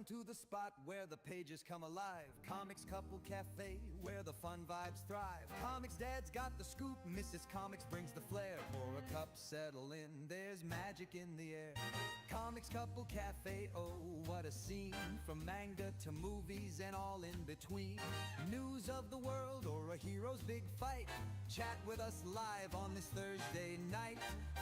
Welcome to the spot where the pages come alive. Comics Couple Cafe, where the fun vibes thrive. ComixDad's got the scoop, Mrs. Comics brings the flair. Pour a cup, settle in, there's magic in the air. Comics Couple Cafe, oh, what a scene. From manga to movies and all in between. News of the world or a hero's big fight. Chat with us live on this Thursday night.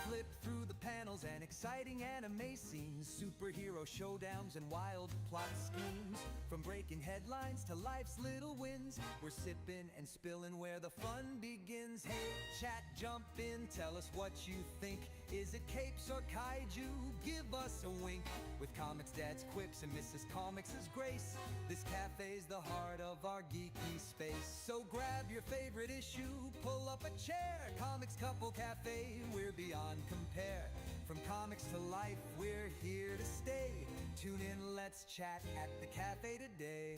Flip through the panels and exciting anime scenes. Superhero showdowns and wild plot schemes. From breaking headlines to life's little wins, we're sipping and spilling where the fun begins. Hey, chat, jump in, tell us what you think. Is it capes or kaiju? Give us a wink. With ComixDad's quips and Mrs. Comics' grace, this cafe's the heart of our geeky space. So grab your favorite issue, pull up a chair. Comics Couple Cafe, we're beyond compare. From comics to life, we're here to stay. Tune in, let's chat at the cafe today.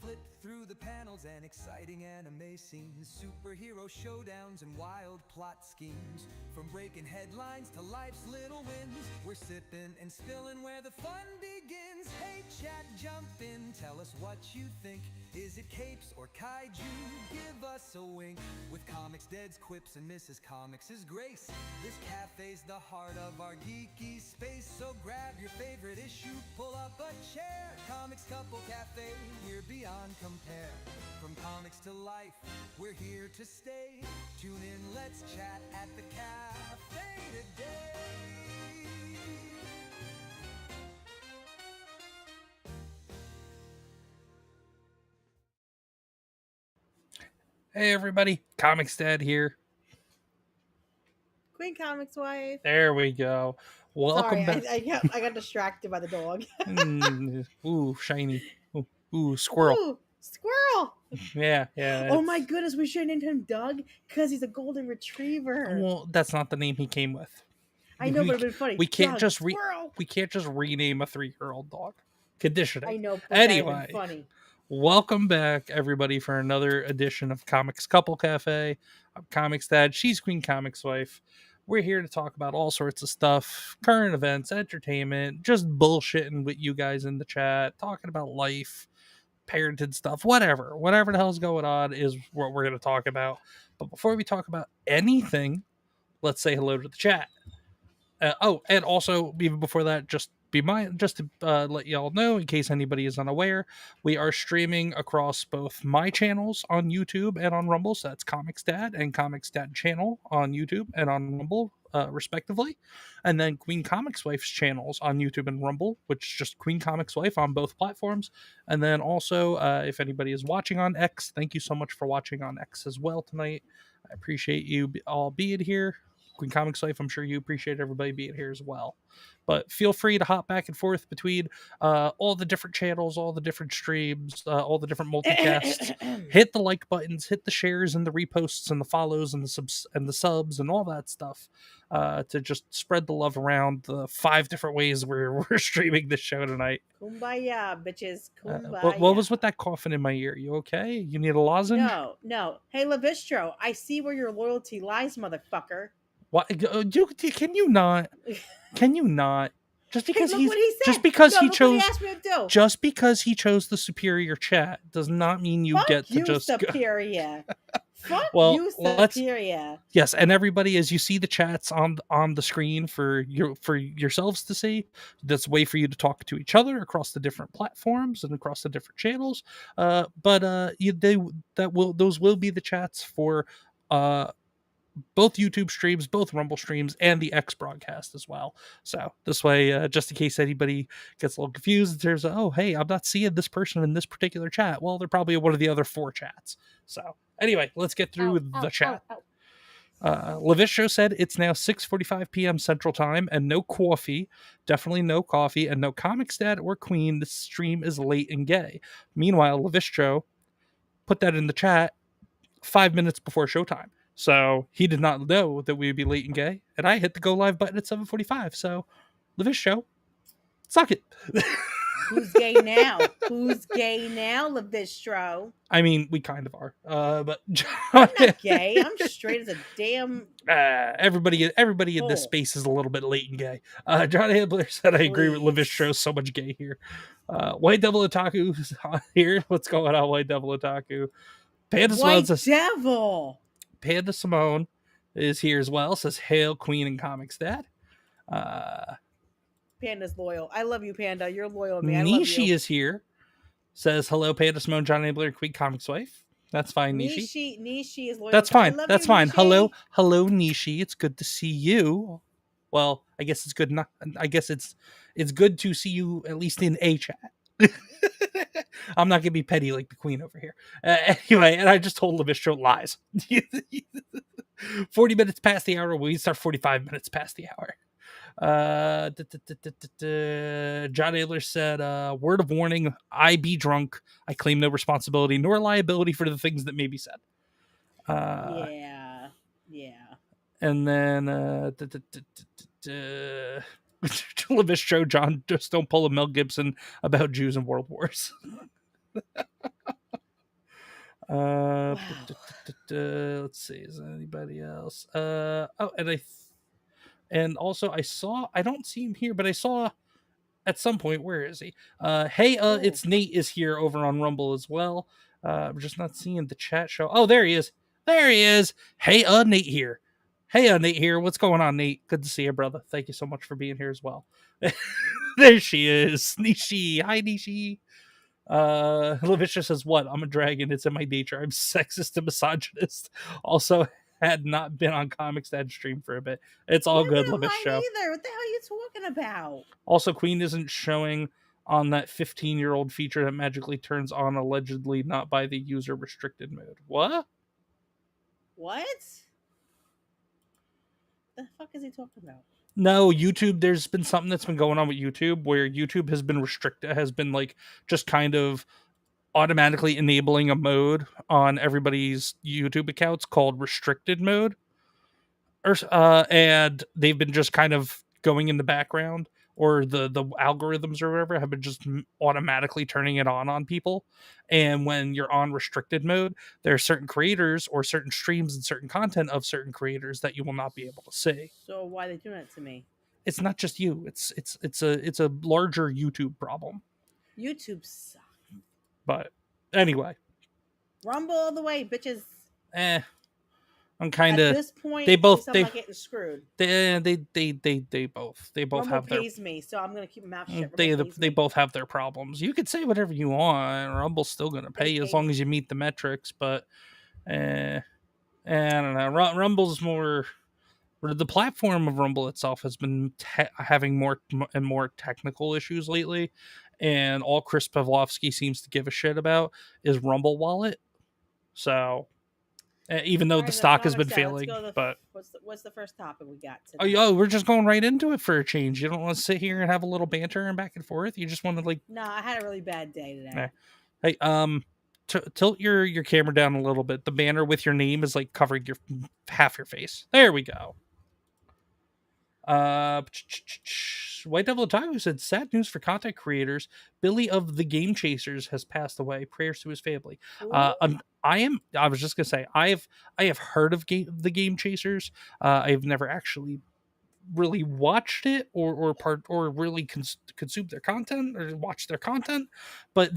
Flip through the panels and exciting anime scenes. Superhero showdowns and wild plot schemes. From breaking headlines to life's little wins, we're sipping and spilling where the fun begins. Hey chat, jump in, tell us what you think. Is it capes or kaiju? Give us a wink. With ComixDad's quips and Mrs. Comics' grace, this cafe's the heart of our geeky space. So grab your favorite issue, pull up a chair. Comics Couple Cafe, we're beyond compare. From comics to life, we're here to stay. Tune in, let's chat at the cafe today. Hey everybody, ComixDad here. QueenComixWife. There we go. Welcome back. I got distracted by the dog. Ooh, shiny. Ooh, squirrel. Ooh, squirrel. Yeah. Oh my goodness, we should have named him Doug because he's a golden retriever. Well, that's not the name he came with. I know, but it'd been funny. We can't Doug, just squirrel. we can't just rename a 3-year-old dog. Conditioning. I know. But Anyway, funny. Welcome back, everybody, for another edition of Comics Couple Cafe. I'm ComixDad. She's QueenComixWife. We're here to talk about all sorts of stuff, current events, entertainment, just bullshitting with you guys in the chat, talking about life, parenthood stuff, whatever the hell's going on is what we're going to talk about. But before we talk about anything, let's say hello to the chat. And also, even before that, just to let y'all know, in case anybody is unaware, we are streaming across both my channels on YouTube and on Rumble. So that's ComixDad and ComixDad channel on YouTube and on Rumble, respectively. And then QueenComixWife's channels on YouTube and Rumble, which is just QueenComixWife on both platforms. And then also, if anybody is watching on X, thank you so much for watching on X as well tonight. I appreciate you all being here. QueenComixWife, I'm sure you appreciate everybody being here as well. But feel free to hop back and forth between all the different channels, all the different streams, all the different multicasts. Hit the like buttons, hit the shares and the reposts and the follows and the subs and all that stuff to just spread the love around the 5 different ways we're streaming this show tonight. Kumbaya, bitches. Kumbaya. What was with that coughing in my ear? You okay? You need a lozenge? No. Hey, Levistro, I see where your loyalty lies, motherfucker. What? Can you not? Just because he just because he chose the superior chat does not mean you get to just superior. Fuck well, you, superior. Yes, and everybody, as you see the chats on the screen for yourselves to see, that's a way for you to talk to each other across the different platforms and across the different channels. Those will be the chats for both YouTube streams, both Rumble streams, and the X broadcast as well. So this way, just in case anybody gets a little confused, there's hey, I'm not seeing this person in this particular chat. Well, they're probably one of the other 4 chats. So anyway, let's get through the chat. Levistro said it's now 6:45 p.m. Central Time and no coffee. Definitely no coffee and no ComixDad or Queen. This stream is late and gay. Meanwhile, Levistro put that in the chat 5 minutes before showtime. So he did not know that we would be late and gay. And I hit the go live button at 7:45. So, Levistro, suck it. Who's gay now? Who's gay now, Levistro? I mean, we kind of are. But I'm not gay. I'm straight as a damn everybody in this hole. space is a little bit late and gay. John Handler said, I agree with Please. Levistro. So much gay here. White Devil Otaku is here. What's going on, White Devil Otaku? White Devil. Panda Simone is here as well. Says, hail Queen and ComixDad. Panda's loyal. I love you, Panda. You're loyal to me. I love Nishi you. is here. Says, hello, Panda Simone, John Handler, Queen Wife. That's fine, Nishi. Nishi is loyal. That's fine. That's you, fine. Nishi. Hello, Nishi. It's good to see you. Well, I guess it's good. I guess it's good to see you at least in a chat. I'm not gonna be petty like the Queen over here. Anyway, and I just told Levistro lies. 40 minutes past the hour. We start 45 minutes past the hour. John Adler said, word of warning, I be drunk. I claim no responsibility nor liability for the things that may be said. Yeah. And then Levistro, John, just don't pull a Mel Gibson about Jews and world wars. Wow. Let's see, is there anybody else? And also I don't see him here, but I saw at some point, where is he? It's Nate is here over on Rumble as well. I'm just not seeing the chat show. Oh, there he is. Hey, Nate here. Nate here. What's going on, Nate? Good to see you, brother. Thank you so much for being here as well. There she is. Nishi. Hi, Nishi. Levitia says, what? I'm a dragon. It's in my nature. I'm sexist and misogynist. Also, had not been on ComixDad stream for a bit. It's all good, Levitia. Either. What the hell are you talking about? Also, Queen isn't showing on that 15-year-old feature that magically turns on, allegedly not by the user restricted mode. What? The fuck is he talking about? No, YouTube, there's been something that's been going on with YouTube where YouTube has been like just kind of automatically enabling a mode on everybody's YouTube accounts called restricted mode. And they've been just kind of going in the background, or the algorithms or whatever have been just automatically turning it on people. And when you're on restricted mode, there are certain creators or certain streams and certain content of certain creators that you will not be able to see. So why are they doing it to me? It's not just you. It's a larger YouTube problem. YouTube sucks. But anyway, Rumble all the way, bitches. I'm kind of. At this point, I'm not getting screwed. They both Rumble have their. pays me, so I'm gonna keep my mouth shut. They both have their problems. You could say whatever you want. Rumble's still gonna pay you as long as you meet the metrics. But, I don't know. Rumble's more. The platform of Rumble itself has been having more and more technical issues lately, and all Chris Pavlovsky seems to give a shit about is Rumble Wallet. So. Even though the stock has been failing, but what's the first topic we got today? Oh, we're just going right into it for a change. You don't want to sit here and have a little banter and back and forth. You just want to No, I had a really bad day today. Hey, tilt your camera down a little bit. The banner with your name is like covering half your face. There we go. White Devil Otaku said, sad news for content creators. Billy of the Game Chasers has passed away. Prayers to his family. I was just gonna say, I have heard of the Game Chasers. I've never actually really watched it or really consumed their content or watched their content, but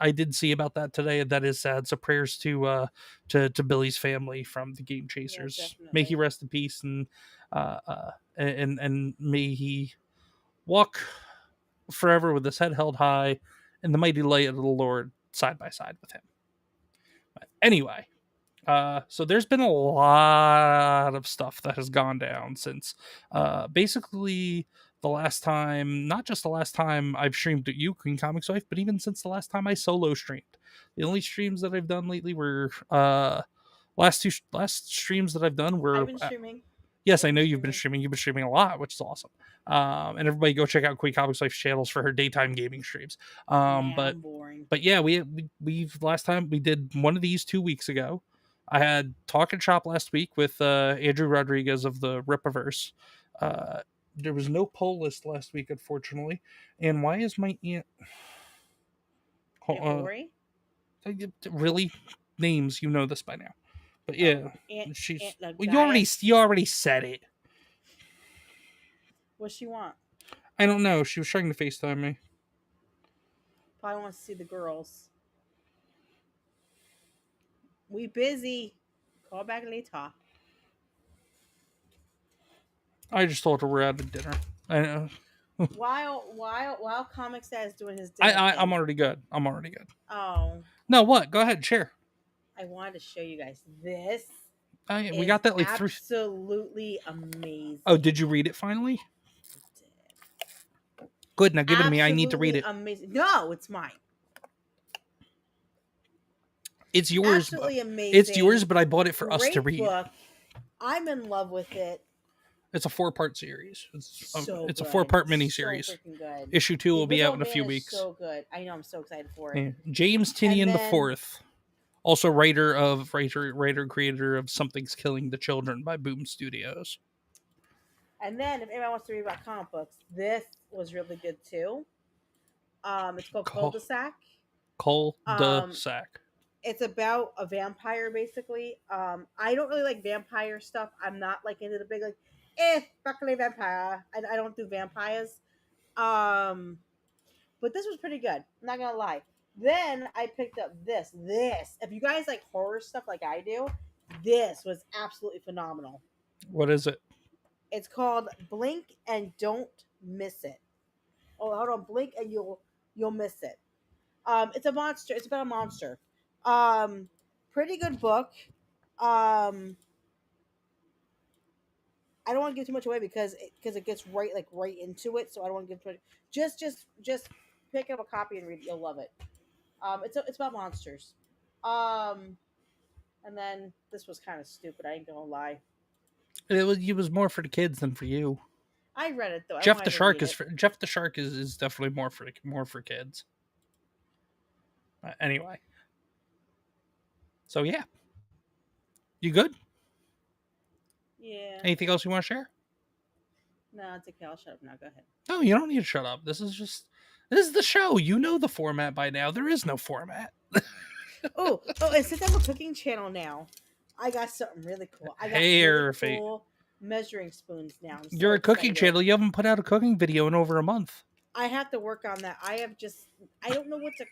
I did see about that today, and that is sad. So prayers to Billy's family from the Game Chasers. Yeah, may he rest in peace, and may he walk forever with his head held high in the mighty light of the Lord, side by side with him. But anyway, so there's been a lot of stuff that has gone down since basically the last time, not just the last time I've streamed at you, QueenComixWife, but even since the last time I solo streamed. The only streams that I've done lately were last streams that I've done were. I've been streaming. Yes, I know you've been streaming. You've been streaming a lot, which is awesome. And everybody go check out QueenComixWife's channels for her daytime gaming streams. I'm boring. But yeah, we've last time we did one of these 2 weeks ago. I had Talk and Shop last week with Andrew Rodriguez of the Ripaverse. there was no poll list last week, unfortunately. And why is my aunt Aunt Lori? really names? You know this by now, but yeah, she's. Aunt the Well, guy. you already said it. What she want? I don't know. She was trying to FaceTime me. Probably wants to see the girls. We busy. Call back later. I just told her we're out of dinner. I know. While ComixDad is doing his dinner I'm thing. already good. I'm already good. Oh, No, what? Go ahead, share. I wanted to show you guys this. We got that like three. Absolutely amazing. Oh, did you read it finally? Good. Now give it to me. I need to read it. Amazing. No, it's mine. It's yours. Absolutely amazing. It's yours, but I bought it for us to read. Book. I'm in love with it. It's a 4-part series. It's a good. 4-part miniseries. So freaking good. Issue 2 will be out in a few weeks. So good. I know. I'm so excited for it. Yeah. James Tinian IV, also writer creator of Something's Killing the Children by Boom Studios. And then, if anyone wants to read about comic books, this was really good too. It's called Cul-de-sac. Cul-de-sac. It's about a vampire, basically. I don't really like vampire stuff. I'm not like into the big sparkly vampire. I don't do vampires. But this was pretty good. I'm not gonna lie. Then I picked up this. If you guys like horror stuff like I do, this was absolutely phenomenal. What is it? It's called Blink and Don't Miss It. Oh, hold on. Blink and you'll miss it. It's a monster. It's about a monster. Pretty good book. I don't want to give too much away because it gets right into it. So I don't want to give too much. Just pick up a copy and read it. You'll love it. It's about monsters. And then this was kind of stupid. I ain't gonna lie. It was more for the kids than for you. I read it though. Jeff the Shark is definitely more for kids. Anyway. So yeah. You good? Yeah. Anything else you want to share? No, it's okay. I'll shut up now. Go ahead. No, you don't need to shut up. This is the show. You know the format by now. There is no format. oh, and since I'm a cooking channel now, I got something really cool. I got really cool measuring spoons now. You're a cooking channel. You haven't put out a cooking video in over a month. I have to work on that. I don't know what to.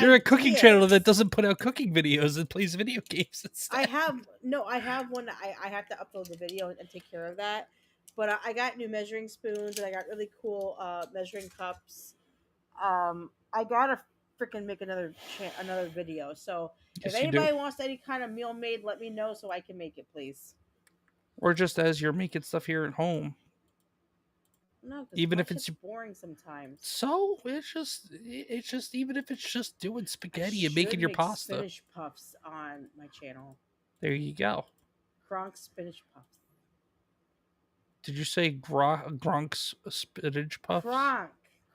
You're a cooking channel that doesn't put out cooking videos and plays video games instead. I have one that I have to upload the video and take care of that. But I got new measuring spoons and I got really cool measuring cups. I gotta freaking make another video. So if anybody wants any kind of meal made, let me know so I can make it, please. Or just as you're making stuff here at home. No, even if it's boring sometimes. So it's just even if it's just doing spaghetti and making your pasta. Spinach puffs on my channel. There you go. Kronk spinach puffs. Did you say Gronk's spinach puffs?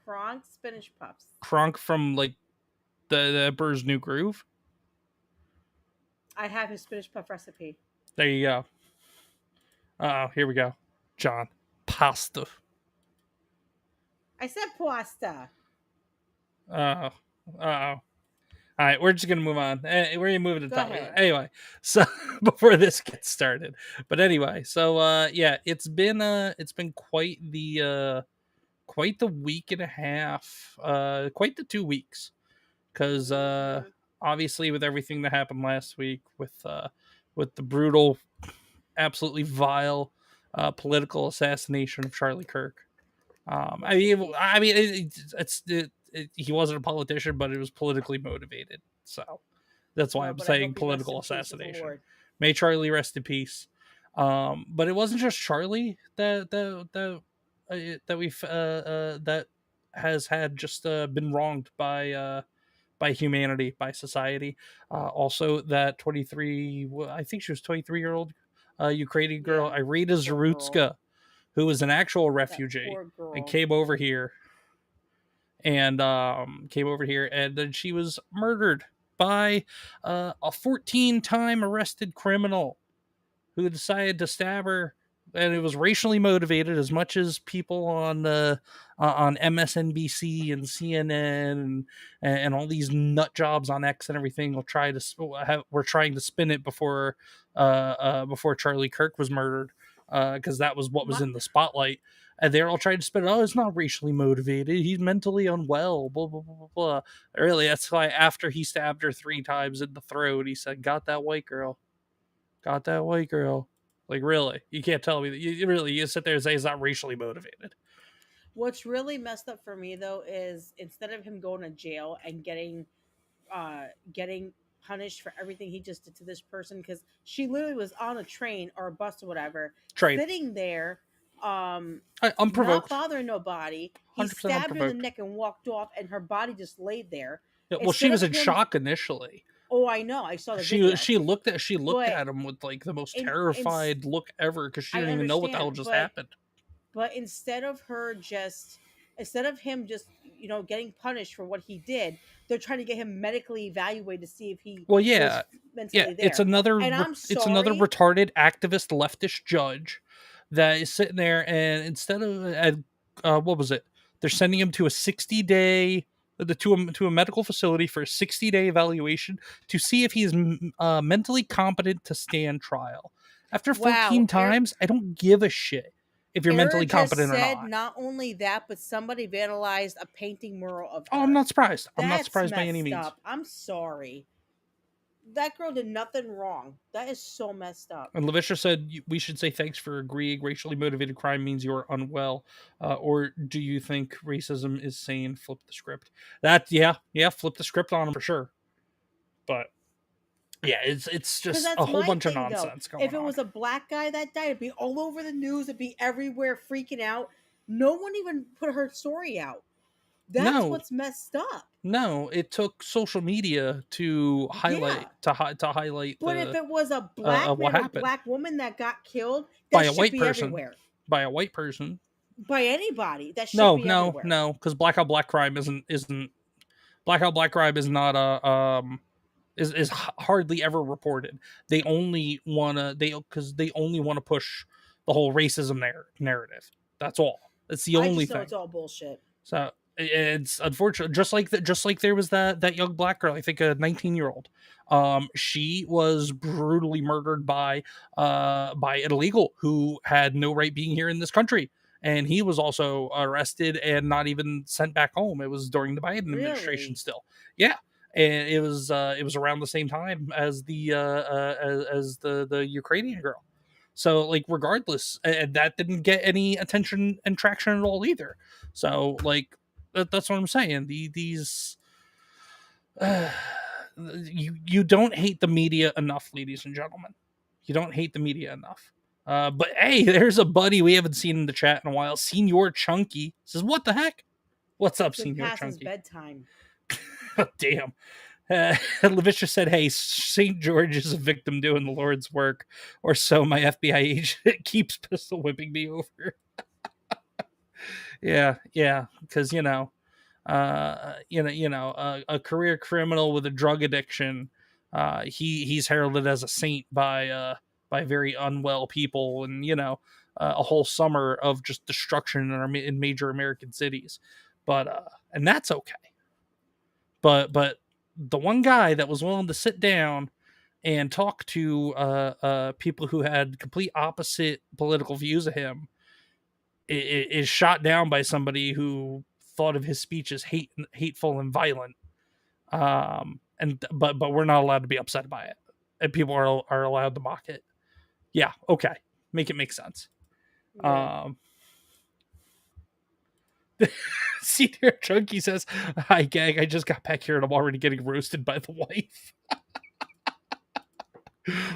Kronk spinach puffs. Kronk from like the Emperor's New Groove? I have his spinach puff recipe. There you go. Here we go. John. Pasta. I said pasta. All right, we're just gonna move on. We're gonna move to the topic. Anyway, so before this gets started, but anyway, so yeah, it's been quite the week and a half, quite the 2 weeks, because obviously with everything that happened last week with the brutal, absolutely vile political assassination of Charlie Kirk. He wasn't a politician, but it was politically motivated. So that's why I'm saying political assassination. May Charlie rest in peace. But it wasn't just Charlie that has had just been wronged by humanity, by society. Also, that 23, I think she was 23-year-old Ukrainian girl, Irina Zarutska, who was an actual refugee and came over here and then she was murdered by a 14-time arrested criminal who decided to stab her and it was racially motivated. As much as people on MSNBC and CNN and all these nut jobs on X and everything will try to were trying to spin it before Charlie Kirk was murdered, because that was what was in the spotlight. And they're all trying to spin it. Oh, it's not racially motivated. He's mentally unwell. Blah blah blah blah blah. Really, that's why after he stabbed her 3 times in the throat, he said, "Got that white girl. Got that white girl." Like, really, you can't tell me that. You sit there and say it's not racially motivated. What's really messed up for me though is instead of him going to jail and getting punished for everything he just did to this person, because she literally was on a train or a bus or whatever, sitting there, unprovoked, not bothering nobody. He stabbed her in the neck and walked off, and her body just laid there. Yeah, well, she was in shock initially. Oh, I know. I saw the video. She looked at him with like the most terrified look ever, because she didn't even know what the hell just happened. But instead of him just getting punished for what he did, they're trying to get him medically evaluated to see if he was mentally there. It's another retarded activist leftist judge that is sitting there, and instead of what was it? They're sending him to a 60-day to a medical facility for a 60-day evaluation to see if he is mentally competent to stand trial. After 14 times, I don't give a shit if you're mentally competent or not. Not only that, but somebody vandalized a painting mural of her. Oh, I'm not surprised. I'm not surprised by any means. I'm sorry. That girl did nothing wrong. That is so messed up. And Lavisha said, we should say thanks for agreeing. Racially motivated crime means you're unwell. Or do you think racism is sane? Flip the script. Flip the script on them for sure. But yeah, it's just a whole bunch of nonsense going on. If it was a black guy that died, it'd be all over the news. It'd be everywhere freaking out. No one even put her story out. That's what's messed up. No, it took social media to highlight to highlight. But if it was a black woman that got killed, that by a white person, everywhere. By a white person, by anybody, that should be everywhere. No, because blackout black crime isn't blackout black crime is not a is hardly ever reported. They only want to push the whole racism narrative. That's all. That's the only thing. It's all bullshit. So it's unfortunate. Just like there was that young black girl, I think a 19-year-old. She was brutally murdered by an illegal who had no right being here in this country. And he was also arrested and not even sent back home. It was during the Biden administration still. Yeah. And it was around the same time as the Ukrainian girl. So like regardless, and that didn't get any attention and traction at all either. So like that's what I'm saying. These you don't hate the media enough, ladies and gentlemen. You don't hate the media enough. But hey, there's a buddy we haven't seen in the chat in a while. Senior Chunky says, "What the heck? What's up, Senior Chunky?" Bedtime. Oh, damn. Lavisha said, "Hey, St. George is a victim doing the Lord's work, or so my FBI agent keeps pistol whipping me over." yeah, because a career criminal with a drug addiction, he's heralded as a saint by very unwell people, and a whole summer of just destruction in major American cities, but and that's okay. But the one guy that was willing to sit down and talk to people who had complete opposite political views of him is shot down by somebody who thought of his speech as hateful and violent. But we're not allowed to be upset by it, and people are allowed to mock it. Yeah, okay, make it make sense. Yeah. Senior Chunky says, "Hi, gang. I just got back here and I'm already getting roasted by the wife."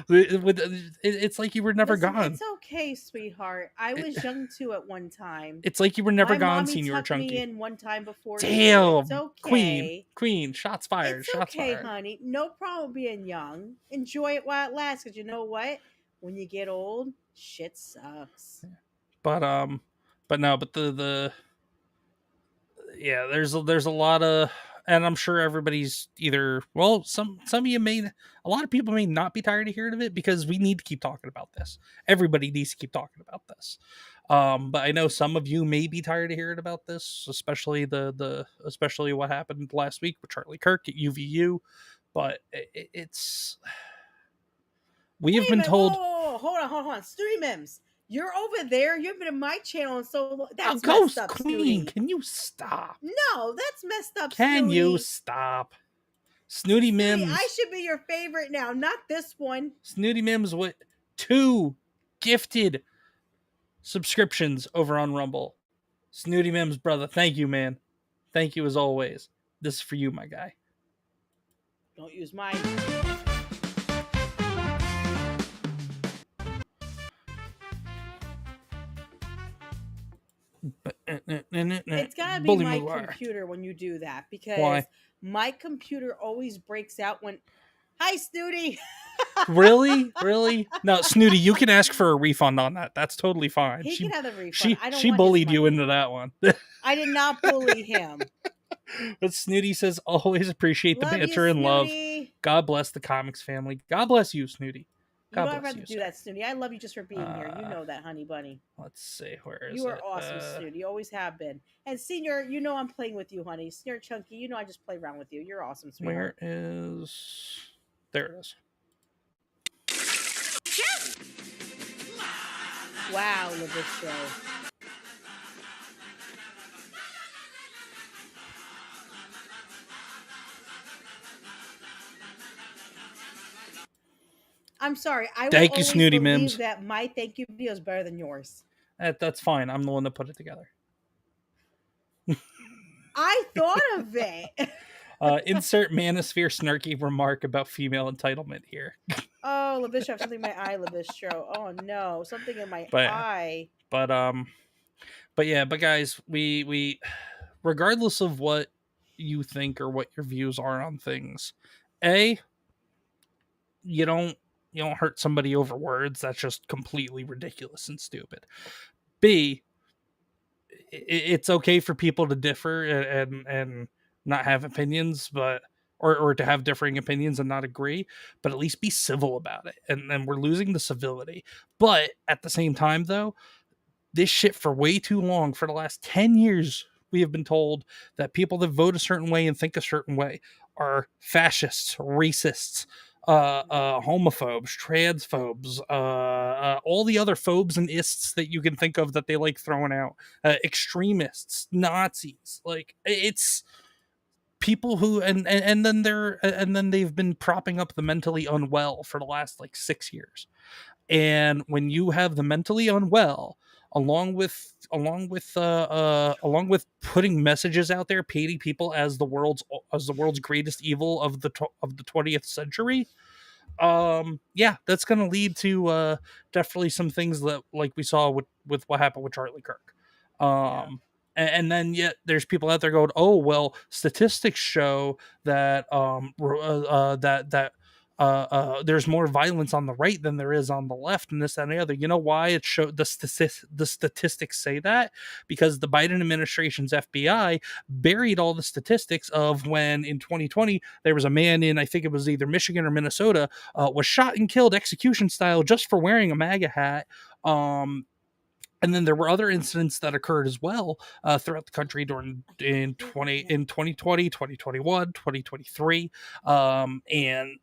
It's like you were never gone. It's okay, sweetheart. I was young too at one time. It's like you were never gone, Senior Chunky. Me in one time before. Damn, it's okay. Queen, shots fired. It's okay, honey. No problem being young. Enjoy it while it lasts, because you know what? When you get old, shit sucks. But there's a lot of, and I'm sure everybody's either, well, some of you may, a lot of people may not be tired of hearing of it, because we need to keep talking about this. Everybody needs to keep talking about this. But I know some of you may be tired of hearing about this, especially especially what happened last week with Charlie Kirk at UVU. But we have been told. Whoa, hold on. Snooty Mims, you're over there. You've been in my channel, and so that's Ghost messed up, Queen, Snooty. can you stop? No, that's messed up. Can Snooty. you stop? Snooty Mims. I should be your favorite now, not this one. Snooty Mims with 2 gifted subscriptions over on Rumble. Snooty Mims, brother, thank you, man. Thank you as always. This is for you, my guy. Don't use mine. It's gotta be my computer when you do that, because my computer always breaks out when. Hi, Snooty. Really? No, Snooty, you can ask for a refund on that. That's totally fine. He can have the refund. She bullied you into that one. I did not bully him. But Snooty says, always appreciate the banter and love. God bless the comics family. God bless you, Snooty. God you don't have to do that, Snooty. I love you just for being here. You know that, honey bunny. Let's see. Where is it? You are awesome, Snooty. You always have been. And Senior, you know I'm playing with you, honey. Senior Chunky, you know I just play around with you. You're awesome, sweetheart. Where is... There it is. Wow, look at this show. I'm sorry. Thank you, Snooty Mims. That my thank you video is better than yours. That's fine. I'm the one that put it together. I thought of it. Insert manosphere snarky remark about female entitlement here. Oh, Lavish, I have something in my eye, Lavish. Oh no, something in my eye. But guys, we regardless of what you think or what your views are on things, you don't hurt somebody over words. That's just completely ridiculous and stupid. B, it's okay for people to differ and not have opinions, but or to have differing opinions and not agree, but at least be civil about it. And we're losing the civility. But at the same time, though, this shit for way too long, for the last 10 years, we have been told that people that vote a certain way and think a certain way are fascists, racists, homophobes, transphobes, all the other phobes and ists that you can think of that they like throwing out, extremists, Nazis. Like, it's people who and then they've been propping up the mentally unwell for the last like 6 years. And when you have the mentally unwell, along with putting messages out there painting people as the world's greatest evil of the 20th century, that's going to lead to definitely some things that, like we saw with what happened with Charlie Kirk. And then yet there's people out there going, oh well, statistics show that there's more violence on the right than there is on the left, and this, that, and the other. You know why it showed the statistics say that? Because the Biden administration's FBI buried all the statistics of when in 2020 there was a man in, I think it was either Michigan or Minnesota, was shot and killed execution style just for wearing a MAGA hat. And then there were other incidents that occurred as well throughout the country in 2020, 2021, 2023. And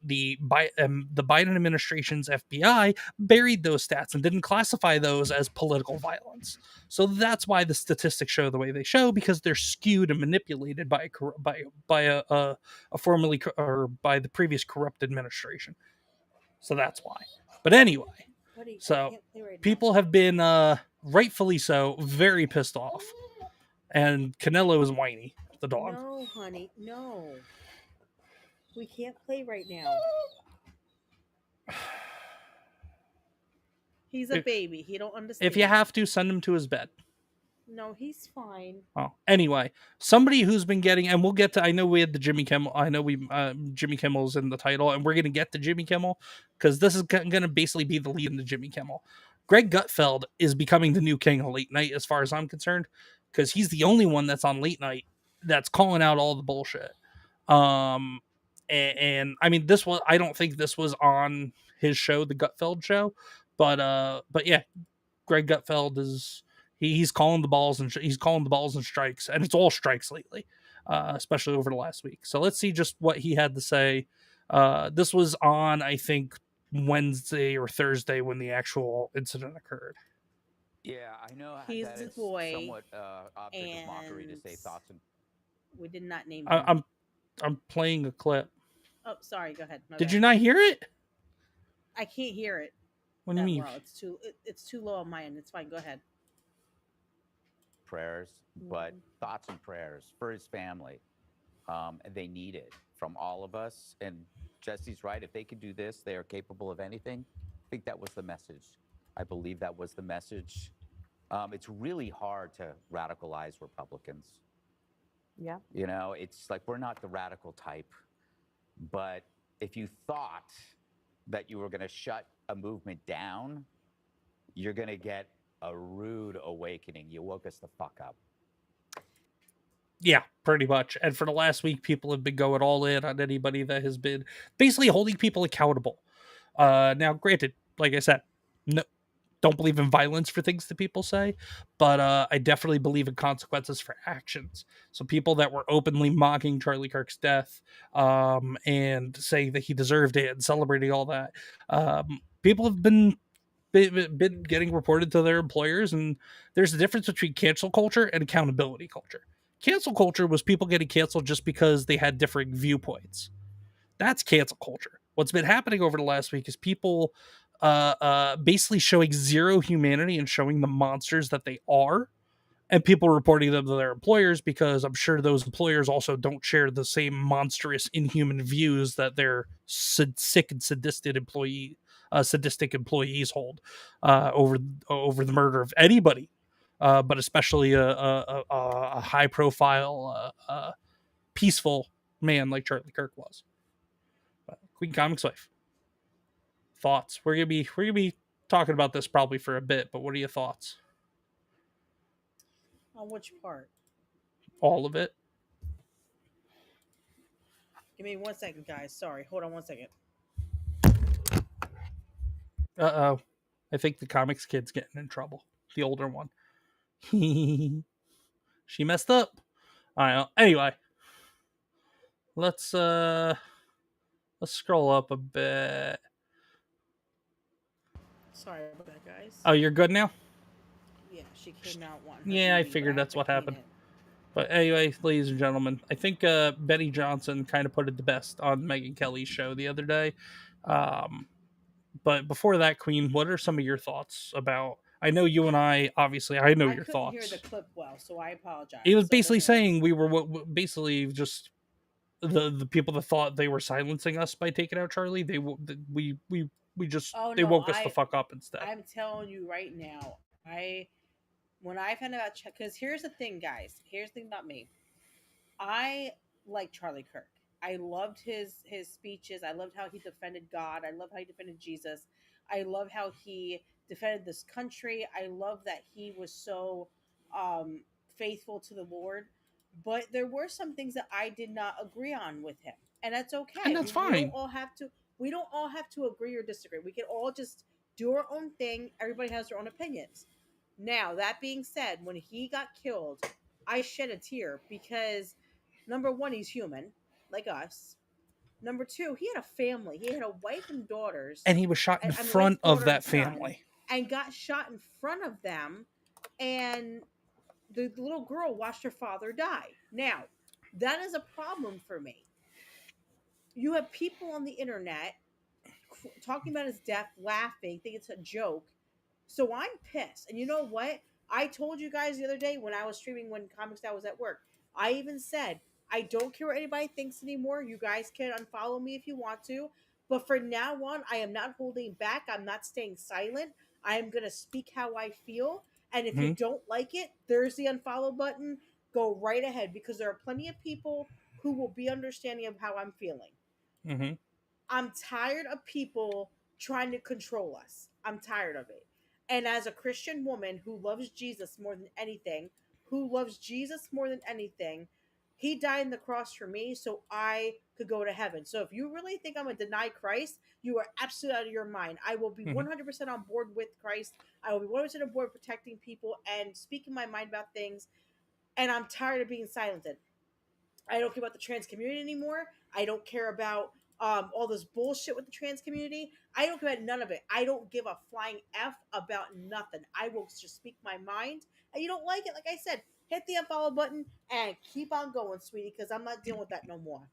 the Biden administration's FBI buried those stats and didn't classify those as political violence. So that's why the statistics show the way they show, because they're skewed and manipulated by a formerly or by the previous corrupt administration. So that's why. But anyway, so people have been rightfully so very pissed off, and Canelo is whiny, the dog. No, honey, no, we can't play right now. He's a baby. He don't understand. If you have to, send him to his bed. No, he's fine. Oh, anyway, somebody who's been getting, and we'll get to, I know we had the Jimmy Kimmel, Jimmy Kimmel's in the title, and we're going to get to Jimmy Kimmel, because this is going to basically be the lead into Jimmy Kimmel. Greg Gutfeld is becoming the new king of late night, as far as I'm concerned, because he's the only one that's on late night that's calling out all the bullshit. Um, and I mean, this was, I don't think this was on his show, the Gutfeld show, but yeah, Greg Gutfeld is he's calling the balls and he's calling the balls and strikes, and it's all strikes lately, especially over the last week. So let's see just what he had to say. This was on, I think, Wednesday or Thursday when the actual incident occurred. Yeah, I know He's that a it's boy, somewhat object of mockery to and say thoughts and we did not name I, him. I'm playing a clip. Oh, sorry. Go ahead. My Did bad. you not hear it? I can't hear it What do you that mean? well. It's too low on my end. It's fine. Go ahead. prayers, but thoughts and prayers for his family. They need it from all of us. And Jesse's right. If they can do this, they are capable of anything. I think that was the message. I believe that was the message. It's really hard to radicalize Republicans. Yeah. You know, it's like we're not the radical type. But if you thought that you were going to shut a movement down, you're going to get a rude awakening. You woke us the fuck up. Yeah, pretty much. And for the last week, people have been going all in on anybody that has been basically holding people accountable. Now, granted, like I said, no, don't believe in violence for things that people say, but I definitely believe in consequences for actions. So people that were openly mocking Charlie Kirk's death, and saying that he deserved it and celebrating all that, people have been getting reported to their employers, and there's a difference between cancel culture and accountability culture. Cancel culture was people getting canceled just because they had differing viewpoints. That's cancel culture. What's been happening over the last week is people basically showing zero humanity and showing the monsters that they are, and people reporting them to their employers because I'm sure those employers also don't share the same monstrous, inhuman views that their sick and sadistic employees hold over the murder of anybody, but especially a high profile, peaceful man like Charlie Kirk was. Queen Comics Wife. Thoughts? We're gonna be talking about this probably for a bit, but what are your thoughts? On which part? All of it. Give me 1 second, guys. Sorry. Hold on 1 second. Uh oh. I think the comics kid's getting in trouble. The older one. She messed up. I know. Anyway. Let's scroll up a bit. Sorry about that, guys. Oh, you're good now? Yeah, she came out one. Yeah, I figured that's what happened. But anyway, ladies and gentlemen, I think Betty Johnson kind of put it the best on Megyn Kelly's show the other day. But before that, Queen, what are some of your thoughts about? I know you and I, obviously, I know your thoughts. I couldn't hear the clip well, so I apologize. It was basically saying we were basically just the people that thought they were silencing us by taking out Charlie. We just they woke us the fuck up instead. I'm telling you right now, when I found out, because here's the thing, guys. Here's the thing about me. I like Charlie Kirk. I loved his speeches. I loved how he defended God. I love how he defended Jesus. I love how he defended this country. I love that he was so faithful to the Lord. But there were some things that I did not agree on with him, and that's okay. And that's fine. We don't all have to agree or disagree. We can all just do our own thing. Everybody has their own opinions. Now, that being said, when he got killed, I shed a tear because number one, he's human, like us. Number two, he had a family. He had a wife and daughters. And he was shot in front of that family. And got shot in front of them. And the little girl watched her father die. Now, that is a problem for me. You have people on the internet talking about his death, laughing, think it's a joke. So I'm pissed. And you know what? I told you guys the other day when I was streaming when ComixDad was at work. I even said, I don't care what anybody thinks anymore. You guys can unfollow me if you want to. But for now on, I am not holding back. I'm not staying silent. I am going to speak how I feel. And if you don't like it, there's the unfollow button. Go right ahead because there are plenty of people who will be understanding of how I'm feeling. Mm-hmm. I'm tired of people trying to control us. I'm tired of it. And as a Christian woman who loves Jesus more than anything, He died on the cross for me so I could go to heaven. So if you really think I'm going to deny Christ, you are absolutely out of your mind. I will be Mhm. 100% on board with Christ. I will be 100% on board protecting people and speaking my mind about things. And I'm tired of being silenced. I don't care about the trans community anymore. I don't care about all this bullshit with the trans community. I don't care about none of it. I don't give a flying F about nothing. I will just speak my mind. And you don't like it, like I said, hit the unfollow button and keep on going, sweetie, because I'm not dealing with that no more.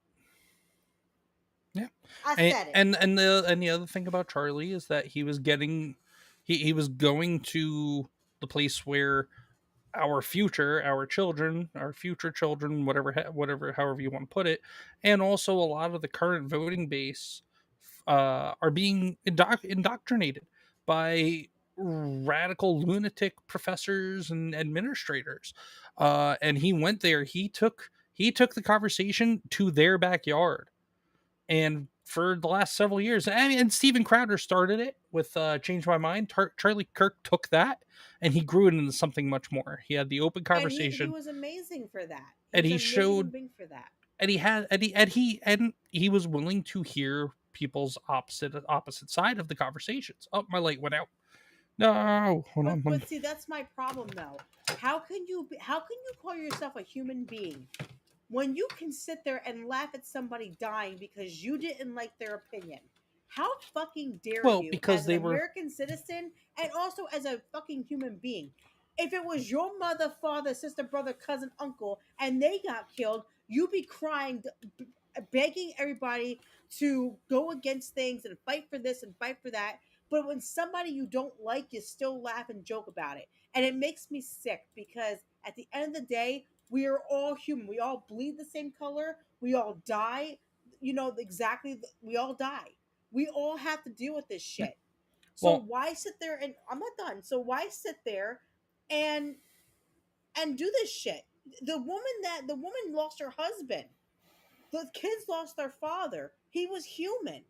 Yeah. I And, said it. and the other thing about Charlie is that he was getting he was going to the place where our future, our children, our future children, whatever, however you want to put it, and also a lot of the current voting base are being indoctrinated by radical lunatic professors and administrators. And he went there. He took the conversation to their backyard, and for the last several years, and Steven Crowder started it with Change My Mind. Charlie Kirk took that and he grew it into something much more. He had the open And he conversation, was amazing for that. He and was he an amazing showed, being for that. and he had, and he was willing to hear people's opposite side of the conversations. Oh, my light went out. No, hold on. But see, that's my problem though. How can you call yourself a human being when you can sit there and laugh at somebody dying because you didn't like their opinion? How fucking dare Well, you because as an they were American citizen and also as a fucking human being? If it was your mother, father, sister, brother, cousin, uncle, and they got killed, you'd be crying, begging everybody to go against things and fight for this and fight for that. But when somebody you don't like, you still laugh and joke about it. And it makes me sick because at the end of the day, we are all human. We all bleed the same color. We all die. Exactly. We all die. We all have to deal with this shit. So well, why sit there and I'm not done. So why sit there and do this shit? The woman lost her husband. The kids lost their father. He was human.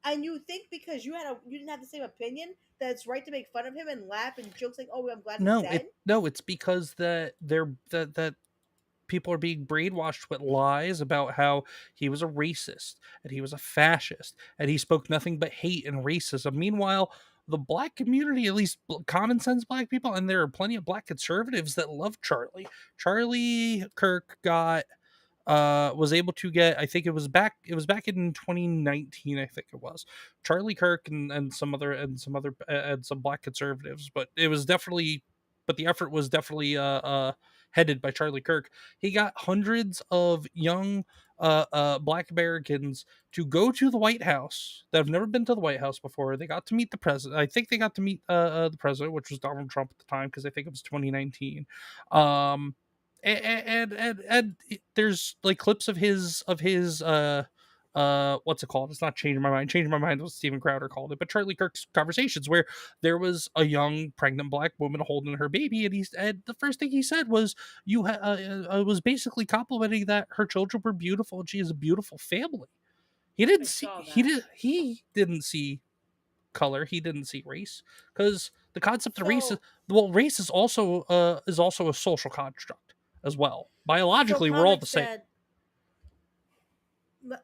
And you think because you didn't have the same opinion that it's right to make fun of him and laugh and jokes like, "Oh, I'm glad he's dead." it's because that people are being brainwashed with lies about how he was a racist and he was a fascist and he spoke nothing but hate and racism. Meanwhile, the black community, at least common sense black people, and there are plenty of black conservatives that love Charlie. Charlie Kirk was able to get, I think it was back in 2019, I think it was Charlie Kirk and some black conservatives, but it was definitely but the effort was definitely headed by Charlie Kirk. He got hundreds of young black Americans to go to the White House that have never been to the White House before. They got to meet the president. I think they got to meet the president, which was Donald Trump at the time, because I think it was 2019. um and there's like clips of his what's it called? It's not Changing My Mind was Steven Crowder called it, but Charlie Kirk's conversations where there was a young pregnant black woman holding her baby, and the first thing he said was was basically complimenting that her children were beautiful and she has a beautiful family. He I didn't see saw he that. did he didn't see color. He didn't see race, because the concept of race is, So well, race is also a social construct as well. so Biologically, we're all the Comics same. said,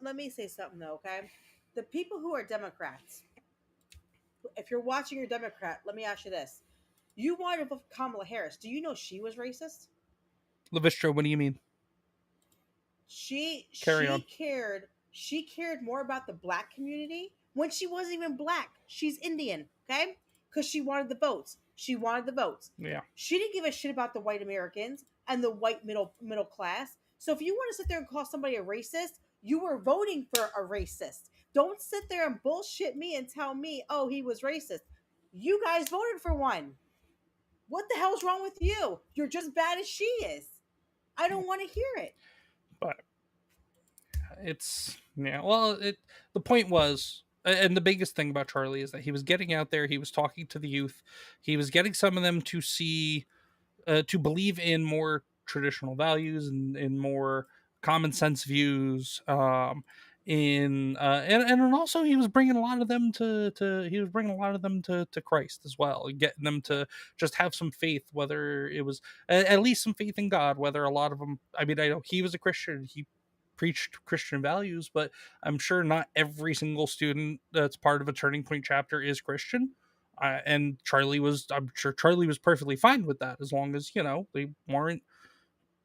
let me say something though, okay? The people who are Democrats, if you're watching your Democrat, let me ask you this. You wanted to vote for Kamala Harris. Do you know she was racist? Levistra, what do you mean? She Carry on. she cared she cared more about the black community when she wasn't even black. She's Indian, okay? Because she wanted the votes. She wanted the votes. Yeah. She didn't give a shit about the white Americans and the white middle class. So if you want to sit there and call somebody a racist, you were voting for a racist. Don't sit there and bullshit me and tell me, oh, he was racist. You guys voted for one. What the hell's wrong with you? You're just bad as she is. I don't want to hear it. But it's, yeah. Well, the point was, and the biggest thing about Charlie is that he was getting out there. He was talking to the youth. He was getting some of them to see, to believe in more traditional values and in more common sense views. and also he was bringing a lot of them to Christ as well, getting them to just have some faith, whether it was at least some faith in God. Whether a lot of them, I mean, I know he was a Christian, he preached Christian values, but I'm sure not every single student that's part of a Turning Point chapter is Christian. And I'm sure Charlie was perfectly fine with that, as long as they weren't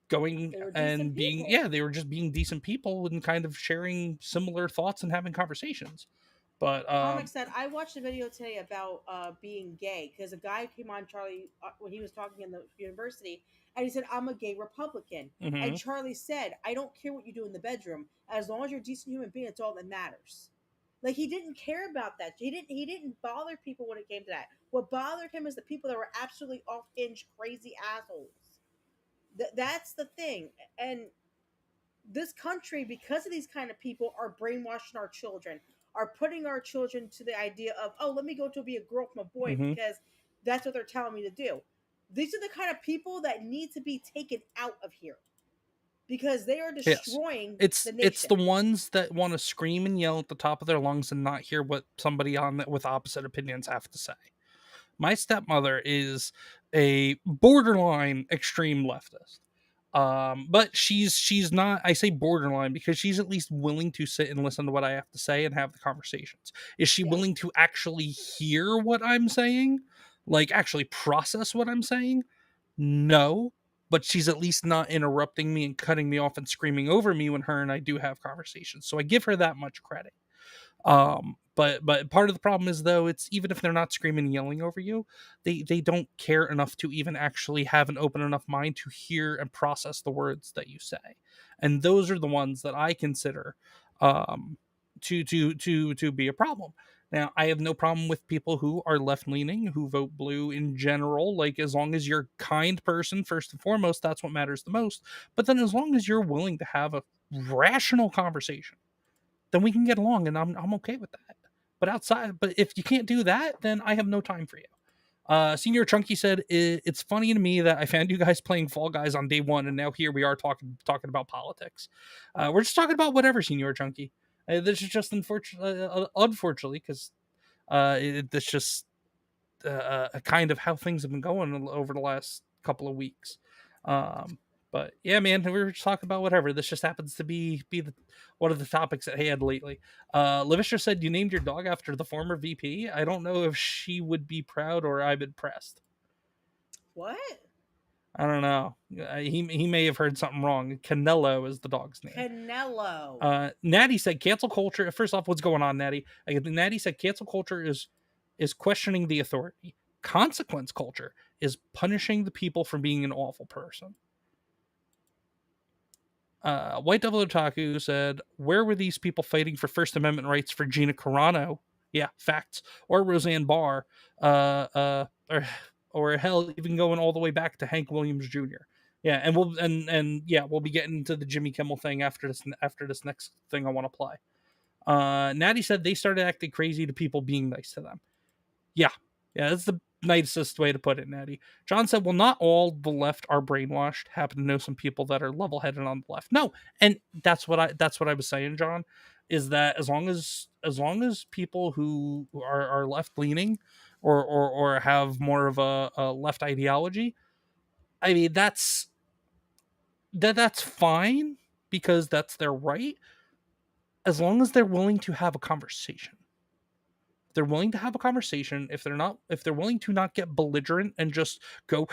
going They were decent and being, people. yeah, they were just being decent people and kind of sharing similar thoughts and having conversations. But Comic said, I watched a video today about being gay because a guy came on Charlie when he was talking in the university, and he said, I'm a gay Republican. And mhm. Charlie said, I don't care what you do in the bedroom. As long as you're a decent human being, it's all that matters. Like, he didn't care about that. He didn't bother people when it came to that. What bothered him is the people that were absolutely off hinge, crazy assholes. That's the thing. And this country, because of these kind of people, are brainwashing our children, are putting our children to the idea of, oh, let me go to be a girl from a boy Mhm. because that's what they're telling me to do. These are the kind of people that need to be taken out of here because they are Yes. destroying It's the it's nation. the ones that want to scream and yell at the top of their lungs and not hear what somebody with opposite opinions have to say. My stepmother is a borderline extreme leftist. But she's not, I say borderline because she's at least willing to sit and listen to what I have to say and have the conversations. Is she Yeah. willing to actually hear what I'm saying? Like actually process what I'm saying? No, but she's at least not interrupting me and cutting me off and screaming over me when her and I do have conversations. So I give her that much credit. But part of the problem is, though, it's even if they're not screaming and yelling over you, they don't care enough to even actually have an open enough mind to hear and process the words that you say. And those are the ones that I consider um to be a problem. Now, I have no problem with people who are left leaning, who vote blue in general. Like, as long as you're a kind person, first and foremost, that's what matters the most. But then, as long as you're willing to have a rational conversation, then we can get along, and I'm okay with that. But if you can't do that, then I have no time for you. Senior Chunky said, It's funny to me that I found you guys playing Fall Guys on day one, and now here we are talking about politics. We're just talking about whatever, Senior Chunky. This is just unfortunately, because it's just kind of how things have been going over the last couple of weeks. Um, but yeah, man, we were just talking about whatever. This just happens to be one of the topics that he had lately. Lavisha said you named your dog after the former VP. I don't know if she would be proud or I'm impressed. What? I don't know. He may have heard something wrong. Canelo is the dog's name. Canelo. Natty said cancel culture. First off, what's going on, Natty? Natty said cancel culture is questioning the authority. Consequence culture is punishing the people for being an awful person. White Devil Otaku said, where were these people fighting for First Amendment rights for Gina Carano? Yeah, facts. Or Roseanne Barr. Or hell, even going all the way back to Hank Williams Jr. Yeah, and we'll be getting to the Jimmy Kimmel thing after this next thing I want to play. Natty said they started acting crazy to people being nice to them. Yeah, that's the nicest way to put it, Natty. John said, well, not all the left are brainwashed. Happen to know some people that are level-headed on the left. No, and that's what I was saying, John, is that as long as people who are left-leaning or have more of a left ideology, I mean that's fine because that's their right, as long as they're willing to have a conversation. If they're willing to have a conversation, if they're willing to not get belligerent and just go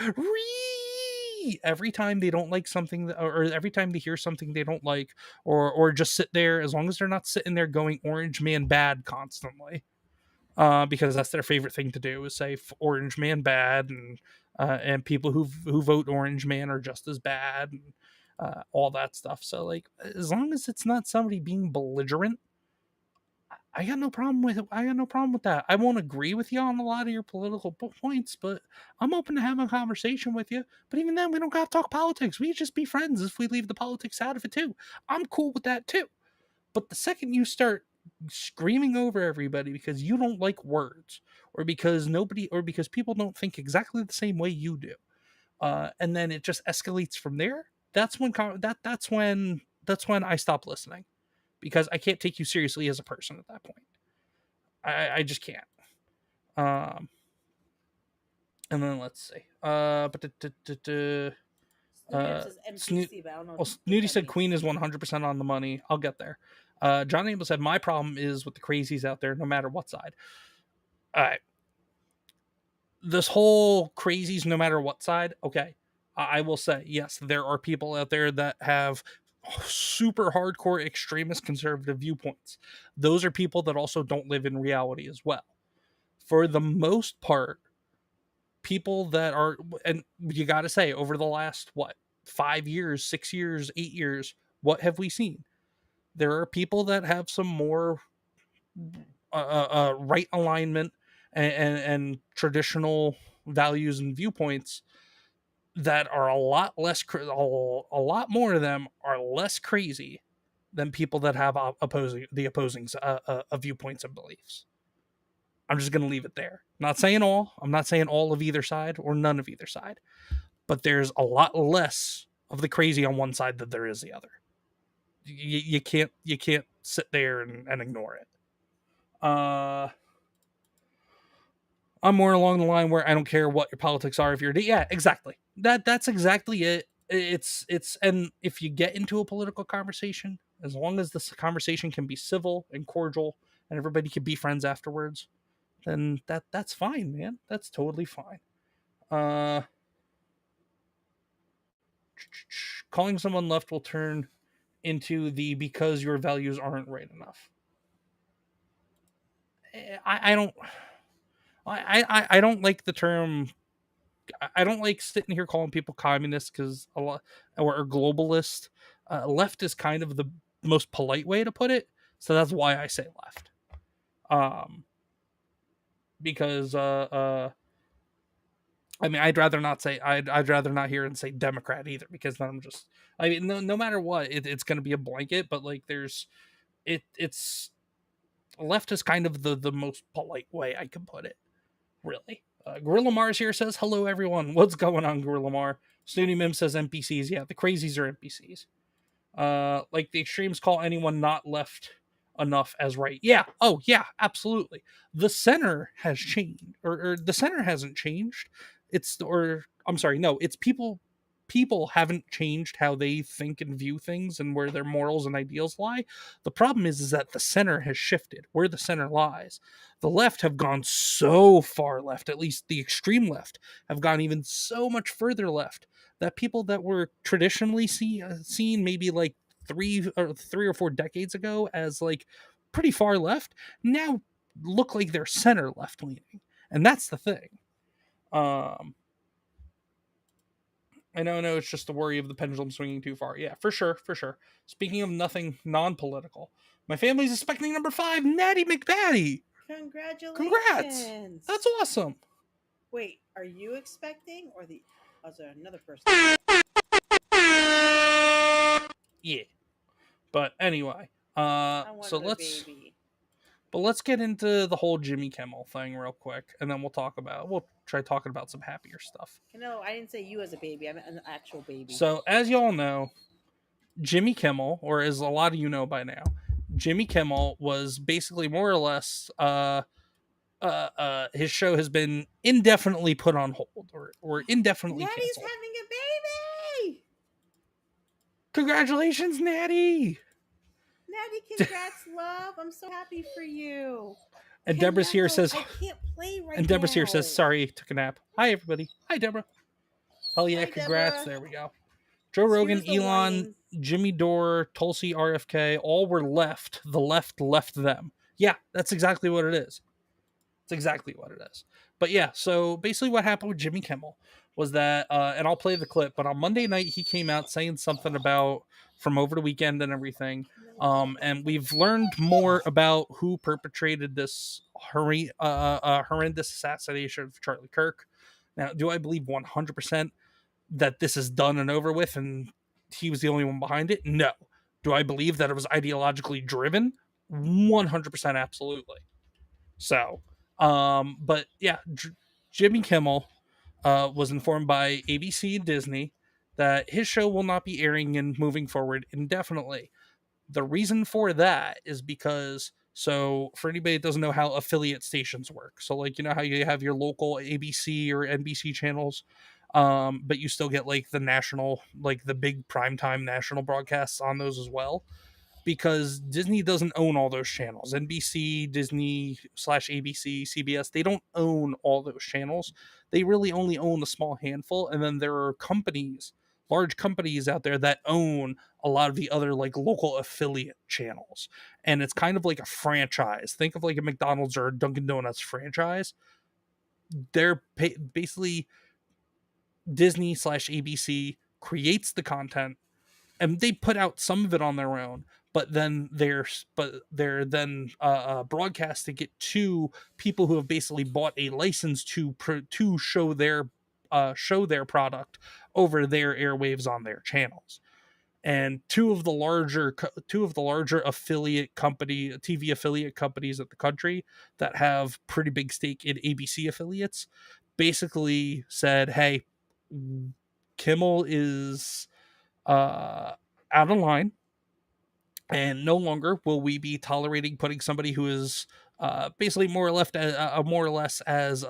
every time they don't like something, or every time they hear something they don't like, or just sit there, as long as they're not sitting there going orange man bad constantly, because that's their favorite thing to do, is say orange man bad, and people who vote orange man are just as bad, and all that stuff. So, like, as long as it's not somebody being belligerent, I got no problem with it. I got no problem with that. I won't agree with you on a lot of your political points, but I'm open to having a conversation with you. But even then, we don't got to talk politics. We just be friends if we leave the politics out of it too. I'm cool with that too. But the second you start screaming over everybody because you don't like words, or because people don't think exactly the same way you do, and then it just escalates from there, that's when I stop listening. because I can't take you seriously as a person at that point. I just can't. And then let's see. Says NPC, but I don't know. Well, Snooty said Queen is 100% on the money. I'll get there. John Abel said, my problem is with the crazies out there, no matter what side. All right. This whole crazies, no matter what side. Okay. I will say, yes, there are people out there that have super hardcore extremist conservative viewpoints. Those are people that also don't live in reality as well. For the most part, people that are, and you got to say, over the last, 5 years, 6 years, 8 years, what have we seen? There are people that have some more right alignment and traditional values and viewpoints that are a lot less, a lot more of them are less crazy than people that have opposing viewpoints and beliefs. I'm just going to leave it there. Not saying all. I'm not saying all of either side or none of either side. But there's a lot less of the crazy on one side than there is the other. You can't sit there and ignore it. I'm more along the line where I don't care what your politics are if you're yeah, exactly. That's exactly it. It's and if you get into a political conversation, as long as this conversation can be civil and cordial and everybody can be friends afterwards, then that's fine, man. That's totally fine. Calling someone left will turn into the because your values aren't right enough. I don't like the term. I don't like sitting here calling people communists because a lot or globalist. Left is kind of the most polite way to put it, so that's why I say left. Because I mean, I'd rather not say I'd rather not hear and say Democrat either, because then I'm just, I mean, no matter what, it's going to be a blanket. But like, it's left is kind of the most polite way I can put it, really. Gorilla Mars here says, hello everyone, what's going on, Gorilla Mar? Snooty Mim says NPCs. Yeah, the crazies are NPCs. Like the extremes call anyone not left enough as right. Yeah. Oh yeah, absolutely. The center has changed, or the center hasn't changed. It's people haven't changed how they think and view things and where their morals and ideals lie. The problem is that the center has shifted, where the center lies. The left have gone so far left, at least the extreme left have gone even so much further left, that people that were traditionally seen maybe like 3 or 4 decades ago as like pretty far left now look like they're center left leaning. And that's the thing. I know it's just the worry of the pendulum swinging too far. Yeah, for sure. Speaking of nothing non-political, my family's expecting number 5, Natty McPatty. Congratulations. Congrats. That's awesome. Wait, are you expecting or another person? Yeah. But anyway, so let's get into the whole Jimmy Kimmel thing real quick, and then we'll try talking about some happier stuff. No, I didn't say you as a baby. I meant an actual baby. So, as y'all know, Jimmy Kimmel, or as a lot of you know by now, Jimmy Kimmel was basically more or less his show has been indefinitely put on hold or indefinitely Natty's canceled. having a baby. Congratulations, Natty. Natty, congrats, love. I'm so happy for you. And Deborah's here says, I can't play right now. And Deborah's here says, sorry, took a nap. Hi, everybody. Hi, Deborah. Hell yeah, Hi, congrats. Deborah. There we go. Joe Rogan, Elon, Jimmy Dore, Tulsi RFK, all were left. The left left them. Yeah, that's exactly what it is. It's exactly what it is. But yeah, so basically what happened with Jimmy Kimmel was that, and I'll play the clip, but on Monday night he came out saying something about from over the weekend and everything. And we've learned more about who perpetrated this horrendous assassination of Charlie Kirk. Now, do I believe 100% that this is done and over with and he was the only one behind it? No. Do I believe that it was ideologically driven? 100% absolutely. So, but yeah, Jimmy Kimmel was informed by ABC and Disney that his show will not be airing and moving forward indefinitely. The reason for that is because, so for anybody that doesn't know how affiliate stations work, so like, you know how you have your local ABC or NBC channels, but you still get like the national, like the big primetime national broadcasts on those as well, because Disney doesn't own all those channels. NBC, Disney slash ABC, CBS, they don't own all those channels. They really only own a small handful. And then there are companies, large companies out there that own a lot of the other like local affiliate channels. And it's kind of like a franchise. Think of like a McDonald's or a Dunkin' Donuts franchise. They're basically Disney slash ABC creates the content, and they put out some of it on their own, but then they're then broadcasting it to people who have basically bought a license to show their product over their airwaves on their channels. And two of the larger affiliate company TV affiliate companies at the country that have pretty big stake in ABC affiliates basically said, "Hey, Kimmel is out of line, and no longer will we be tolerating putting somebody who is basically more or less as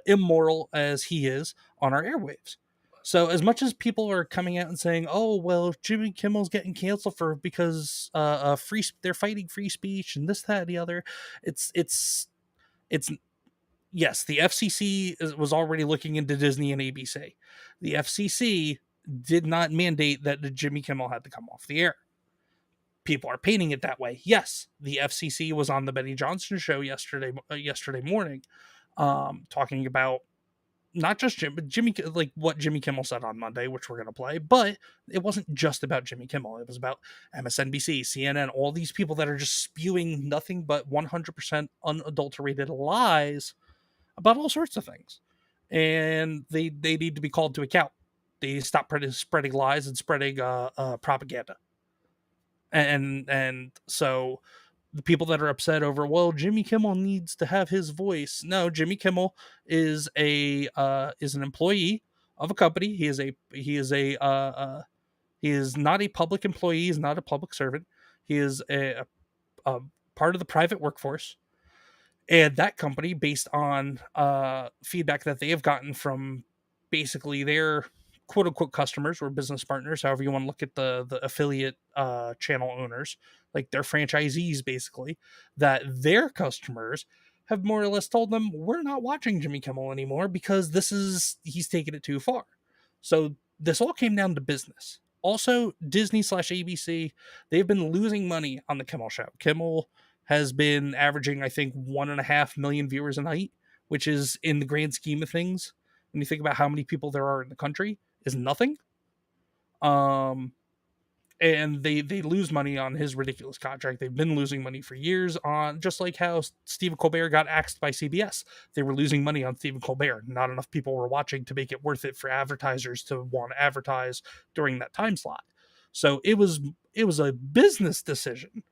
immoral as he is on our airwaves." So as much as people are coming out and saying, "Oh well, Jimmy Kimmel's getting canceled because they're fighting free speech and this, that, and the other," it's yes, the FCC was already looking into Disney and ABC. The FCC did not mandate that Jimmy Kimmel had to come off the air. People are painting it that way. Yes, the FCC was on the Benny Johnson show yesterday morning, talking about not just Jimmy, like what Jimmy Kimmel said on Monday, which we're going to play, but it wasn't just about Jimmy Kimmel. It was about MSNBC, CNN, all these people that are just spewing nothing but 100% unadulterated lies about all sorts of things. And they need to be called to account. They stop spreading lies and spreading propaganda. And so the people that are upset over, well, Jimmy Kimmel needs to have his voice. No, Jimmy Kimmel is an employee of a company. He is not a public employee. He's not a public servant. He is a part of the private workforce. And that company, based on feedback that they have gotten from basically their quote unquote customers or business partners, however you want to look at the affiliate channel owners, like their franchisees, basically, that their customers have more or less told them, we're not watching Jimmy Kimmel anymore because he's taken it too far. So this all came down to business. Also, Disney slash ABC, they've been losing money on the Kimmel show. Kimmel has been averaging, I think, 1.5 million viewers a night, which is, in the grand scheme of things, when you think about how many people there are in the country, is nothing. And they lose money on his ridiculous contract. They've been losing money for years on, just like how Stephen Colbert got axed by CBS. They were losing money on Stephen Colbert. Not enough people were watching to make it worth it for advertisers to want to advertise during that time slot. So it was a business decision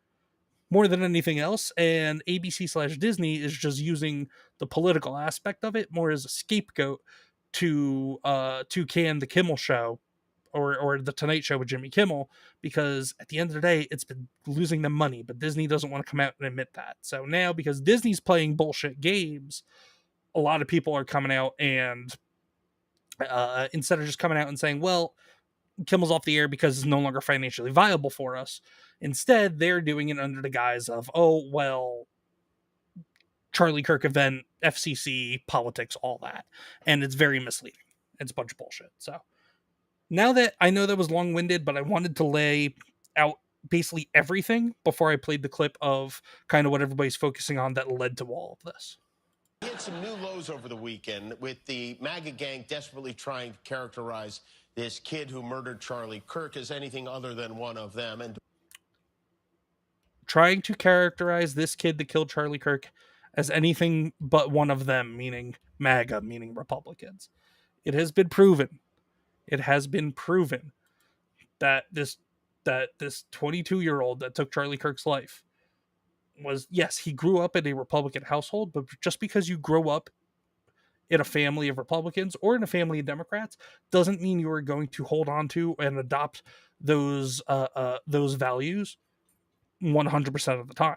more than anything else, and ABC slash Disney is just using the political aspect of it more as a scapegoat to can the Kimmel show or the Tonight Show with Jimmy Kimmel, because at the end of the day, it's been losing them money, but Disney doesn't want to come out and admit that. So now, because Disney's playing bullshit games, a lot of people are coming out and instead of just coming out and saying, well, Kimmel's off the air because it's no longer financially viable for us. Instead, they're doing it under the guise of, oh, well, Charlie Kirk event, FCC, politics, all that. And it's very misleading. It's a bunch of bullshit. So now that I know that was long-winded, but I wanted to lay out basically everything before I played the clip of kind of what everybody's focusing on that led to all of this. We hit some new lows over the weekend with the MAGA gang desperately trying to characterize this kid who murdered Charlie Kirk as anything other than one of them. And trying to characterize this kid that killed Charlie Kirk as anything but one of them, meaning MAGA, meaning Republicans. It has been proven. It has been proven that this 22-year-old that took Charlie Kirk's life was, yes, he grew up in a Republican household, but just because you grow up in a family of Republicans or in a family of Democrats doesn't mean you are going to hold on to and adopt those values 100% of the time,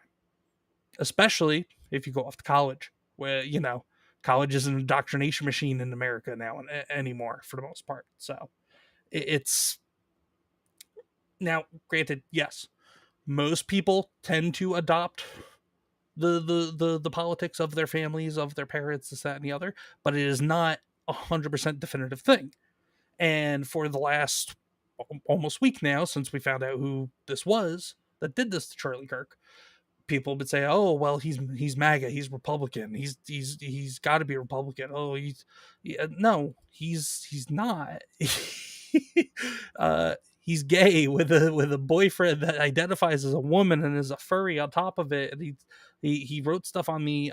especially if you go off to college, where, college is an indoctrination machine in America now anymore for the most part. So it's now, granted, yes, most people tend to adopt the politics of their families, of their parents, this, that, and the other, but it is not 100% definitive thing. And for the last almost week now, since we found out who this was that did this to Charlie Kirk, people would say, "Oh, well, he's MAGA, he's Republican, he's got to be Republican." Oh, no, he's not. He's gay with a boyfriend that identifies as a woman and is a furry on top of it. And he wrote stuff on the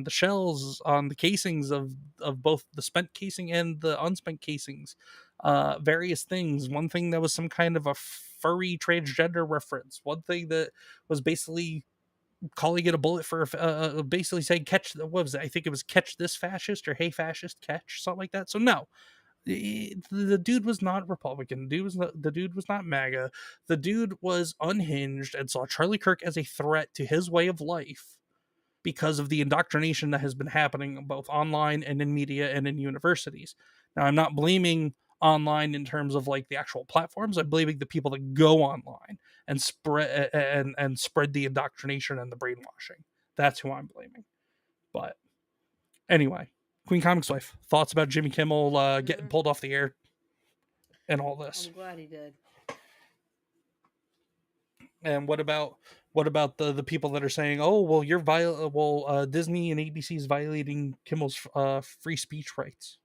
shells, on the casings of both the spent casing and the unspent casings, various things. One thing that was some kind of a furry transgender reference. One thing that was basically calling it a bullet for basically saying catch, what was it? I think it was catch this fascist or hey fascist catch, something like that. So no, the dude was not Republican. The dude was not MAGA. The dude was unhinged and saw Charlie Kirk as a threat to his way of life because of the indoctrination that has been happening both online and in media and in universities. Now, I'm not blaming online in terms of like the actual platforms. I'm blaming the people that go online and spread the indoctrination and the brainwashing. That's who I'm blaming. But anyway, Queen Comics Wife, thoughts about Jimmy Kimmel getting pulled off the air and all this? I'm glad he did. And what about the people that are saying, "Oh, well, Disney and ABC is violating Kimmel's free speech rights"?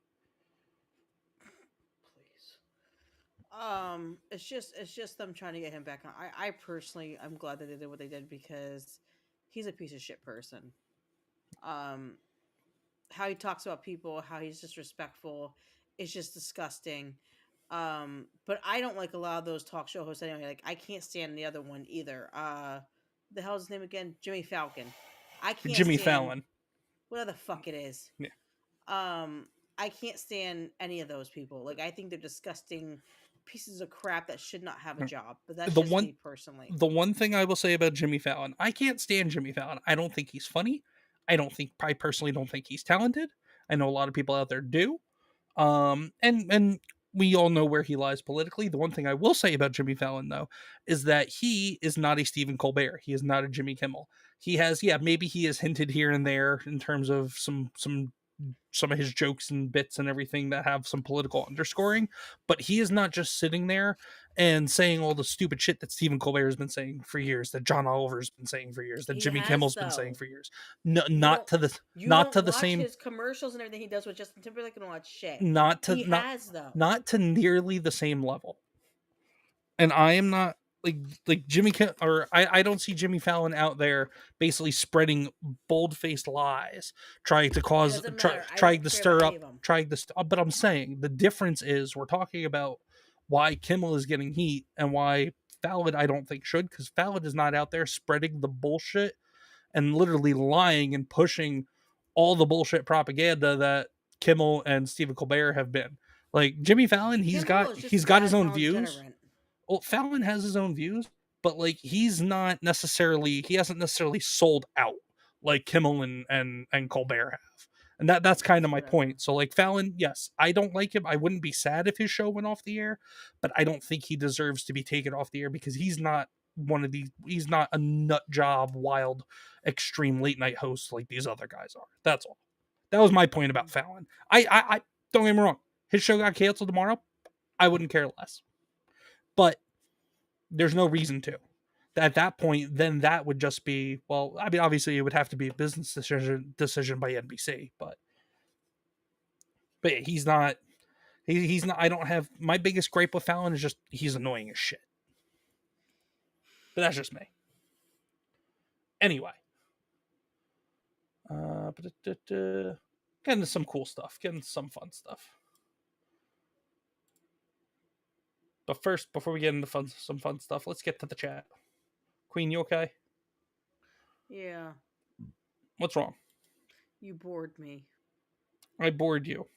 Please. It's just them trying to get him back on. I personally, I'm glad that they did what they did because he's a piece of shit person. How he talks about people, how he's disrespectful, is just disgusting. But I don't like a lot of those talk show hosts anyway. Like I can't stand the other one either. The hell's his name again? Jimmy Falcon. I can't Jimmy stand Fallon. whatever the fuck it is. Yeah. I can't stand any of those people. Like I think they're disgusting pieces of crap that should not have a job. But that's just me personally. The one thing I will say about Jimmy Fallon, I can't stand Jimmy Fallon. I don't think he's funny. I personally don't think he's talented. I know a lot of people out there do. And we all know where he lies politically. The one thing I will say about Jimmy Fallon, though, is that he is not a Stephen Colbert. He is not a Jimmy Kimmel. He has, maybe he has hinted here and there in terms of some of his jokes and bits and everything that have some political underscoring, but he is not just sitting there and saying all the stupid shit that Stephen Colbert has been saying for years, that John Oliver's been saying for years, that Jimmy Kimmel's been saying for years. No, not to the same. His commercials and everything he does with Justin Timberlake and all that shit. Not to nearly the same level. And I am not like Jimmy or I don't see Jimmy Fallon out there basically spreading bold-faced lies, trying to cause trying to stir up, but I'm saying the difference is we're talking about why Kimmel is getting heat and why Fallon I don't think should, because Fallon is not out there spreading the bullshit and literally lying and pushing all the bullshit propaganda that Kimmel and Stephen Colbert have been. Like Jimmy Fallon, he's got his own views. Well, Fallon has his own views, but like he hasn't necessarily sold out like Kimmel and Colbert have. And that's kind of my point. So like Fallon, yes, I don't like him. I wouldn't be sad if his show went off the air, but I don't think he deserves to be taken off the air because he's not he's not a nut job, wild, extreme late night host like these other guys are. That's all. That was my point about Fallon. I don't get me wrong. His show got canceled tomorrow. I wouldn't care less. But there's no reason to. At that point, then that would just be, well, I mean, obviously it would have to be a business decision by NBC, but he's not, I don't have, my biggest gripe with Fallon is just, he's annoying as shit. But that's just me. Anyway. Getting into some cool stuff, getting into some fun stuff. But first, before we get into some fun stuff, let's get to the chat. Queen, you okay? Yeah. What's wrong? You bored me. I bored you.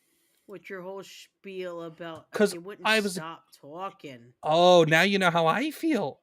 With your whole spiel about because you wouldn't stop talking. Oh, now you know how I feel.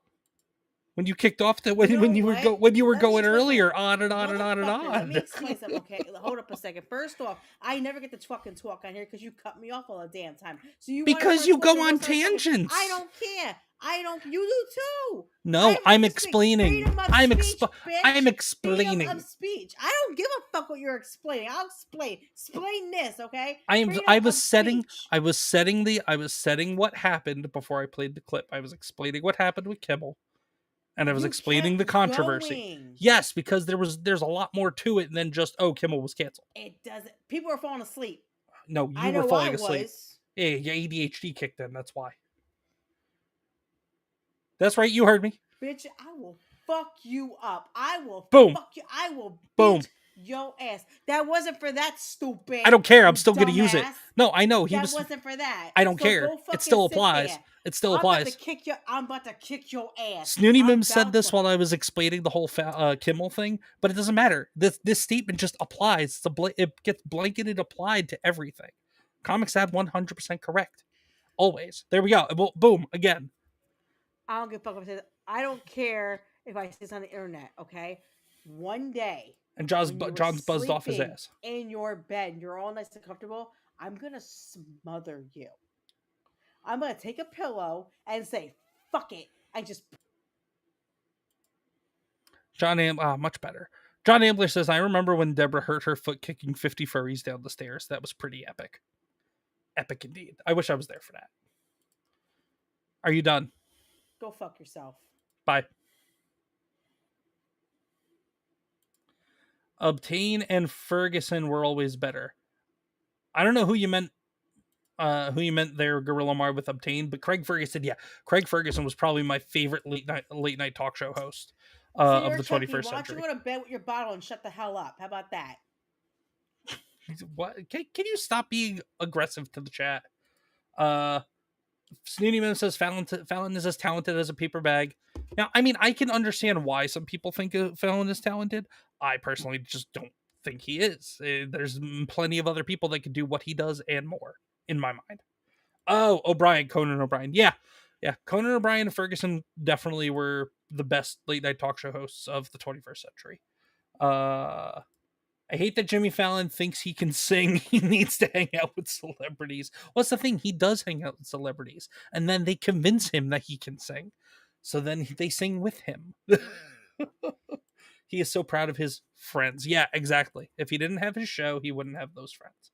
when you kicked off the You know when you were what? when you were Let me going explain earlier something. on and on and on and Motherfucker, let me on. explain something. Okay, hold up a second. First off, I never get to fucking talk on here because you cut me off all the damn time. So you wanna Because start you go talking, on we'll start talking. tangents. I don't care. I don't. You do too. No, I I'm have to speak. explaining. Freedom of I'm speech, bitch. Freedom explaining. of speech. I don't give a fuck what you're explaining. I'll explain. Explain this, okay? I Freedom was of setting speech. I was setting what happened before I played the clip. I was explaining what happened with Kimmel, and I was You explaining the kept controversy. going. Yes, because there's a lot more to it than just, oh, Kimmel was canceled. It doesn't. People are falling asleep. No, I you know were falling I asleep. was. Yeah, your ADHD kicked in. That's why. That's right. You heard me. Bitch, I will fuck you up. I will Boom. fuck you. I will Boom. beat your ass. That wasn't for that, stupid. I don't care. I'm you still going to use it. dumbass. No, I know. That wasn't for that. I don't So care. go It fucking still sit applies. there. It still I'm applies. about to kick your ass. Snooty I'm Mim said about this to- while I was explaining the whole Kimmel thing, but it doesn't matter. This statement just applies. It gets blanketed applied to everything. ComixDad 100% correct. Always. There we go. Boom. Again. I don't give a fuck if I say that. I don't care if I say this on the internet, okay? One day, And when you were John's buzzed off his sleeping ass. in your bed, and you're all nice and comfortable, I'm going to smother you. I'm going to take a pillow and say, fuck it. I just. Much better. John Ambler says, I remember when Deborah hurt her foot kicking 50 furries down the stairs. That was pretty epic. Epic indeed. I wish I was there for that. Are you done? Go fuck yourself. Bye. Obtain and Ferguson were always better. I don't know who you meant there, Gorilla Mar, with Obtain, but Craig Ferguson, yeah. Craig Ferguson was probably my favorite late night talk show host of the 21st century. Why don't you go to bed with your bottle and shut the hell up? How about that? What? Can you stop being aggressive to the chat? Snooty Man says Fallon is as talented as a paper bag. Now, I mean, I can understand why some people think Fallon is talented. I personally just don't think he is. There's plenty of other people that could do what he does and more, in my mind. Oh, Conan O'Brien. Yeah. Conan O'Brien and Ferguson definitely were the best late night talk show hosts of the 21st century. I hate that Jimmy Fallon thinks he can sing. He needs to hang out with celebrities. What's the thing? He does hang out with celebrities. And then they convince him that he can sing. So then they sing with him. He is so proud of his friends. Yeah, exactly. If he didn't have his show, he wouldn't have those friends.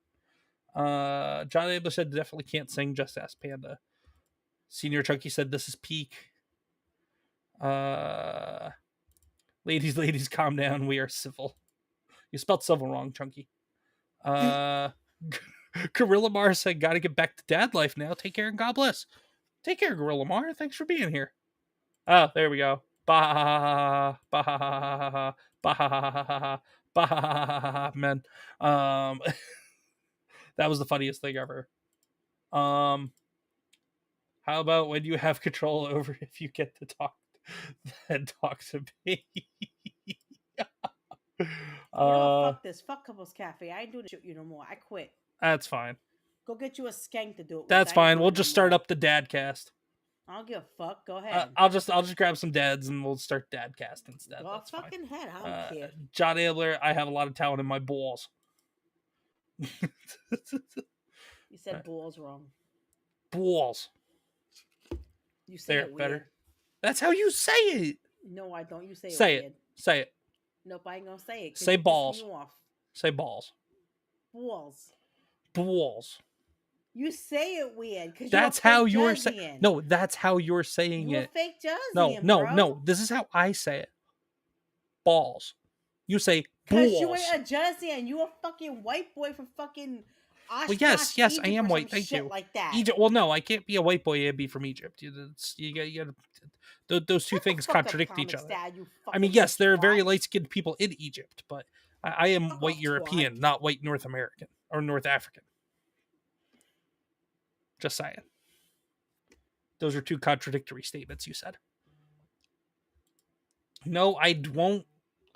John Abel said definitely can't sing, just ask Panda. Senior Chunky said this is peak. Ladies, calm down. We are civil. You spelled civil wrong, Chunky. Gorilla Mar said, gotta get back to dad life now. Take care and God bless. Take care, Gorilla Mar. Thanks for being here. Oh, there we go. Bah, bah, bah, bah, man. That was the funniest thing ever. How about when you have control over if you get to talk, then talk to me? Fuck this. Fuck Couples Cafe. I ain't doing this shit with you no more. I quit. That's fine. Go get you a skank to do it with. That's fine. We'll just start up the Dadcast. I don't give a fuck. Go ahead. I'll just grab some dads and we'll start Dadcast instead. Go That's fucking fine. head. I don't care. John Abler, I have a lot of talent in my balls. You said balls wrong. Balls. You say it better. weird. That's how you say it. No, I don't. You say it Say weird. it. Say it. Nope, I ain't gonna say it. Say you piss balls. me off. Say balls. Balls. Balls. You say it weird. That's how you're saying. No, that's how you're saying You're it. a fake No, bro. no. This is how I say it. Balls. You say Because balls. you ain't a Jersey, you a fucking white boy from fucking Oshkosh, Well, yes, Egypt I am or white. some Thank shit you. like that. Egypt. Well, no, I can't be a white boy and be from Egypt. You got those two things contradict each other. I mean, yes, there are very light-skinned people in Egypt, but I am white European, not white North American or North African. Just saying. Those are two contradictory statements you said. No, I won't.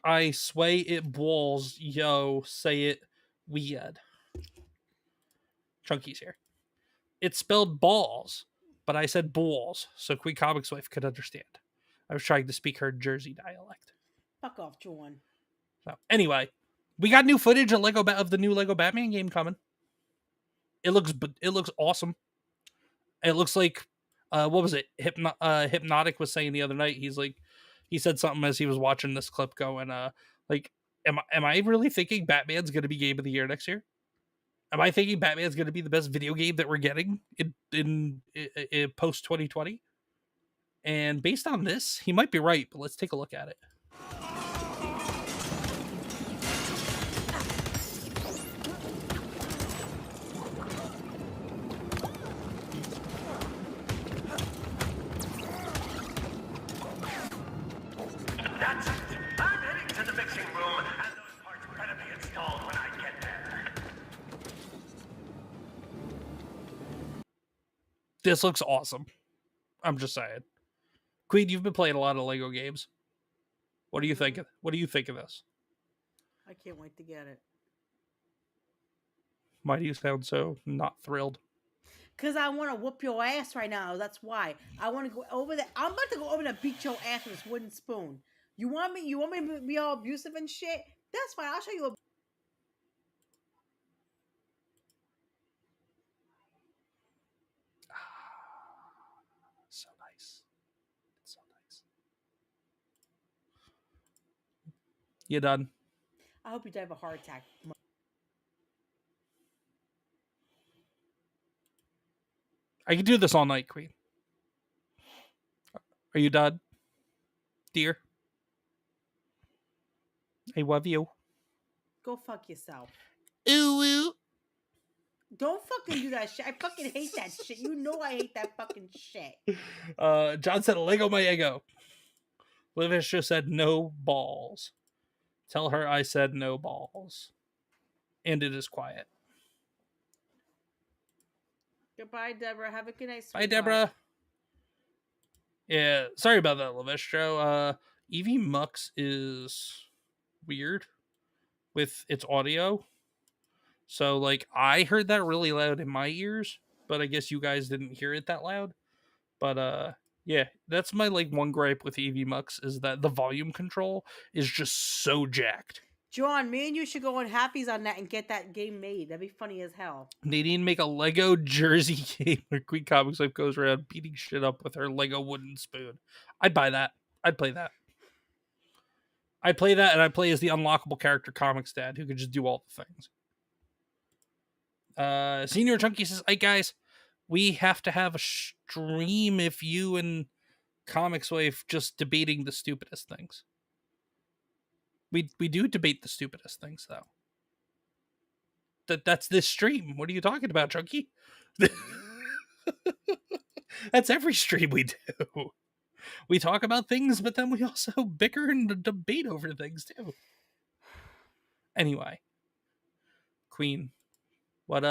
I sway it balls. Yo, say it weird. Chunky's here. It's spelled balls, but I said balls, so QueenComixWife could understand. I was trying to speak her Jersey dialect. Fuck off, John. So anyway, we got new footage of of the new Lego Batman game coming. It looks awesome. It looks like what was it? Hypnotic was saying the other night. He said something as he was watching this clip going like am I really thinking Batman's going to be game of the year next year? Am I thinking Batman's going to be the best video game that we're getting in post 2020? And based on this, he might be right, but let's take a look at it. That's it. I'm heading to the mixing room, and those parts better be installed when I get there. This looks awesome. I'm just saying. Queen, you've been playing a lot of Lego games. What do you think? What do you think of this? I can't wait to get it. Why do you sound so not thrilled? Because I want to whoop your ass right now. That's why. I want to go over there. I'm about to go over there and beat your ass with this wooden spoon. You want me to be all abusive and shit? That's fine. I'll show you. So nice. It's so nice. You done? I hope you die of a heart attack. I can do this all night, Queen. Are you done? Dear? I love you. Go fuck yourself. Ooh, ooh. Don't fucking do that shit. I fucking hate that shit. You know I hate that fucking shit. John said, Lego my ego. Livish just said, no balls. Tell her I said no balls. And it is quiet. Goodbye, Deborah. Have a good night. Bye, Deborah. Yeah, sorry about that, Lavestro. Evie Mux is weird with its audio. So, like, I heard that really loud in my ears, but I guess you guys didn't hear it that loud. But, yeah, that's my, like, one gripe with Evie Mux is that the volume control is just so jacked. John, me and you should go on Happy's on that and get that game made. That'd be funny as hell. They didn't make a Lego Jersey game where QueenComixWife goes around beating shit up with her Lego wooden spoon. I'd buy that. I'd play that. I'd play that, and I'd play as the unlockable character ComixDad, who could just do all the things. Senior Chunky says, "Hey guys, we have to have a stream if you and ComixWife just debating the stupidest things. We do debate the stupidest things, though. That's this stream. What are you talking about, Chunky? That's every stream we do. We talk about things, but then we also bicker and debate over things too. Anyway, Queen, what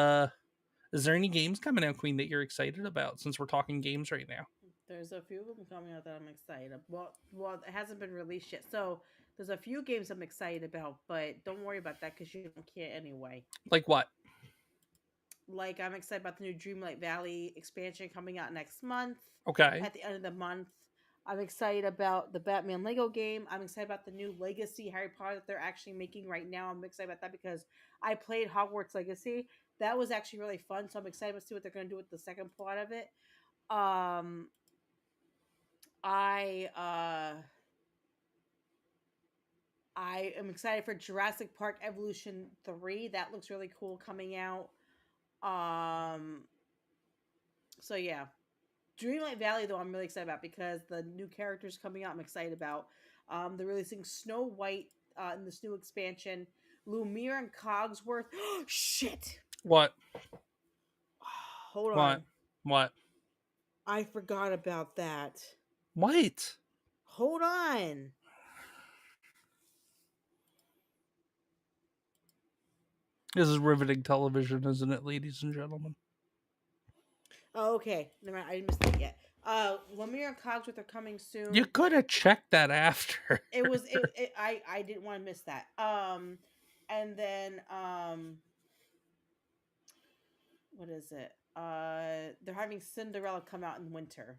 is there any games coming out, Queen, that you're excited about? Since we're talking games right now, there's a few of them coming out that I'm excited about. Well, it hasn't been released yet, so there's a few games I'm excited about, but don't worry about that because you don't care anyway. Like what? Like, I'm excited about the new Dreamlight Valley expansion coming out next month. Okay. At the end of the month. I'm excited about the Batman Lego game. I'm excited about the new Legacy Harry Potter that they're actually making right now. I'm excited about that because I played Hogwarts Legacy. That was actually really fun, so I'm excited to see what they're going to do with the second part of it. I am excited for Jurassic Park Evolution 3. That looks really cool coming out. So yeah. Dreamlight Valley, though, I'm really excited about because the new characters coming out I'm excited about. They're releasing Snow White in this new expansion. Lumiere and Cogsworth. Shit! What? Hold on. What? I forgot about that. What? Hold on. This is riveting television, isn't it, ladies and gentlemen? Oh, okay. Never mind. I didn't miss that yet. Lumiere and Cogsworth are coming soon. You could have checked that after. I didn't want to miss that. And then what is it? They're having Cinderella come out in winter.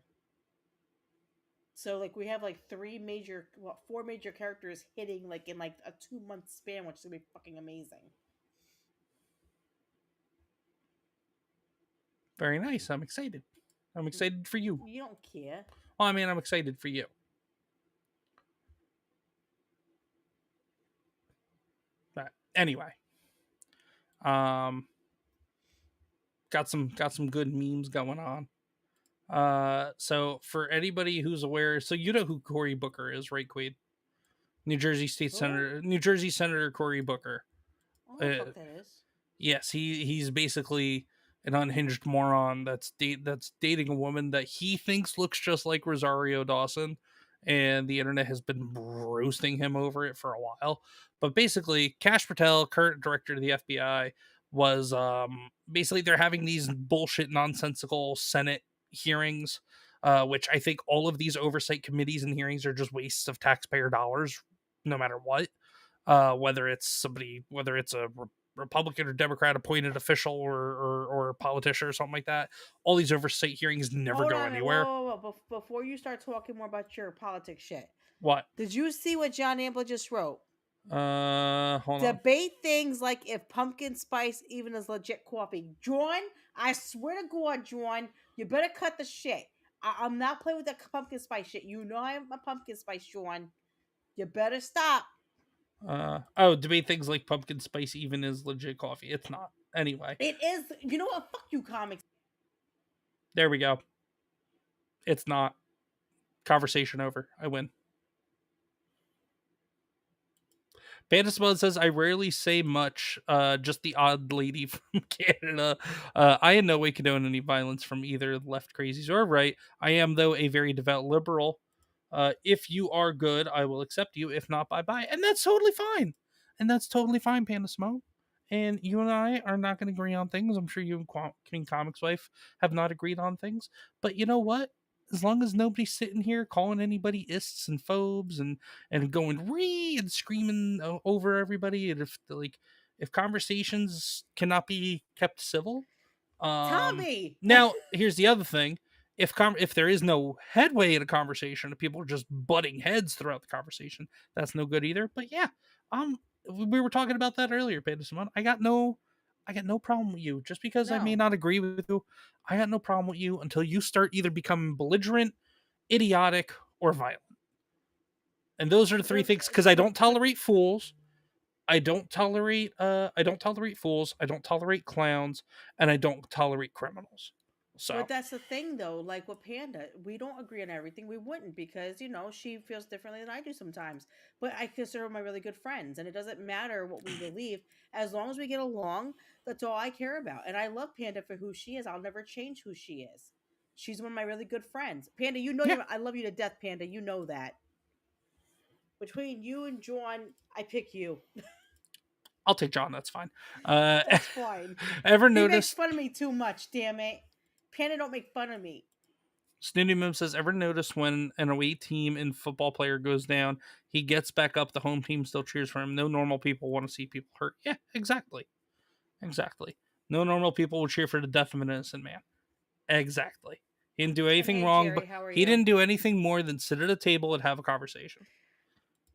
So like we have like four major characters hitting like in like a 2 month span, which is gonna be fucking amazing. Very nice. I'm excited. I'm excited for you. You don't care. Well, I mean, I'm excited for you. But anyway, got some good memes going on. So for anybody who's aware, so you know who Cory Booker is, right, Quaid? New Jersey Senator Cory Booker. Oh, what the fuck that is? Yes, he's basically an unhinged moron that's dating a woman that he thinks looks just like Rosario Dawson, and the internet has been roasting him over it for a while. But basically, Kash Patel, current director of the FBI, was basically they're having these bullshit, nonsensical Senate hearings, which I think all of these oversight committees and hearings are just wastes of taxpayer dollars, no matter what. Whether it's a Republican or Democrat appointed official or politician or something like that. All these oversight hearings never go anywhere. Whoa. Before you start talking more about your politics shit, What? did you see what John Amble just wrote? Hold on. Debate things like if pumpkin spice even is legit coffee. John, I swear to God, John, you better cut the shit. I'm not playing with that pumpkin spice shit. You know I'm a pumpkin spice, John. You better stop. Debate things like pumpkin spice even is legit coffee. It's not. Anyway. It is. You know what? Fuck you, comics. There we go. It's not. Conversation over. I win. Panda Smud says, I rarely say much, just the odd lady from Canada. I in no way condone any violence from either left crazies or right. I am, though, a very devout liberal. If you are good, I will accept you. If not, bye-bye. And that's totally fine. Panda Smud. And you and I are not going to agree on things. I'm sure you and QueenComixWife have not agreed on things. But you know what? As long as nobody's sitting here calling anybody ists and phobes and going ree and screaming over everybody, and if conversations cannot be kept civil, Tommy. Now here's the other thing: if there is no headway in a conversation, if people are just butting heads throughout the conversation, that's no good either. But yeah, we were talking about that earlier, Panda Simone. I got no problem with you. Just because I may not agree with you, I got no problem with you until you start either becoming belligerent, idiotic, or violent. And those are the three things. Because I don't tolerate fools. I don't tolerate fools. I don't tolerate clowns, and I don't tolerate criminals. So, but that's the thing, though. Like with Panda, we don't agree on everything. We wouldn't, because she feels differently than I do sometimes. But I consider them my really good friends, and it doesn't matter what we believe as long as we get along. That's all I care about. And I love Panda for who she is. I'll never change who she is. She's one of my really good friends. Panda, I love you to death, Panda. You know that. Between you and John, I pick you. I'll take John. That's fine. That's fine. Ever He noticed? makes fun of me too much. Damn it. Panda don't make fun of me. Snooty Mim says, ever notice when an away team and football player goes down, he gets back up, the home team still cheers for him. No normal people want to see people hurt. Yeah, exactly. No normal people will cheer for the death of an innocent man. Exactly. He didn't do anything wrong, Jerry, but he didn't do anything more than sit at a table and have a conversation.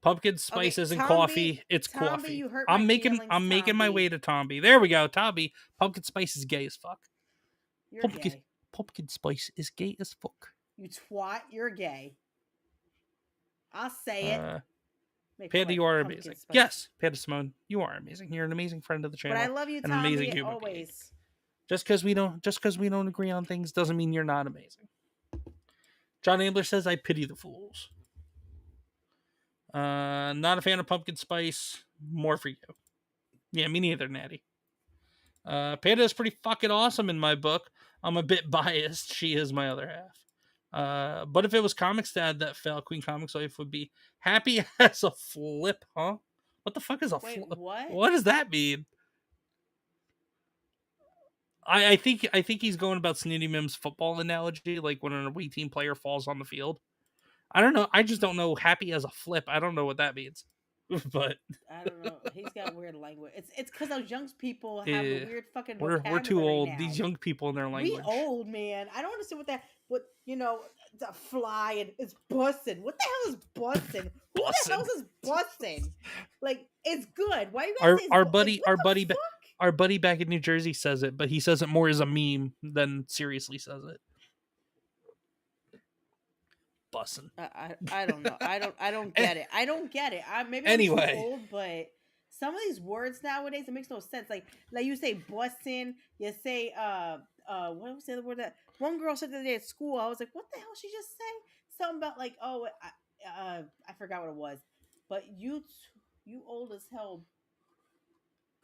Pumpkin spice isn't coffee, it's coffee. You hurt I'm my making feelings, my way to Tomby. There we go, Tomby. Pumpkin spice is gay as fuck. You're gay. Pumpkin spice is gay as fuck. You twat, you're gay. I'll say it. Panda, you are amazing. Spice. Yes, Panda Simone, you are amazing. You're an amazing friend of the channel. But I love you, Tommy, an amazing human always. Being. Just because we don't agree on things doesn't mean you're not amazing. John Ambler says, I pity the fools. Not a fan of pumpkin spice. More for you. Yeah, me neither, Natty. Panda is pretty fucking awesome in my book. I'm a bit biased. She is my other half. But if it was ComixDad that fell, QueenComixWife would be happy as a flip, huh? What the fuck is a flip? What does that mean? I think he's going about Snooty Mim's football analogy, like when an away team player falls on the field. I don't know. I just don't know happy as a flip. I don't know what that means. but I don't know. He's got weird language. It's because those young people have a eh, weird fucking we're too vocabulary old. now. These young people in their We language. old, man. I don't understand what the fly and it's bussin'. What the hell is bussin'? Who the Bussin'. hell is bussin'? Like it's good. Why you guys Our say it's our like, buddy what our the buddy fuck? our buddy back in New Jersey says it, but he says it more as a meme than seriously says it. Bussin'. I don't know. I don't get it. I don't get it. Maybe I'm Anyway. too old, but some of these words nowadays it makes no sense. Like you say bussin', you say what was the other word that one girl said the other day at school? I was like, what the hell she just say? Something about like I forgot what it was. But you old as hell.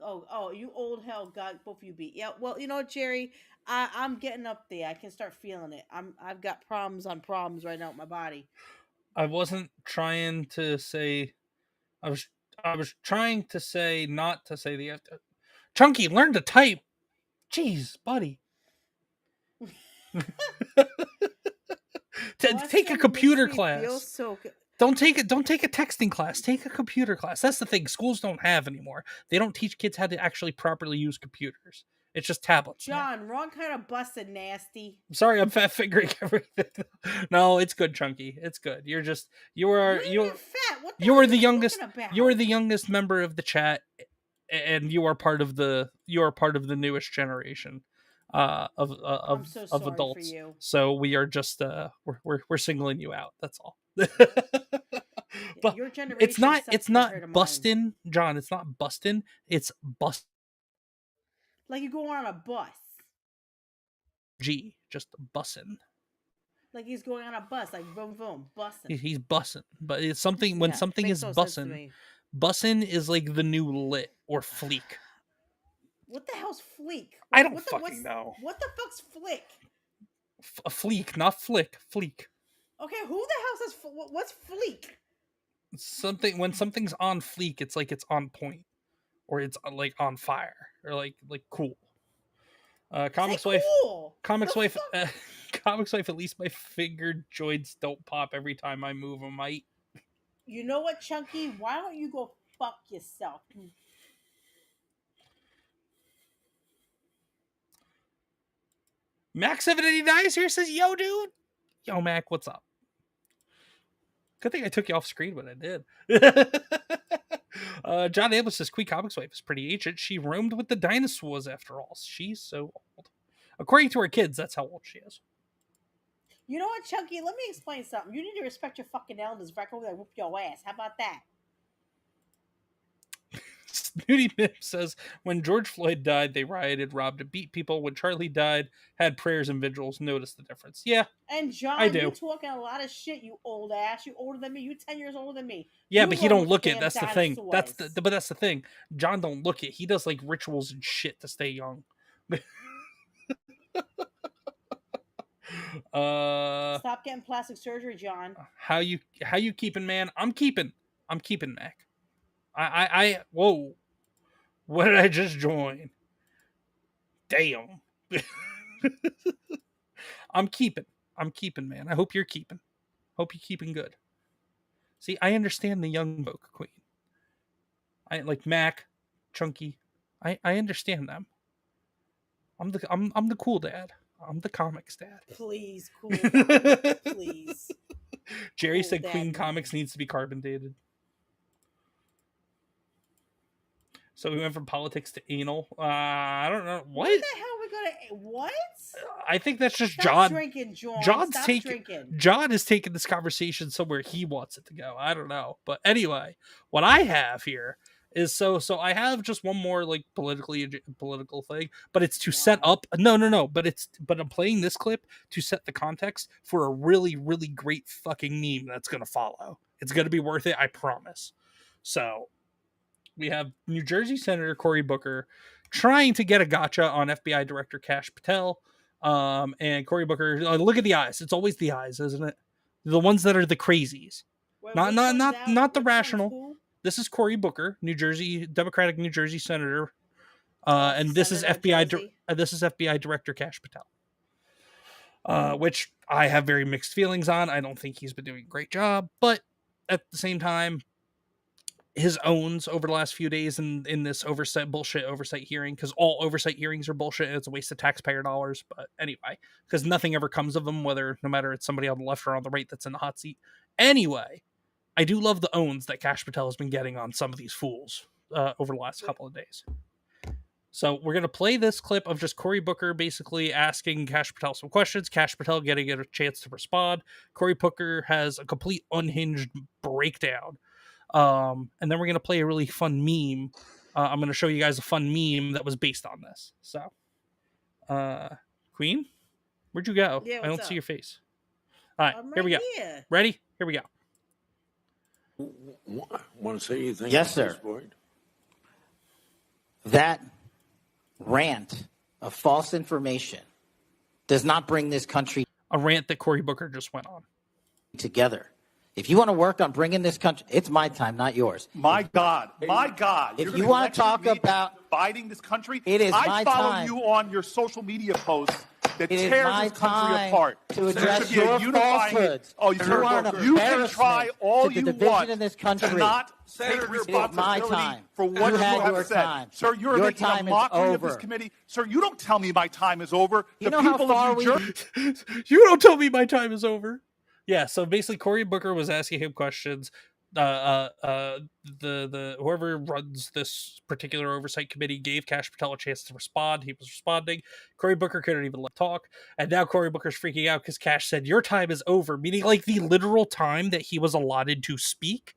Oh, you old hell got both of you beat. Yeah, well, you know, Jerry, I'm getting up there. I can start feeling it. I've got problems on problems right now with my body. I wasn't trying to say. I was trying to say not to say the. Chunky, learn to type. Jeez, buddy. Take a computer class. So Don't take a texting class. Take a computer class. That's the thing. Schools don't have anymore. They don't teach kids how to actually properly use computers. It's just tablets. John, wrong kind of busted nasty. I'm sorry, I'm fat fingering everything. No, it's good, Chunky. It's good. You're fat. You are the youngest. You are the youngest member of the chat, and you are part of the newest generation of so sorry adults. for you. So we are just we're singling you out. That's all. But your generation it's not bustin', John. It's not bustin'. It's bust. Like you go on a bus. Just bussin'. Like he's going on a bus, like boom boom, bussin'. He's bussin', but it's something when something is bussin'. Bussin' is like the new lit or fleek. What the hell's fleek? I don't fucking know. What the fuck's flick? A fleek, not flick. Fleek. Okay, who the hell says what's fleek? Something when something's on fleek, it's like it's on point, or it's like on fire, or like cool. ComixWife. Cool. ComixWife. ComixWife. At least my finger joints don't pop every time I move them. You know what, Chunky? Why don't you go fuck yourself? Mac789 is here, says, yo, dude. Yo, Mac, what's up? Good thing I took you off screen when I did. John Abel says, QueenComixWife is pretty ancient. She roamed with the dinosaurs after all. She's so old. According to her kids, that's how old she is. You know what, Chunky? Let me explain something. You need to respect your fucking elders. If I go over there, whoop your ass. How about that? Snooty Mip says, when George Floyd died, they rioted, robbed, and beat people. When Charlie died, had prayers and vigils. Notice the difference. Yeah, and John, I do. You talking a lot of shit, you old ass. You older than me. You 10 years older than me. Yeah, you but he don't look it. That's dinosaurs. the thing. But that's the thing. John don't look it. He does like rituals and shit to stay young. Stop getting plastic surgery, John. How you keeping, man? I'm keeping, Mac. Whoa. What did I just join? Damn. I'm keeping, man. I hope you're keeping. Hope you're keeping good. See, I understand the young folk, Queen. I like Mac, Chunky. I understand them. I'm the cool dad. I'm the comics dad. Please, cool dad. Please. Jerry said Queen Comics needs to be carbon dated. So we went from politics to anal. I don't know. What the hell we gonna... What? I think that's just Stop John. Drinking, John. John's Stop taking... drinking. John is taking this conversation somewhere he wants it to go. I don't know. But anyway, what I have here is so I have just one more like political thing, but it's to set up no, but I'm playing this clip to set the context for a really, really great fucking meme that's gonna follow. It's gonna be worth it, I promise. So we have New Jersey Senator Cory Booker trying to get a gotcha on FBI Director Kash Patel. And Cory Booker, look at the eyes. It's always the eyes, isn't it? The ones that are the crazies. Wait, not the rational. This is Cory Booker, Democratic New Jersey Senator. And this is FBI Director Kash Patel. Which I have very mixed feelings on. I don't think he's been doing a great job, but at the same time, his owns over the last few days in this oversight hearing, because all oversight hearings are bullshit and it's a waste of taxpayer dollars. But anyway, because nothing ever comes of them, no matter it's somebody on the left or on the right that's in the hot seat. Anyway, I do love the owns that Kash Patel has been getting on some of these fools over the last couple of days. So we're going to play this clip of just Cory Booker basically asking Kash Patel some questions, Kash Patel getting a chance to respond. Cory Booker has a complete unhinged breakdown. And then we're going to play a really fun meme. I'm going to show you guys a fun meme that was based on this. So, Queen, where'd you go? Yeah, I don't see your face. All right, here we go. Here. Ready? Here we go. Want to say anything? Yes, sir. That rant of false information does not bring this country A rant that Cory Booker just went on. together. If you want to work on bringing this country, it's my time, not yours. My God. If you want to talk about dividing this country, it is my I follow time. you on your social media posts that It is tears my this country time apart. to address There should be a your unifying- falsehoods. Oh, You are an you can embarrassment try all to the you division want in this country. to not take It is my responsibility time. for what You you had have your said. time. Sir, you're Your making time a is mockery of this over. committee. Sir, you don't tell me my time is over. You The know how people far of New Jersey. You don't tell me my time is over. Yeah, so basically Cory Booker was asking him questions. The whoever runs this particular oversight committee gave Kash Patel a chance to respond. He was responding. Cory Booker couldn't even let talk, and now Cory Booker's freaking out because Kash said your time is over, meaning like the literal time that he was allotted to speak,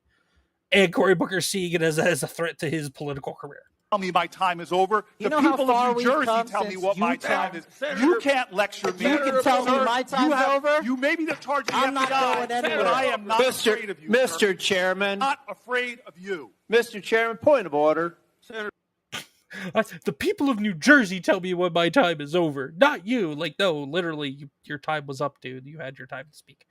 and Cory Booker's seeing it as a threat to his political career. Tell me my time is over. You The know how people far of New we've Jersey come tell me since what my you time is. Senator- You can't lecture me. You can tell me Sir, my time's over? You may be the charge of the I'm not FBI, going anywhere. but I am not afraid of you. sir. Mr. Chairman, Not afraid of you. Mr. Chairman, point of order. The people of New Jersey tell me when my time is over, not you. Like, no, literally, your time was up, dude. You had your time to speak.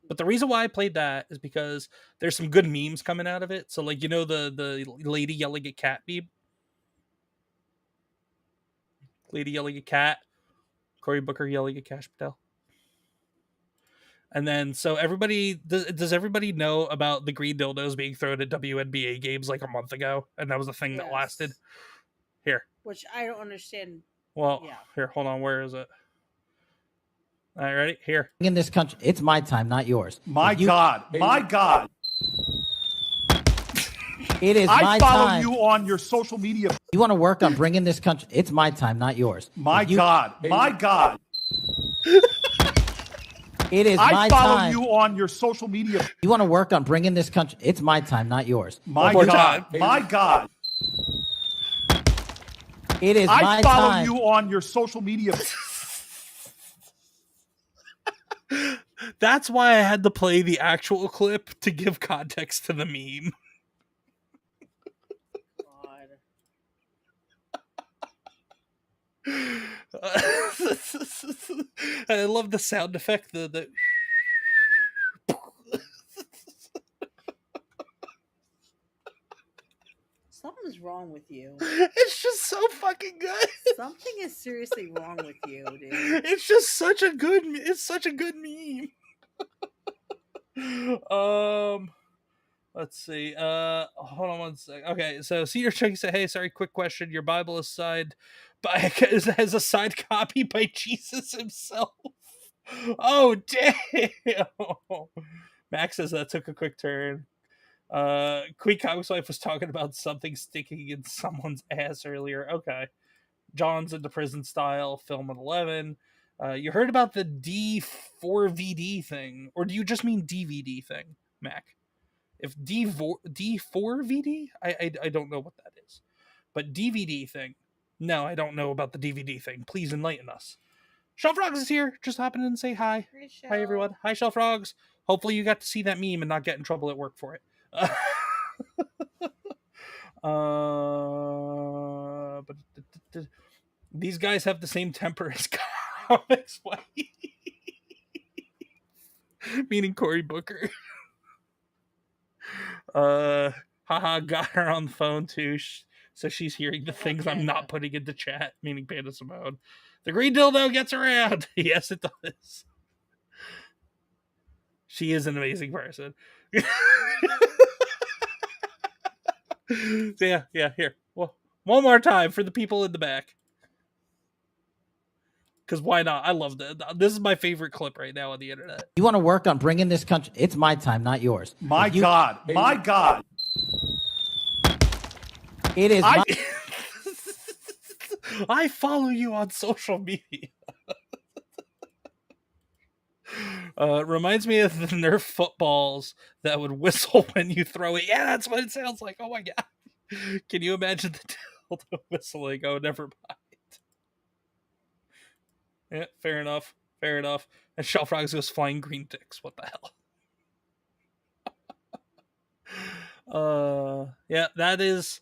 But the reason why I played that is because there's some good memes coming out of it. So, like, you know the lady yelling at cat meme? Lady yelling at cat. Cory Booker yelling at Kash Patel. And then, so everybody, does everybody know about the green dildos being thrown at WNBA games like a month ago? And that was a thing that Yes. lasted. Here. Which I don't understand. Well, Yeah. here, hold on. Where is it? All right, ready? Here. In this country, it's my time, not yours. My If you- God. My God. It is I my follow time. you on your social media. You want to work on bringing this country, it's my time, not yours. My If you- God. My God. It is I my follow time. you on your social media. You want to work on bringing this country, it's my time, not yours. My more God. time. My God. It is I my follow time. you on your social media. That's why I had to play the actual clip to give context to the meme. I love the sound effect. The Something's wrong with you. it's just so fucking good. Something is seriously wrong with you, dude. It's just such a good. It's such a good meme. Let's see. Hold on one sec. Okay, so Cedar Chuck said, "Hey, sorry, quick question. Your Bible is signed by has a signed copy by Jesus himself." Oh damn! Max says that took a quick turn. QueenComixWife was talking about something sticking in someone's ass earlier. Okay, John's into prison style film at 11. You heard about the D4VD thing, or do you just mean DVD thing, Mac? If D4VD, I don't know what that is, but DVD thing. No, I don't know about the DVD thing. Please enlighten us. Shell Frogs is here. Just hopping in and say hi. Hi everyone. Hi Shell Frogs. Hopefully you got to see that meme and not get in trouble at work for it. But these guys have the same temper as Comix Wife. Meaning Cory Booker. Haha, got her on the phone too, so she's hearing the things I'm not putting into chat, meaning Panda Simone. The green dildo gets around. Yes, it does. She is an amazing person. Yeah. Here. Well, one more time for the people in the back. Because why not? I love that. This is my favorite clip right now on the internet. You want to work on bringing this country? It's my time, not yours. My If you- God. My God. It is. I follow you on social media. Reminds me of the Nerf footballs that would whistle when you throw it. Yeah, that's what it sounds like. Oh my god. Can you imagine the dildo whistling? Oh, never mind. Yeah, fair enough. And Shelf Rocks goes flying green dicks. What the hell? Yeah, that is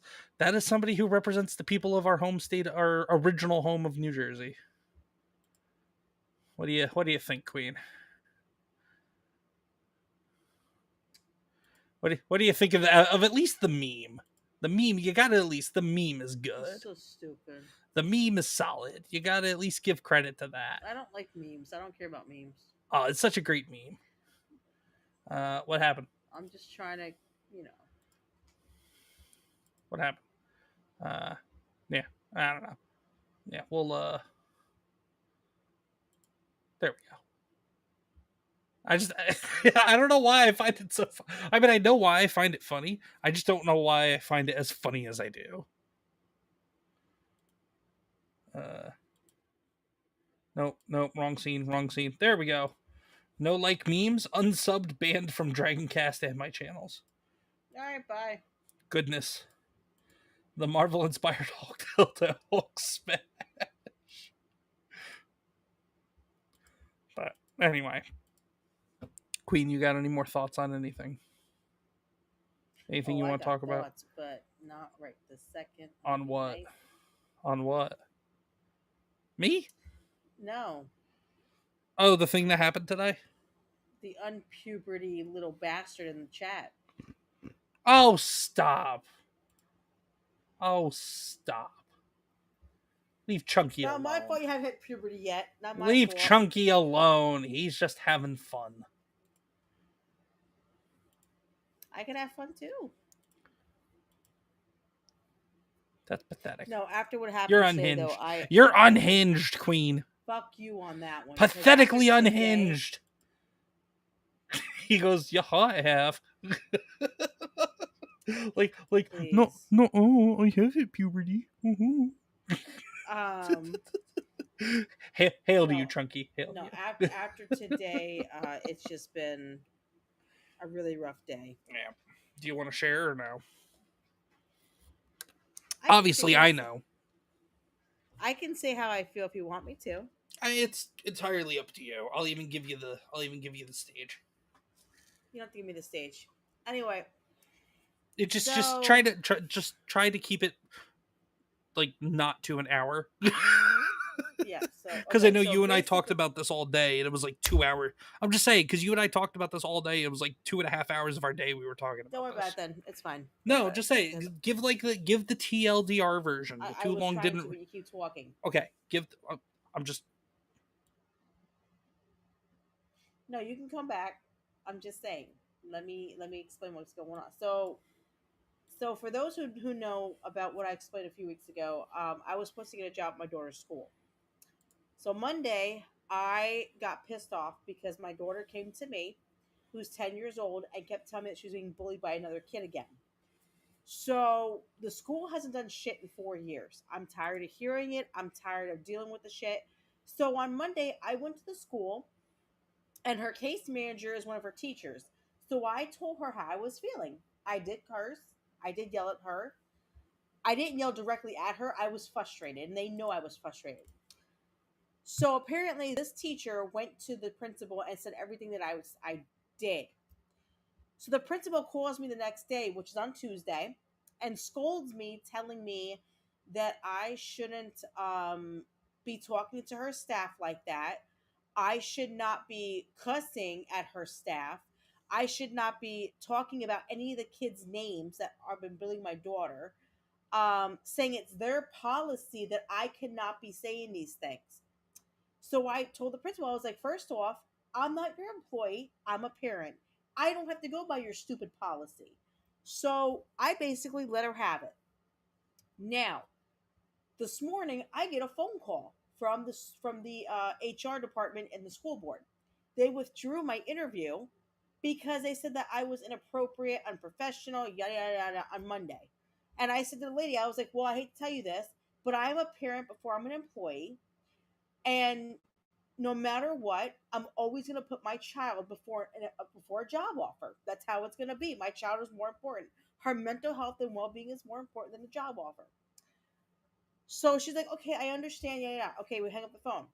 somebody who represents the people of our home state, our original home of New Jersey. What do you think, Queen? What do you think of at least the meme? The meme, you gotta at least, the meme is good. It's so stupid. The meme is solid. You gotta at least give credit to that. I don't like memes. I don't care about memes. Oh, it's such a great meme. What happened? I'm just trying to, What happened? Yeah, I don't know. Yeah, we'll there we go. I don't know why I find it so I mean, I know why I find it funny. I just don't know why I find it as funny as I do. Nope, wrong scene. There we go. No like memes, unsubbed, banned from Dragoncast and my channels. Alright, bye. Goodness. The Marvel inspired Hulk smash. But anyway. Queen, you got any more thoughts on anything? Anything you want to talk about? But not right this second. On what? On what? Me? No. Oh, the thing that happened today? The unpuberty little bastard in the chat. Oh, stop. Leave Chunky alone. Not my fault you haven't hit puberty yet. Not my Leave fault. Chunky alone. He's just having fun. I can have fun too. That's pathetic. No, after what happened You're today, unhinged. though, You're unhinged, Queen. Fuck you on that one. Pathetically unhinged. He goes, yeah, I have. like, Please. no, I have hit puberty. Hail to you, Chunky. Hail to you. After today, it's just been a really rough day. Yeah. Do you want to share or no? Obviously, I know. I can say how I feel if you want me to. It's entirely up to you. I'll even give you the stage. You don't have to give me the stage. Anyway, it just try to keep it like not to an hour. Yeah, because I know you and I talked about this all day, and it was like 2 hours. I'm just saying, because you and I talked about this all day, it was like 2.5 hours of our day we were talking about. Don't worry about it then. It's fine. No, just say give the TLDR version. Too long didn't. You keep talking. Okay, I'm just. No, you can come back. I'm just saying. Let me explain what's going on. So for those who know about what I explained a few weeks ago, I was supposed to get a job at my daughter's school. So Monday, I got pissed off because my daughter came to me, who's 10 years old, and kept telling me that she was being bullied by another kid again. So the school hasn't done shit in 4 years. I'm tired of hearing it. I'm tired of dealing with the shit. So on Monday, I went to the school, and her case manager is one of her teachers. So I told her how I was feeling. I did curse. I did yell at her. I didn't yell directly at her. I was frustrated, and they know I was frustrated. So apparently this teacher went to the principal and said everything that I did. So the principal calls me the next day, which is on Tuesday, and scolds me, telling me that I shouldn't be talking to her staff like that. I should not be cussing at her staff. I should not be talking about any of the kids' names that have been bullying my daughter, saying it's their policy that I cannot be saying these things. So I told the principal, I was like, first off, I'm not your employee. I'm a parent. I don't have to go by your stupid policy. So I basically let her have it. Now, this morning I get a phone call from the HR department in the school board. They withdrew my interview because they said that I was inappropriate, unprofessional, yada yada yada on Monday. And I said to the lady, I was like, "Well, I hate to tell you this, but I'm a parent before I'm an employee, and no matter what, I'm always going to put my child before a job offer. That's how it's going to be. My child is more important. Her mental health and well-being is more important than the job offer." So she's like, "Okay, I understand. Yeah, yeah. Okay, we hang up the phone."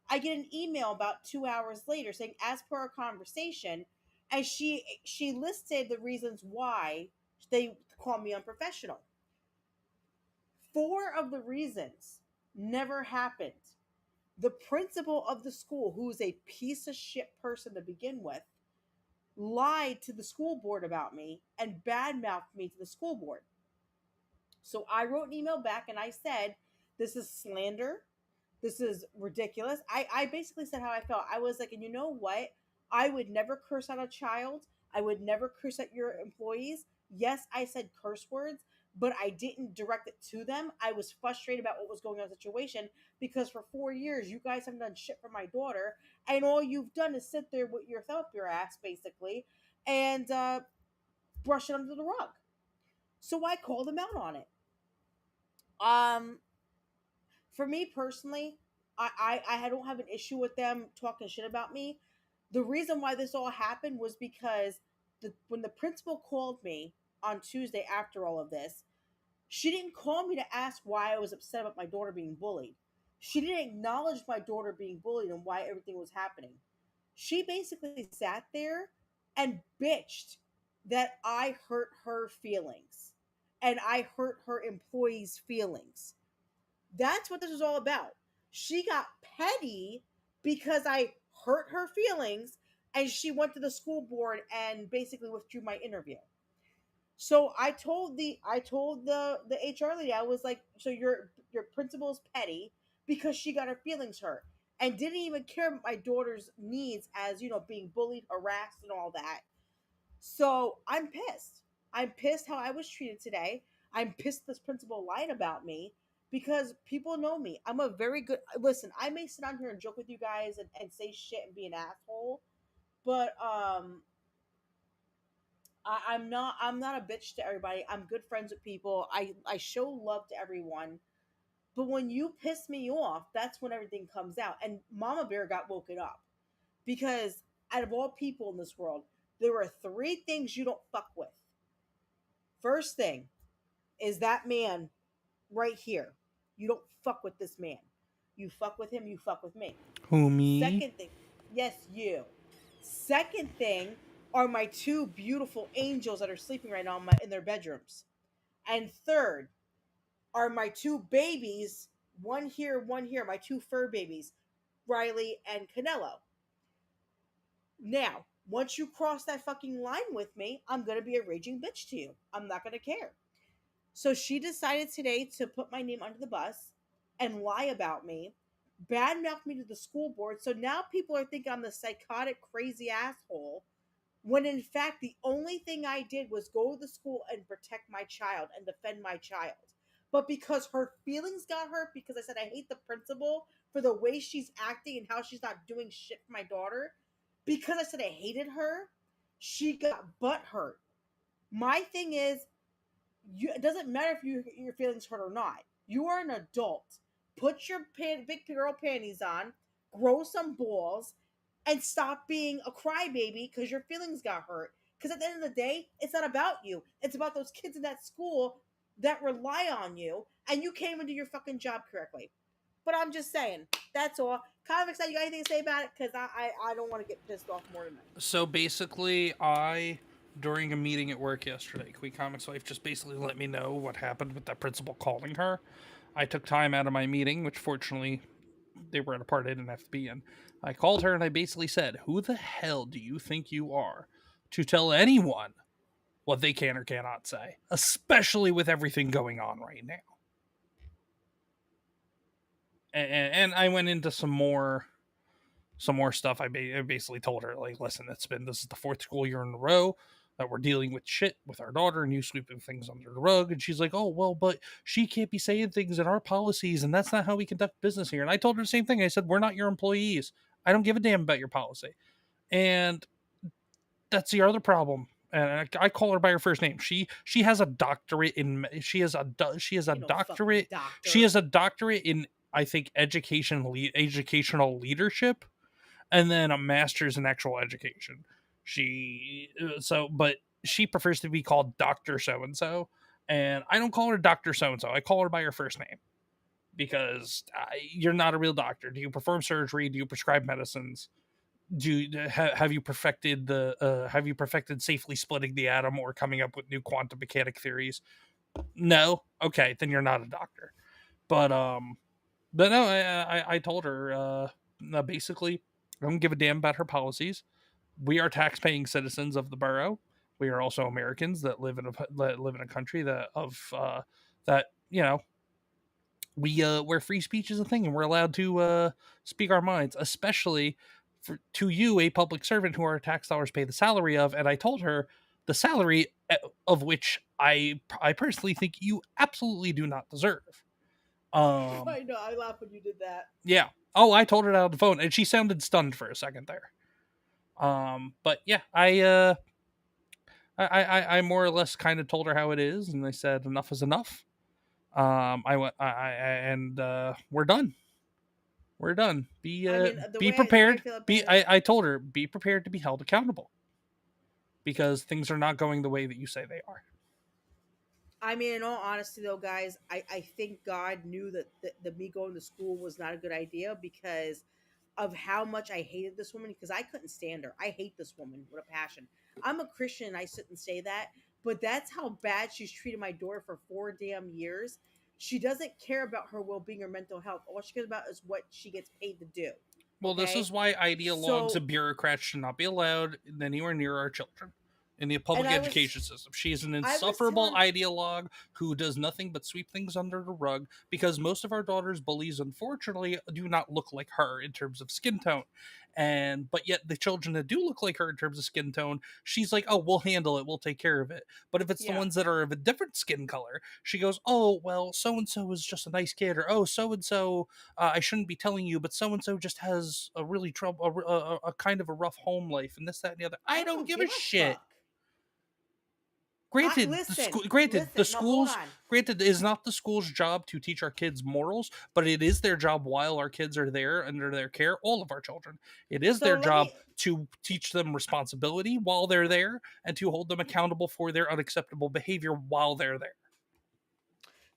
I get an email about 2 hours later saying, as per our conversation, and she listed the reasons why they call me unprofessional. 4 of the reasons never happened. The principal of the school, who is a piece of shit person to begin with, lied to the school board about me and badmouthed me to the school board. So I wrote an email back and I said, "This is slander. This is ridiculous." I basically said how I felt. I was like, "And you know what? I would never curse at a child. I would never curse at your employees. Yes, I said curse words, but I didn't direct it to them. I was frustrated about what was going on in the situation because for 4 years, you guys haven't done shit for my daughter. And all you've done is sit there with your thumb up your ass, basically, and brush it under the rug." So I called them out on it. Um, for me personally, I don't have an issue with them talking shit about me. The reason why this all happened was because when the principal called me on Tuesday after all of this, she didn't call me to ask why I was upset about my daughter being bullied. She didn't acknowledge my daughter being bullied and why everything was happening. She basically sat there and bitched that I hurt her feelings and I hurt her employees' feelings. That's what this is all about. She got petty because I hurt her feelings and she went to the school board and basically withdrew my interview. So I told the HR lady, I was like, "So your principal's petty because she got her feelings hurt and didn't even care about my daughter's needs as, being bullied, harassed and all that." So I'm pissed. I'm pissed how I was treated today. I'm pissed this principal lied about me because people know me. I'm a very good listen, I may sit on here and joke with you guys and say shit and be an asshole, but I'm not a bitch to everybody. I'm good friends with people. I show love to everyone. But when you piss me off, that's when everything comes out. And Mama Bear got woken up. Because out of all people in this world, there are 3 things you don't fuck with. First thing is that man right here. You don't fuck with this man. You fuck with him, you fuck with me. Who, me? Second thing, yes, you. Second thing are my 2 beautiful angels that are sleeping right now in their bedrooms. And third are my 2 babies, one here, my 2 fur babies, Riley and Canelo. Now, once you cross that fucking line with me, I'm going to be a raging bitch to you. I'm not going to care. So she decided today to put my name under the bus and lie about me, badmouth me to the school board. So now people are thinking I'm the psychotic, crazy asshole, when in fact the only thing I did was go to the school and protect my child and defend my child. But because her feelings got hurt, because I said I hate the principal for the way she's acting and how she's not doing shit for my daughter, because I said I hated her, she got butt hurt. My thing is, it doesn't matter if your feelings hurt or not. You are an adult. Put your big girl panties on, grow some balls, and stop being a crybaby because your feelings got hurt. Because at the end of the day, it's not about you. It's about those kids in that school that rely on you, and you can't even do your fucking job correctly. But I'm just saying, that's all. Comixdad, you got anything to say about it? Because I don't want to get pissed off more tonight. So basically, during a meeting at work yesterday, QueenComixWife just basically let me know what happened with that principal calling her. I took time out of my meeting, which fortunately they were at a part I didn't have to be in. I called her and I basically said, "Who the hell do you think you are to tell anyone what they can or cannot say, especially with everything going on right now?" And I went into some more stuff. I basically told her, like, "Listen, this is the 4th school year in a row that we're dealing with shit with our daughter and you sweeping things under the rug. And she's like, oh, well, but she can't be saying things in our policies and that's not how we conduct business here. And I told her the same thing. I said, we're not your employees. I don't give a damn about your policy. And that's the other problem. And I call her by her first name. She has a doctorate in she has a doctorate in, I think, educational leadership, and then a master's in actual education. But she prefers to be called Dr. So and so, and I don't call her Dr. So and so. I call her by her first name because you're not a real doctor. Do you perform surgery? Do you prescribe medicines? Have you perfected safely splitting the atom or coming up with new quantum mechanic theories? No. Okay, then you're not a doctor. But no, I told her basically I don't give a damn about her policies. We are tax-paying citizens of the borough. We are also Americans that live in a country that where free speech is a thing and we're allowed to speak our minds, especially to you, a public servant who our tax dollars pay the salary of. And I told her the salary of which I personally think you absolutely do not deserve. I know. I laughed when you did that. Yeah. Oh, I told her that on the phone, and she sounded stunned for a second there. But yeah, I more or less kind of told her how it is, and I said enough is enough. We're done. We're done. Be prepared. I told her, be prepared to be held accountable because things are not going the way that you say they are. I mean, in all honesty, though, guys, I think God knew that the me going to school was not a good idea because of how much I hated this woman, because I couldn't stand her. I hate this woman with a passion. I'm a Christian and I sit and say that, but that's how bad she's treated my daughter for 4 damn years. She doesn't care about her well-being or mental health. All she cares about is what she gets paid to do. Well, this is why ideologues and bureaucrats should not be allowed anywhere near our children in the public education system. She is an insufferable ideologue who does nothing but sweep things under the rug because most of our daughters' bullies, unfortunately, do not look like her in terms of skin tone. But yet the children that do look like her in terms of skin tone, she's like, oh, we'll handle it. We'll take care of it. But if it's the ones that are of a different skin color, she goes, oh, well, so-and-so is just a nice kid. Or, oh, so-and-so, I shouldn't be telling you, but so-and-so just has a really a kind of a rough home life and this, that, and the other. I don't give a shit. Granted, it is not the school's job to teach our kids morals, but it is their job while our kids are there under their care, all of our children. It is their job to teach them responsibility while they're there and to hold them accountable for their unacceptable behavior while they're there.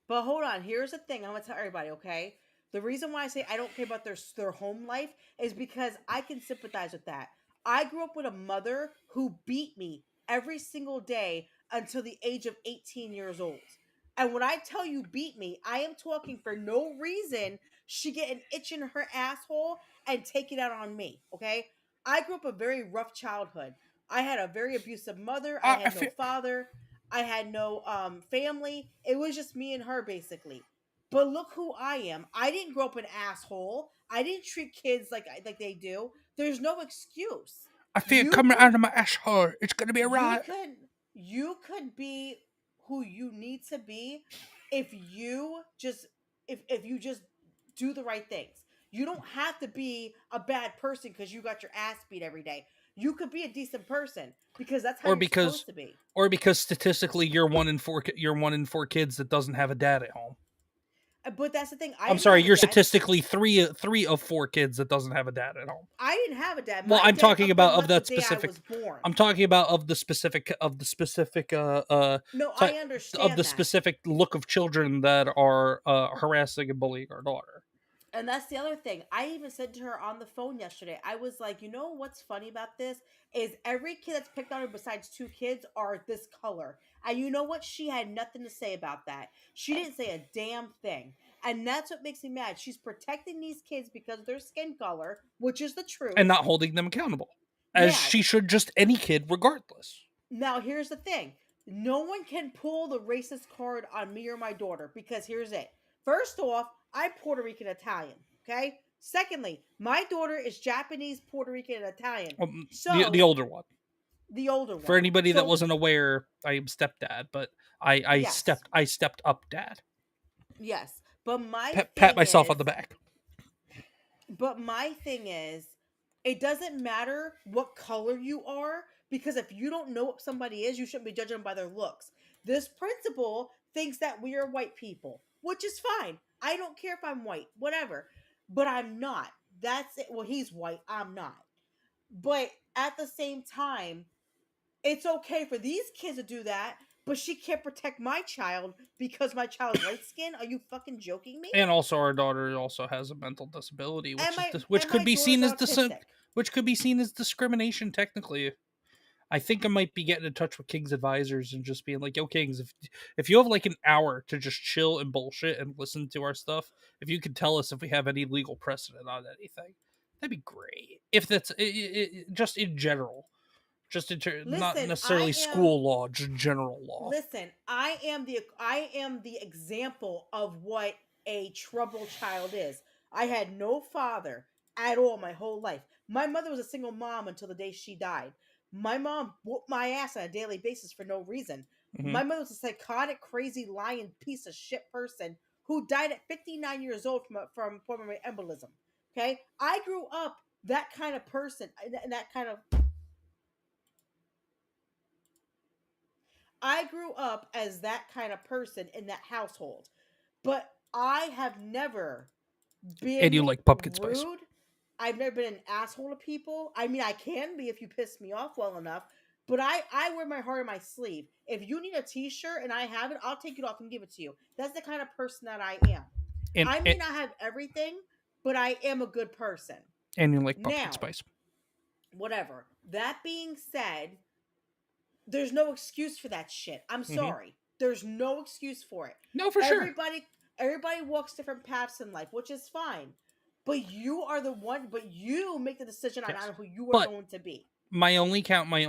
But hold on, here's the thing. I'm going to tell everybody, okay? The reason why I say I don't care about their home life is because I can sympathize with that. I grew up with a mother who beat me every single day until the age of 18 years old. And when I tell you beat me, I am talking for no reason. She get an itch in her asshole and take it out on me, okay? I grew up a very rough childhood. I had a very abusive mother. I had no father. I had no family. It was just me and her, basically. But look who I am. I didn't grow up an asshole. I didn't treat kids like they do. There's no excuse. I feel it coming out of my asshole. It's going to be a riot. You could be who you need to be if you just do the right things. You don't have to be a bad person because you got your ass beat every day. You could be a decent person because that's how you're supposed to be. Or because statistically you're one in four kids that doesn't have a dad at home. But that's the thing. I'm sorry, you're statistically three of 4 kids that doesn't have a dad at home. I didn't have a dad. Well, I'm talking about of that specific. I'm talking about of the specific. No, I understand of the specific look of children that are harassing and bullying our daughter. And that's the other thing. I even said to her on the phone yesterday, I was like, you know what's funny about this is every kid that's picked on her besides 2 kids are this color. And you know what? She had nothing to say about that. She didn't say a damn thing. And that's what makes me mad. She's protecting these kids because of their skin color, which is the truth. And not holding them accountable. As she should just any kid regardless. Now, here's the thing. No one can pull the racist card on me or my daughter because here's it. First off, I'm Puerto Rican Italian, okay? Secondly, my daughter is Japanese, Puerto Rican, and Italian. So the older one. The older one. For anybody that So- wasn't aware, I am stepdad, but I Yes. stepped up dad. Yes, but my Pat thing myself is, on the back. But my thing is, it doesn't matter what color you are, because if you don't know what somebody is, you shouldn't be judging them by their looks. This principal thinks that we are white people, which is fine. I don't care if I'm white, whatever. But I'm not. That's it. Well, he's white. I'm not. But at the same time, it's okay for these kids to do that, but she can't protect my child because my child's light skin. Are you fucking joking me? And also, our daughter also has a mental disability, which And could my be seen as daughter's autistic. which could be seen as discrimination technically. I think I might be getting in touch with King's advisors and just being like, "Yo, Kings, if you have like an hour to just chill and bullshit and listen to our stuff, if you could tell us if we have any legal precedent on anything, that'd be great. If that's just in general, just not Listen, necessarily school law, just general law." Listen, I am the example of what a troubled child is. I had no father at all my whole life. My mother was a single mom until the day she died. My mom whooped my ass on a daily basis for no reason. Mhm. My mother was a psychotic, crazy, lying piece of shit person who died at 59 years old from pulmonary embolism. Okay, I grew up that kind of person, and that kind of. I grew up as that kind of person in that household, but I have never been And you like pumpkin rude. spice. I've never been an asshole to people. I mean, I can be if you piss me off well enough, but I wear my heart on my sleeve. If you need a t-shirt and I have it, I'll take it off and give it to you. That's the kind of person that I am. I may not have everything, but I am a good person. And you like pumpkin Now, spice. Whatever. That being said, there's no excuse for that shit. I'm sorry. There's no excuse for it. No, for sure. Everybody walks different paths in life, which is fine. But you are the one. But you make the decision on who you are going to be. My only counterpoint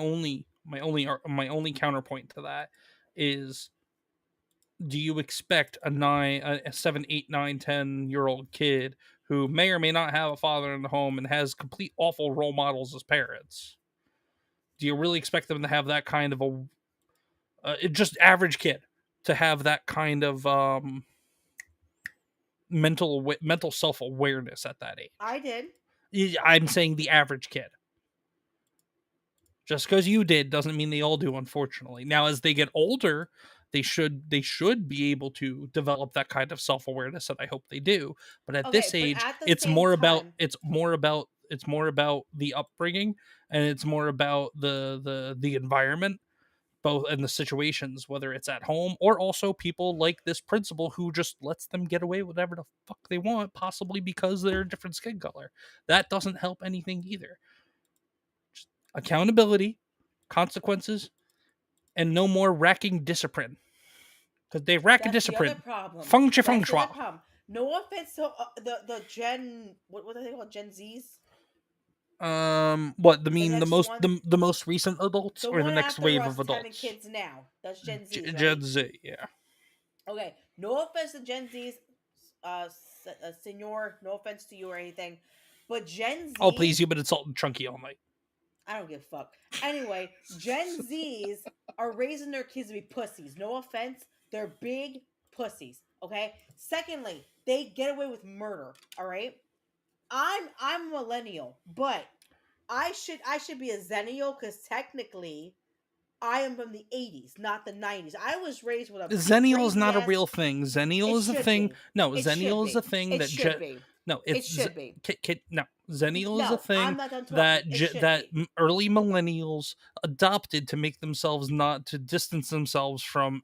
to that is: do you expect a 7, 8, 9, 10-year-old kid who may or may not have a father in the home and has complete awful role models as parents? Do you really expect them to have that kind of just average kid to have that kind of mental self-awareness at that age? I did. I'm saying the average kid. Just because you did doesn't mean they all do, unfortunately. Now, as they get older, they should be able to develop that kind of self-awareness, and I hope they do. But at this age, it's more about the upbringing, and it's more about the environment, both in the situations, whether it's at home or also people like this principal who just lets them get away with whatever the fuck they want, possibly because they're a different skin color. That doesn't help anything either. Just accountability, consequences, and no more racking discipline. Because they rack a discipline. Feng shui. No offense to the Gen. What are they called? Gen Zs. What the most recent adults or the next wave of adults? Having kids now. That's Gen Z. Right? Gen Z, yeah. Okay, no offense to Gen Zs, senor. No offense to you or anything, but Gen Z. Oh please, you've been insulting Chunky all night. I don't give a fuck. Anyway, Gen Zs are raising their kids to be pussies. No offense, they're big pussies. Okay. Secondly, they get away with murder. All right. I'm a millennial, but I should be a zennial because technically I am from the 80s, not the 90s. I was raised with a Zennial is not a real thing. Zennial is a thing. Be. No, It Zennial is should a thing be. that It should be. no, It should be. No, Zennial is No, a thing I'm not done talking. that It should that be. early millennials adopted to make themselves not to distance themselves from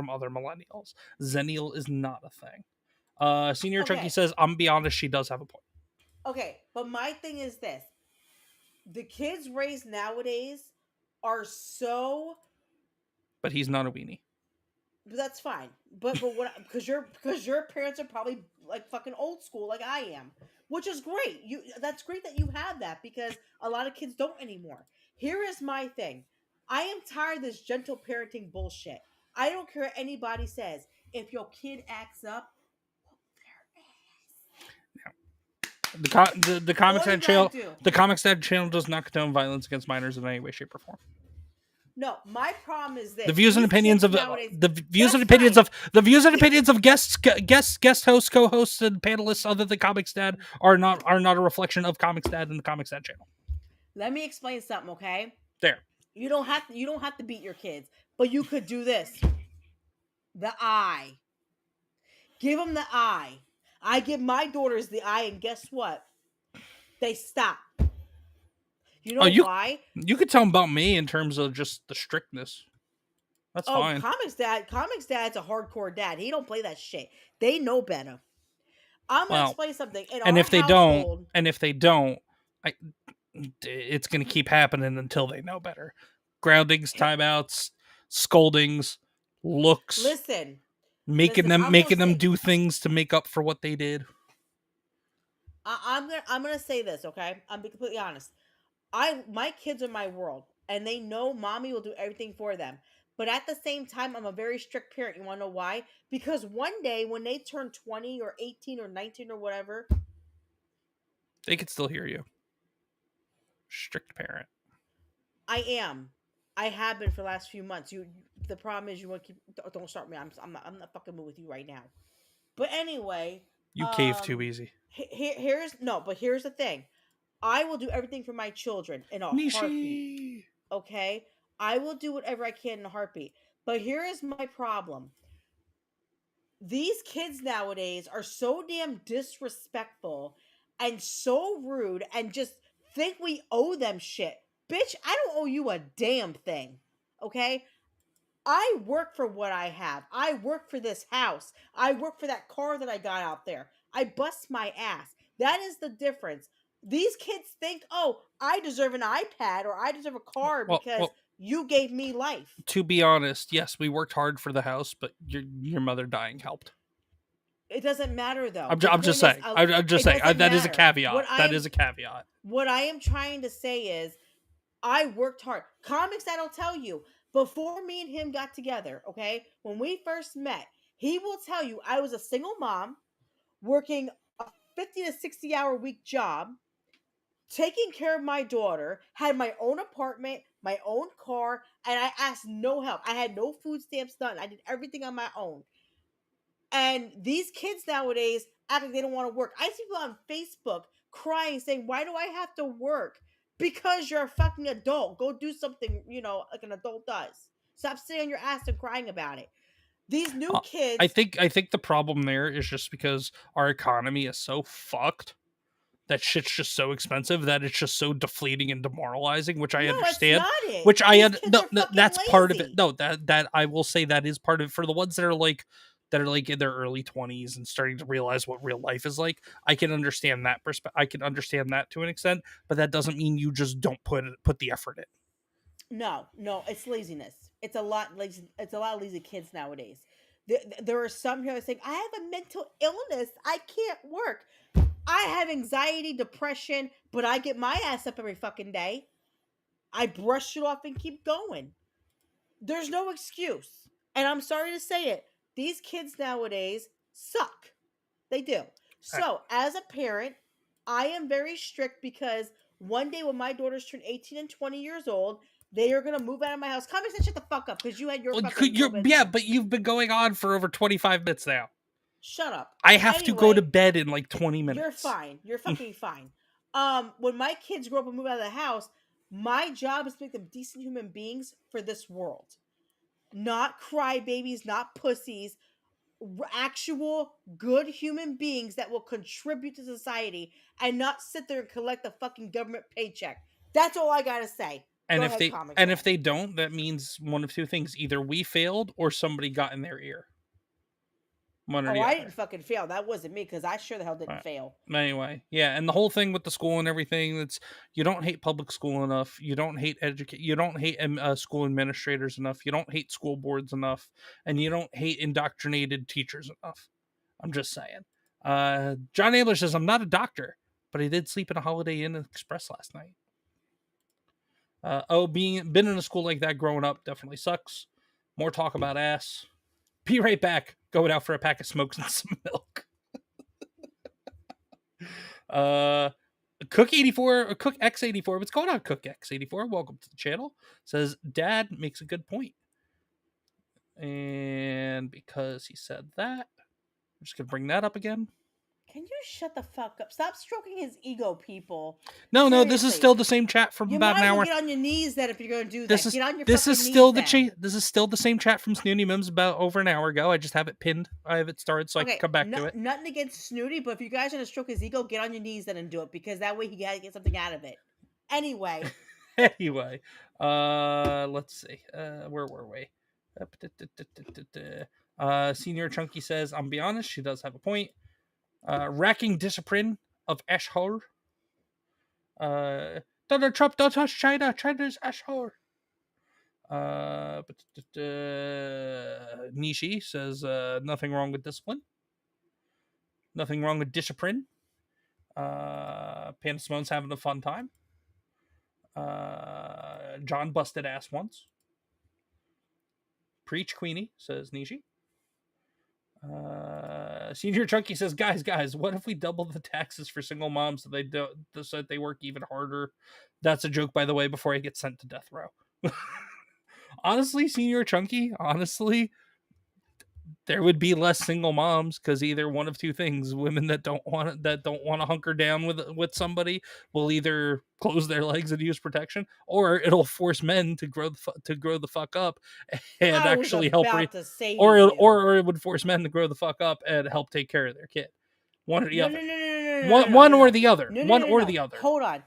other millennials. Zennial is not a thing. Senior Okay. Chunky says, "I'm be honest, she does have a point." Okay, but my thing is this: the kids raised nowadays are so. But he's not a weenie. But that's fine. But what? Because your parents are probably like fucking old school, like I am, which is great. That's great that you have that because a lot of kids don't anymore. Here is my thing: I am tired of this gentle parenting bullshit. I don't care what anybody says. If your kid acts up, The ComixDad channel does not condone violence against minors in any way, shape, or form. No, my problem is this. The views and These opinions kids of nowadays, the views and that's opinions fine. of the views and opinions of guest hosts, co-hosts, and panelists other than ComixDad are not a reflection of ComixDad and the ComixDad channel. Let me explain something, okay? There. You don't have to beat your kids, but you could do this. The eye. Give them the eye. I give my daughters the eye, and guess what? They stop. You know why? You could tell them about me in terms of just the strictness. That's fine. Comix Dad's a hardcore dad. He don't play that shit. They know better. I'm gonna explain something. And if they don't, it's gonna keep happening until they know better. Groundings, timeouts, scoldings, looks. Listen, making them do things to make up for what they did. I'm gonna say this, okay? I'm being completely honest. My kids are my world, and they know mommy will do everything for them. But at the same time, I'm a very strict parent. You want to know why? Because one day when they turn 20 or 18 or 19 or whatever, they could still hear you. Strict parent. I am. I have been for the last few months. The problem is you want to keep. Don't start me. I'm not fucking moving with you right now. But anyway, you cave too easy. Here's the thing. I will do everything for my children in a heartbeat. Okay? I will do whatever I can in a heartbeat. But here is my problem. These kids nowadays are so damn disrespectful and so rude and just think we owe them shit. Bitch, I don't owe you a damn thing. Okay? I work for what I have. I work for this house. I work for that car that I got out there. I bust my ass. That is the difference. These kids think, oh, I deserve an iPad or I deserve a car because you gave me life. To be honest, yes, we worked hard for the house, but your mother dying helped. It doesn't matter though. I'm just saying. I'm just saying. That is a caveat. That is a caveat. What I am trying to say is, I worked hard. ComixDad will tell you, before me and him got together, okay, when we first met, he will tell you I was a single mom working a 50 to 60 hour week job, taking care of my daughter, had my own apartment, my own car, and I asked no help. I had no food stamps done. I did everything on my own. And these kids nowadays act like they don't want to work. I see people on Facebook crying, saying, why do I have to work? Because you're a fucking adult. Go do something, like an adult does. Stop sitting on your ass and crying about it. These new kids... I think the problem there is just because our economy is so fucked. That shit's just so expensive that it's just so deflating and demoralizing, which I understand. That's not it. Which that's lazy. Part of it. No, that I will say that is part of it. For the ones that are like in their early 20s and starting to realize what real life is like, I can understand that I can understand that to an extent, but that doesn't mean you just don't put the effort in. No, it's laziness. It's a lot of lazy kids nowadays. There are some here saying, I have a mental illness. I can't work. I have anxiety, depression, but I get my ass up every fucking day. I brush it off and keep going. There's no excuse. And I'm sorry to say it. These kids nowadays suck. They do. So, as a parent, I am very strict because one day when my daughters turn 18 and 20 years old, they are going to move out of my house. Comix, shut the fuck up because you had your fucking... but you've been going on for over 25 minutes now. Shut up. I have to go to bed in like 20 minutes. You're fine. You're fucking fine. When my kids grow up and move out of the house, my job is to make them decent human beings for this world. Not crybabies, not pussies. Actual good human beings that will contribute to society and not sit there and collect a fucking government paycheck. That's all I gotta say. And if they don't, that means one of two things. Either we failed or somebody got in their ear. I didn't fucking fail. That wasn't me because I sure the hell didn't fail. Anyway, yeah, and the whole thing with the school and everything, you don't hate public school enough. You don't hate school administrators enough. You don't hate school boards enough, and you don't hate indoctrinated teachers enough. I'm just saying. John Abler says, I'm not a doctor, but I did sleep in a Holiday Inn Express last night. Been in a school like that growing up definitely sucks. More talk about ass. Be right back. Going out for a pack of smokes and some milk. Cook84 or Cook X84. What's going on, Cook X84? Welcome to the channel. Says Dad makes a good point. And because he said that, I'm just gonna bring that up again. Can you shut the fuck up? Stop stroking his ego, people. No, this is Seriously. still the same chat from You about might an as well hour. get on your knees then if you're going to do that. This is Get on your this fucking is still knees the then. this is still the same chat from Snooty Mims about over an hour ago. I just have it pinned. I have it started so I can come back to it. Nothing against Snooty, but if you guys are going to stroke his ego, get on your knees then and do it, because that way he got to get something out of it. Anyway. Anyway, let's see. Where were we? Senior Chunky says, "I'm be honest, she does have a point. Racking discipline of Ashore. Donald Trump don't touch China. China's Ashore." Nishi says, "Nothing wrong with discipline. Nothing wrong with discipline. Panda Simone's having a fun time. John busted ass once. Preach, Queenie," says Nishi. Senior Chunky says, guys, what if we double the taxes for single moms so so that they work even harder? That's a joke, by the way, before I get sent to death row. Honestly, Senior Chunky, there would be less single moms, because either one of two things: women that don't want to hunker down with somebody will either close their legs and use protection, or it'll force men to grow the fuck up and actually help or it would force men to grow the fuck up and help take care of their kid. One or the other. One or the other. One or the other. Hold on.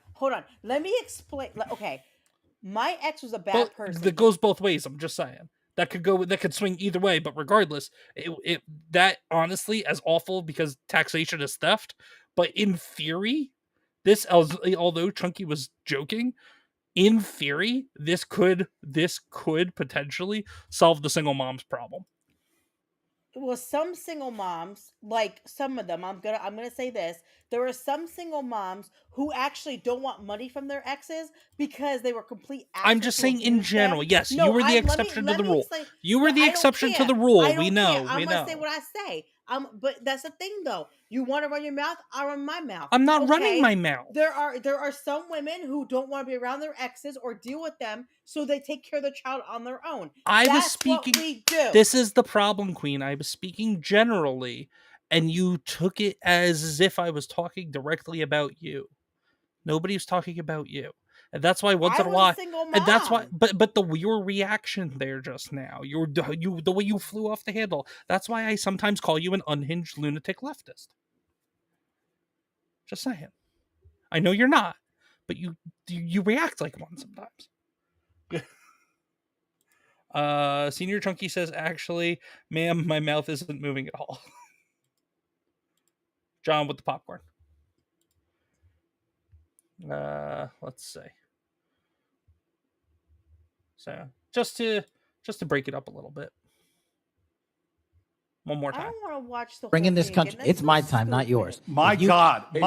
Let me explain. Okay, my ex was a bad person. That goes both ways. I'm just saying. That could swing either way, but regardless, that honestly, as awful, because taxation is theft, but in theory, although Chunky was joking, in theory, this could potentially solve the single mom's problem. Well, some single moms, like some of them, I'm gonna say this: there are some single moms who actually don't want money from their exes because they were complete assholes. I'm just saying in general. Yes, you were the exception to the rule. You were the exception to the I rule. don't We know. care. I'm gonna say what I say. But that's the thing, though. You want to run your mouth? I'll run my mouth. I'm not running my mouth. There are some women who don't want to be around their exes or deal with them, so they take care of their child on their own. That's what we do. This is the problem, Queen. I was speaking generally, and you took it as if I was talking directly about you. Nobody was talking about you. And that's why once in a while, and that's why, but your reaction there just now, the way you flew off the handle. That's why I sometimes call you an unhinged lunatic leftist. Just saying. I know you're not, but you react like one sometimes. Senior Chunky says, "Actually, ma'am, my mouth isn't moving at all." John with the popcorn. Let's see. So just to break it up a little bit. One more time. I don't want to watch the Bring in this country. It's my time, not yours. My God. It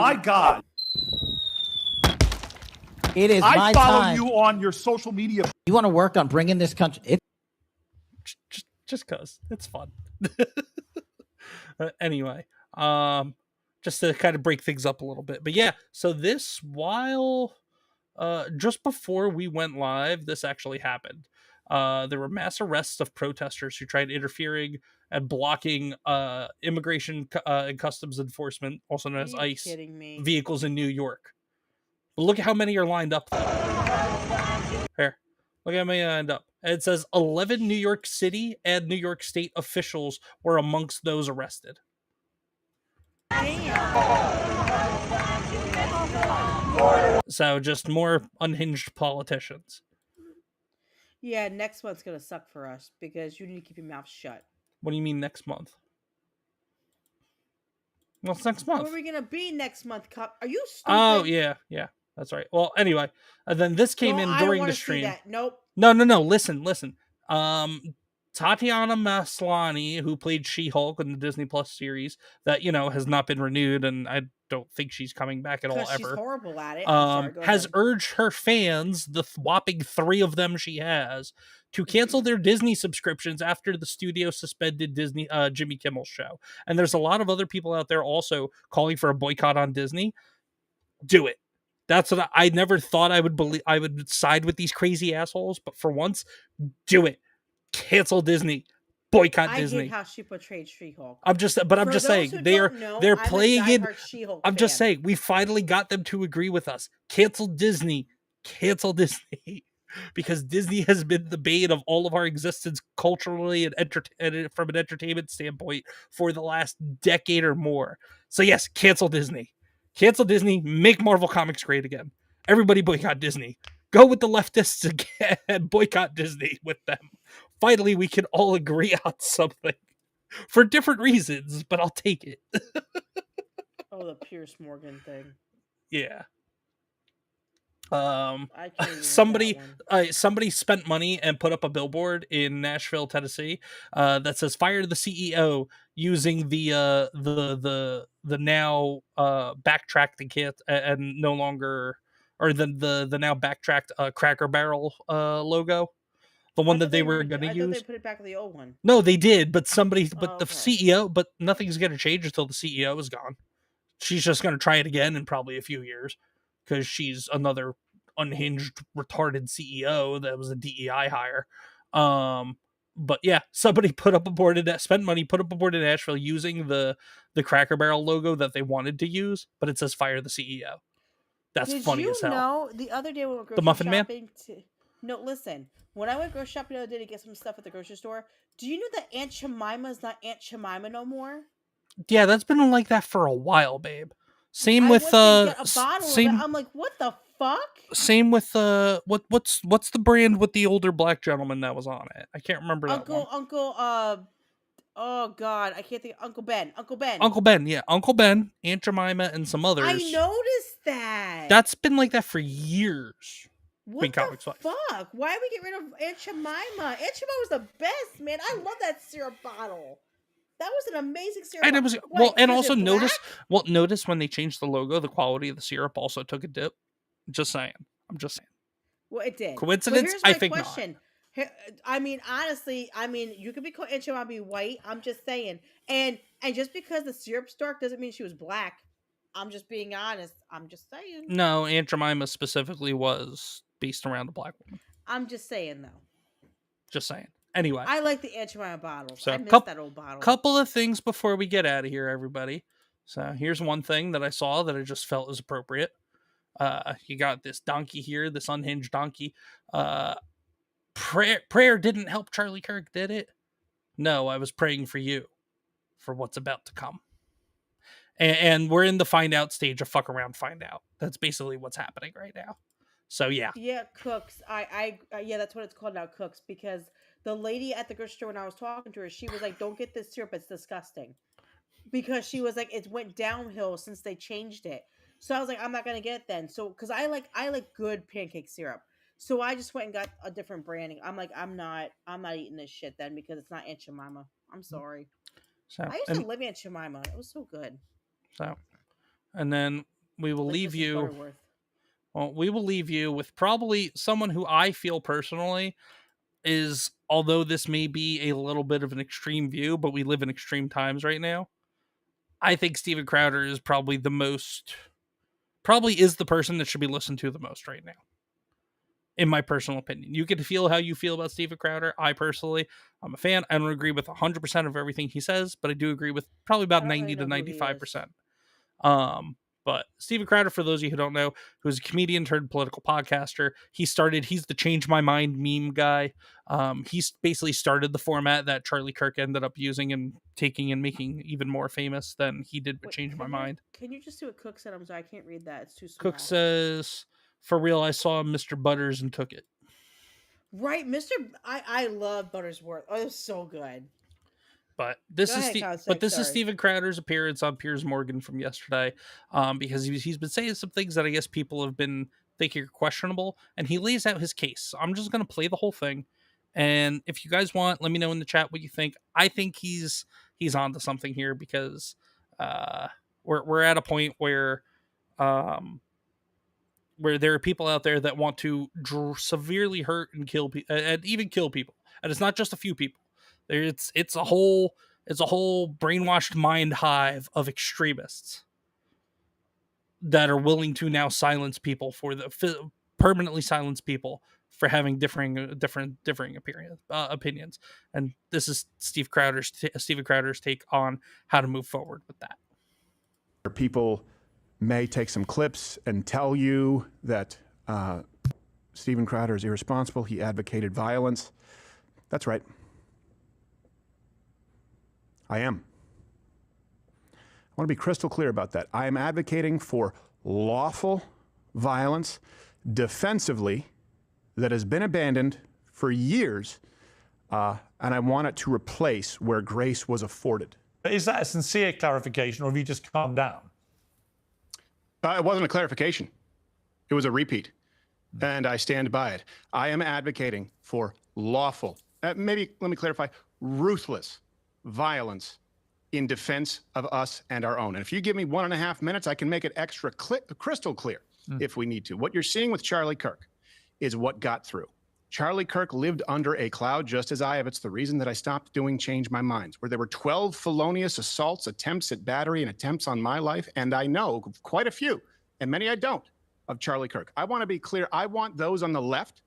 is my time. I follow you on your social media. You want to work on bringing this country? Just cause it's fun. Anyway, just to kind of break things up a little bit. But yeah, so this, while just before we went live, this actually happened. There were mass arrests of protesters who tried interfering and blocking immigration and customs enforcement, also known as ICE, vehicles in New York. But look at how many are lined up. Here, look at how many lined up. And it says 11 New York City and New York State officials were amongst those arrested. So just more unhinged politicians. Yeah, next month's gonna suck for us because you need to keep your mouth shut. What do you mean next month? Well, it's next month. Where are we gonna be next month? Are you stupid? Oh yeah, that's right. Well, anyway, and then this came in during the stream. Nope. No. Listen. Tatiana Maslany, who played She-Hulk in the Disney Plus series, that has not been renewed, and I don't think she's coming back at all ever. She's horrible at it. Has urged her fans, the whopping 3 of them she has, to cancel their Disney subscriptions after the studio suspended Disney Jimmy Kimmel's show. And there's a lot of other people out there also calling for a boycott on Disney. Do it. That's what I never thought I would believe. I would side with these crazy assholes, but for once, do it. Cancel Disney. Boycott I hate Disney. how she portrayed She-Hulk. I'm just saying they're I'm playing a in. diehard She-Hulk I'm just fan. saying we finally got them to agree with us. Cancel Disney. Cancel Disney. Because Disney has been the bane of all of our existence culturally and from an entertainment standpoint for the last decade or more. So yes, cancel Disney. Cancel Disney. Make Marvel Comics great again. Everybody boycott Disney. Go with the leftists again and boycott Disney with them. Finally, we can all agree on something for different reasons, but I'll take it. Oh, the Pierce Morgan thing. Yeah. I can't even somebody with that one. somebody spent money and put up a billboard in Nashville, Tennessee, that says "Fire the CEO" using the now backtracked and no longer, or the now backtracked Cracker Barrel logo, the one that they were going to use. I thought they put it back to the old one. No, they did, but the okay. CEO, but nothing's going to change until the CEO is gone. She's just going to try it again in probably a few years because she's another unhinged, retarded CEO that was a DEI hire. But yeah, somebody put up a board in that, spent money, put up a board in Nashville using the Cracker Barrel logo that they wanted to use, but it says "Fire the CEO." That's funny as hell. Did you know the other day when we were grocery The Muffin Man? No, listen. When I went grocery shopping the other day to get some stuff at the grocery store, do you know that Aunt Jemima is not Aunt Jemima no more? Yeah, that's been like that for a while, babe. Same with get a bottle of it. I'm like, what the fuck? Same with what's the brand with the older black gentleman that was on it? I can't remember that one. Uncle oh god, I can't think. Uncle Ben, yeah, Uncle Ben, Aunt Jemima, and some others. I noticed that. That's been like that for years. What the fuck? Why did we get rid of Aunt Jemima? Aunt Jemima was the best, man. I love that syrup bottle. That was an amazing syrup. And it was and also notice when they changed the logo, the quality of the syrup also took a dip. Just saying. I'm just saying. Well, it did. Coincidence? I think question. Not. I mean, honestly, you could be called Aunt Jemima be white. I'm just saying. And just because the syrup's dark doesn't mean she was black. I'm just being honest. I'm just saying. No, Aunt Jemima specifically was based around a black woman. I'm just saying, though. Just saying. Anyway. I like the Aunt Jemima bottle. So I miss that old bottle. Couple of things before we get out of here, everybody. So here's one thing that I saw that I just felt was appropriate. You got this donkey here, this unhinged donkey. Prayer didn't help Charlie Kirk, did it? No, I was praying for you, for what's about to come. And we're in the find out stage of fuck around, find out. That's basically what's happening right now. So yeah. Yeah, Cooks. Yeah, that's what it's called now, Cooks, because the lady at the grocery store when I was talking to her, she was like, "Don't get this syrup; it's disgusting." Because she was like, "It went downhill since they changed it." So I was like, "I'm not gonna get it then." So because I like good pancake syrup, so I just went and got a different branding. I'm like, I'm not eating this shit then because it's not Aunt Jemima. I'm sorry. So I used to live Aunt Jemima. It was so good. So, and then we will leave you. Well, we will leave you with probably someone who I feel personally is, although this may be a little bit of an extreme view, but we live in extreme times right now. I think Steven Crowder is probably is the person that should be listened to the most right now. In my personal opinion. You can feel how you feel about Steven Crowder. I'm a fan. I don't agree with 100% of everything he says, but I do agree with probably about 90 to 95%. But Steven Crowder, for those of you who don't know, who's a comedian turned political podcaster, he's the Change My Mind meme guy. He's basically started the format that Charlie Kirk ended up using and taking and making even more famous than he did with Change My Mind. Can you just do what Cook said? I'm sorry, I can't read that. It's too small. Cook says, "For real, I saw Mr. Butters and took it." Right, I love Buttersworth. Oh, it was so good. But this is Steven Crowder's appearance on Piers Morgan from yesterday, because he's been saying some things that I guess people have been thinking are questionable, and he lays out his case. So I'm just going to play the whole thing, and if you guys want, let me know in the chat what you think. I think he's onto something here because we're at a point where there are people out there that want to severely hurt and kill people, and even kill people, and it's not just a few people. It's a whole brainwashed mind hive of extremists that are willing to now silence people for permanently silence people for having differing opinions. And this is Steve Stephen Crowder's take on how to move forward with that. People may take some clips and tell you that Stephen Crowder is irresponsible. He advocated violence. That's right. I am. I want to be crystal clear about that. I am advocating for lawful violence defensively that has been abandoned for years, and I want it to replace where grace was afforded. Is that a sincere clarification, or have you just calmed down? It wasn't a clarification. It was a repeat, and I stand by it. I am advocating for lawful, maybe let me clarify, ruthless violence in defense of us and our own. And if you give me 1.5 minutes, I can make it extra crystal clear if we need to. What you're seeing with Charlie Kirk is what got through. Charlie Kirk lived under a cloud just as I have. It's the reason that I stopped doing Change My Minds, where there were 12 felonious assaults, attempts at battery, and attempts on my life. And I know quite a few, and many I don't, of Charlie Kirk. I want to be clear. I want those on the left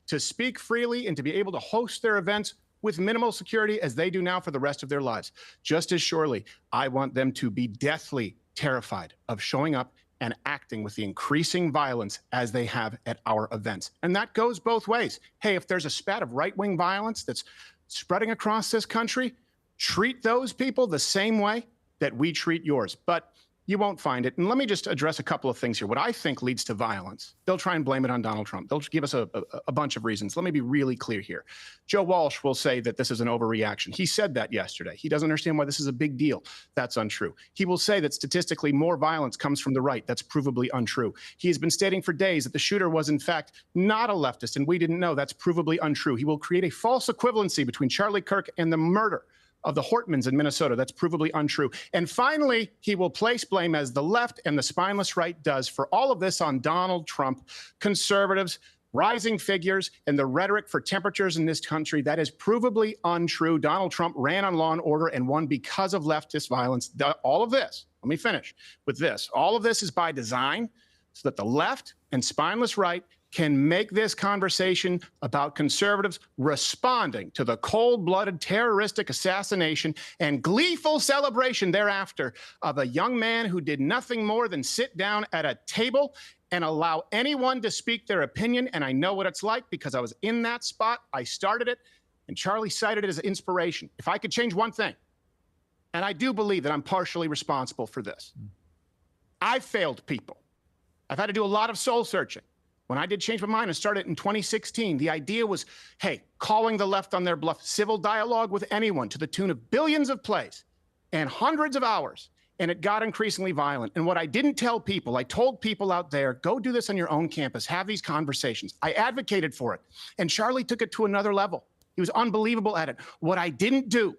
to speak freely and to be able to host their events with minimal security as they do now for the rest of their lives. Just as surely, I want them to be deathly terrified of showing up and acting with the increasing violence as they have at our events. And that goes both ways. Hey, if there's a spat of right-wing violence that's spreading across this country, treat those people the same way that we treat yours. But you won't find it. And let me just address a couple of things here. What I think leads to violence, they'll try and blame it on Donald Trump. They'll give us a bunch of reasons. Let me be really clear here. Joe Walsh will say that this is an overreaction. He said that yesterday. He doesn't understand why this is a big deal. That's untrue. He will say that statistically more violence comes from the right. That's provably untrue. He has been stating for days that the shooter was in fact not a leftist and we didn't know. That's provably untrue. He will create a false equivalency between Charlie Kirk and the murder of the Hortmans in Minnesota. That's provably untrue. And finally, he will place blame, as the left and the spineless right does, for all of this on Donald Trump, conservatives, rising figures, and the rhetoric for temperatures in this country. That is provably untrue. Donald Trump ran on Law and Order and won because of leftist violence. All of this, let me finish with this. All of this is by design so that the left and spineless right can make this conversation about conservatives responding to the cold-blooded terroristic assassination and gleeful celebration thereafter of a young man who did nothing more than sit down at a table and allow anyone to speak their opinion. And I know what it's like because I was in that spot. I started it, and Charlie cited it as inspiration. If I could change one thing, and I do believe that I'm partially responsible for this, I failed people. I've had to do a lot of soul searching. When I did Change My Mind and started in 2016, the idea was, hey, calling the left on their bluff, civil dialogue with anyone to the tune of billions of plays and hundreds of hours. And it got increasingly violent. And what I didn't tell people, I told people out there, go do this on your own campus, have these conversations. I advocated for it. And Charlie took it to another level. He was unbelievable at it. What I didn't do,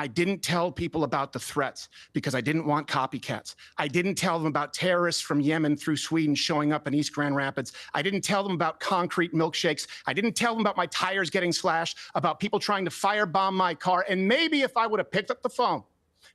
I didn't tell people about the threats because I didn't want copycats. I didn't tell them about terrorists from Yemen through Sweden showing up in East Grand Rapids. I didn't tell them about concrete milkshakes. I didn't tell them about my tires getting slashed, about people trying to firebomb my car. And maybe if I would have picked up the phone,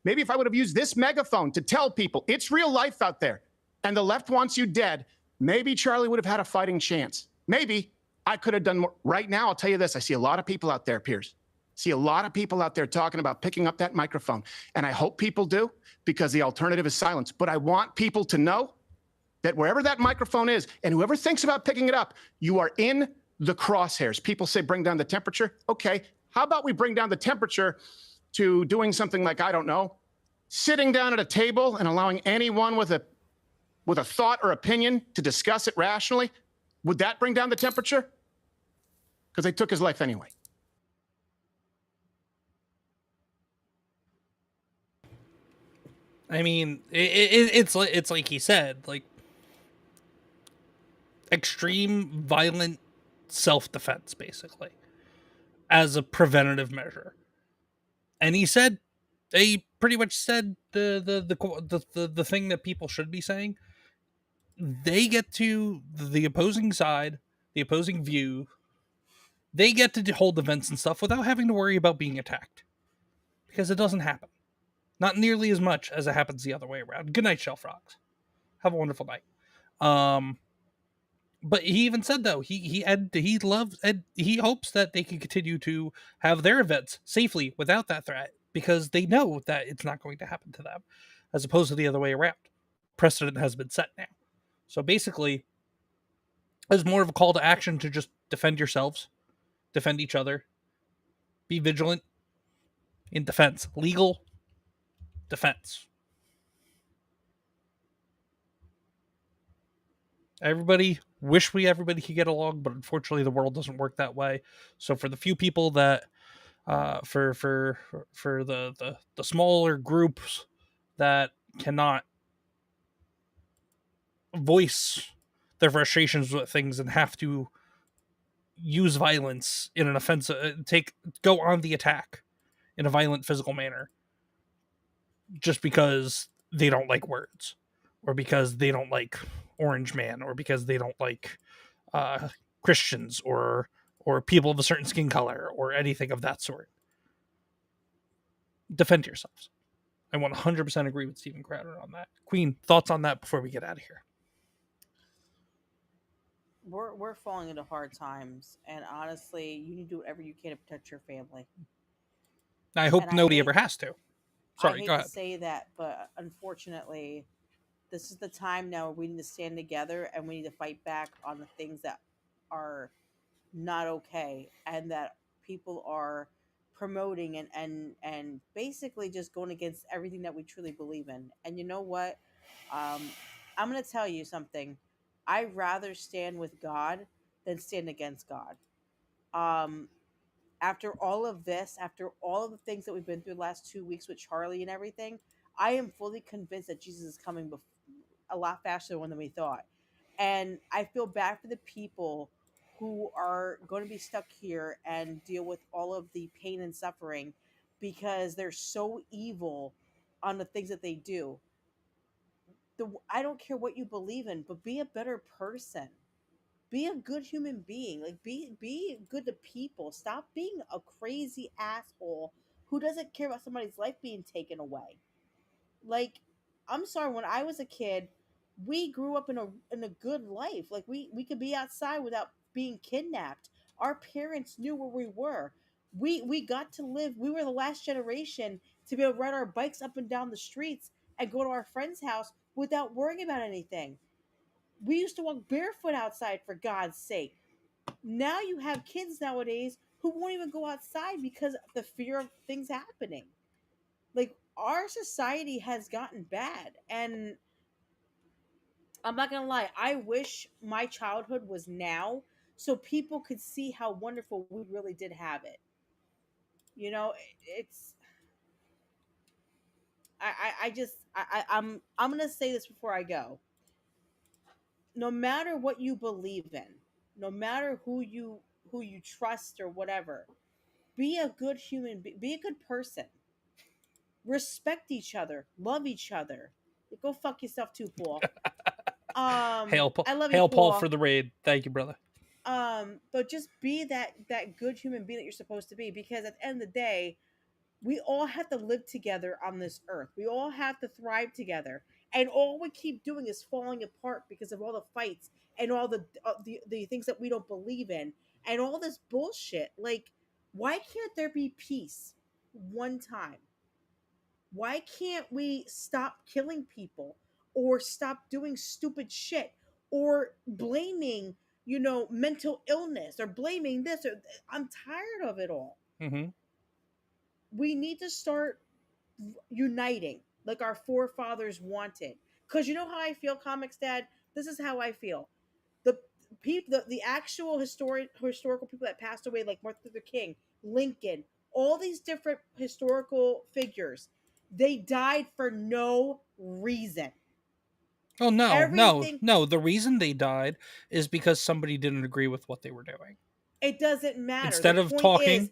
maybe if I would have used this megaphone to tell people it's real life out there and the left wants you dead, maybe Charlie would have had a fighting chance. Maybe I could have done more. Right now, I'll tell you this. I see a lot of people out there, Piers. See a lot of people out there talking about picking up that microphone. And I hope people do, because the alternative is silence. But I want people to know that wherever that microphone is, and whoever thinks about picking it up, you are in the crosshairs. People say bring down the temperature. Okay, how about we bring down the temperature to doing something like, I don't know, sitting down at a table and allowing anyone with a thought or opinion to discuss it rationally? Would that bring down the temperature? Because they took his life anyway. I mean, it's like he said, like extreme violent self-defense, basically, as a preventative measure. And he pretty much said the thing that people should be saying. They get to the opposing side, the opposing view. They get to hold events and stuff without having to worry about being attacked, because it doesn't happen. Not nearly as much as it happens the other way around. Good night, Shell Frogs. Have a wonderful night. But he even said though he loves and he hopes that they can continue to have their events safely without that threat because they know that it's not going to happen to them, as opposed to the other way around. Precedent has been set now. So basically, it's more of a call to action to just defend yourselves, defend each other, be vigilant in defense, legal defense. Everybody could get along, but unfortunately the world doesn't work that way. So for the few people that for the smaller groups that cannot voice their frustrations with things and have to use violence in an offensive go on the attack in a violent physical manner just because they don't like words or because they don't like Orange Man or because they don't like Christians or people of a certain skin color or anything of that sort. Defend yourselves. I 100% agree with Stephen Crowder on that. Queen, thoughts on that before we get out of here? We're falling into hard times, and honestly, you need to do whatever you can to protect your family. I hope nobody ever has to. Sorry, I go hate ahead. to say that, but unfortunately, this is the time now where we need to stand together and we need to fight back on the things that are not okay and that people are promoting and basically just going against everything that we truly believe in. And you know what? I'm going to tell you something. I'd rather stand with God than stand against God. After all of this, after all of the things that we've been through the last 2 weeks with Charlie and everything, I am fully convinced that Jesus is coming a lot faster than we thought. And I feel bad for the people who are going to be stuck here and deal with all of the pain and suffering because they're so evil on the things that they do. I don't care what you believe in, but be a better person. Be a good human being. Like be good to people. Stop being a crazy asshole who doesn't care about somebody's life being taken away. Like, I'm sorry, when I was a kid, we grew up in a good life. Like we could be outside without being kidnapped. Our parents knew where we were. We got to live. We were the last generation to be able to ride our bikes up and down the streets and go to our friend's house without worrying about anything. We used to walk barefoot outside, for God's sake. Now you have kids nowadays who won't even go outside because of the fear of things happening. Like, our society has gotten bad, and I'm not gonna lie, I wish my childhood was now so people could see how wonderful we really did have it. You know, it's I'm gonna say this before I go. No matter what you believe in, no matter who you trust or whatever, be a good be a good person. Respect each other, love each other. Go fuck yourself too, Paul. Hail Paul. I love you, Hail Paul Paul for the raid. Thank you, brother. But just be that good human being that you're supposed to be, because at the end of the day, we all have to live together on this earth. We all have to thrive together, and all we keep doing is falling apart because of all the fights and all the things that we don't believe in and all this bullshit. Like, why can't there be peace one time? Why can't we stop killing people or stop doing stupid shit or blaming, mental illness or blaming this? I'm tired of it all. Mm-hmm. We need to start uniting like our forefathers wanted. Because you know how I feel, ComixDad? This is how I feel. The people, the actual historical people that passed away, like Martin Luther King, Lincoln, all these different historical figures, they died for no reason. Oh, no. The reason they died is because somebody didn't agree with what they were doing. It doesn't matter. Instead of point talking,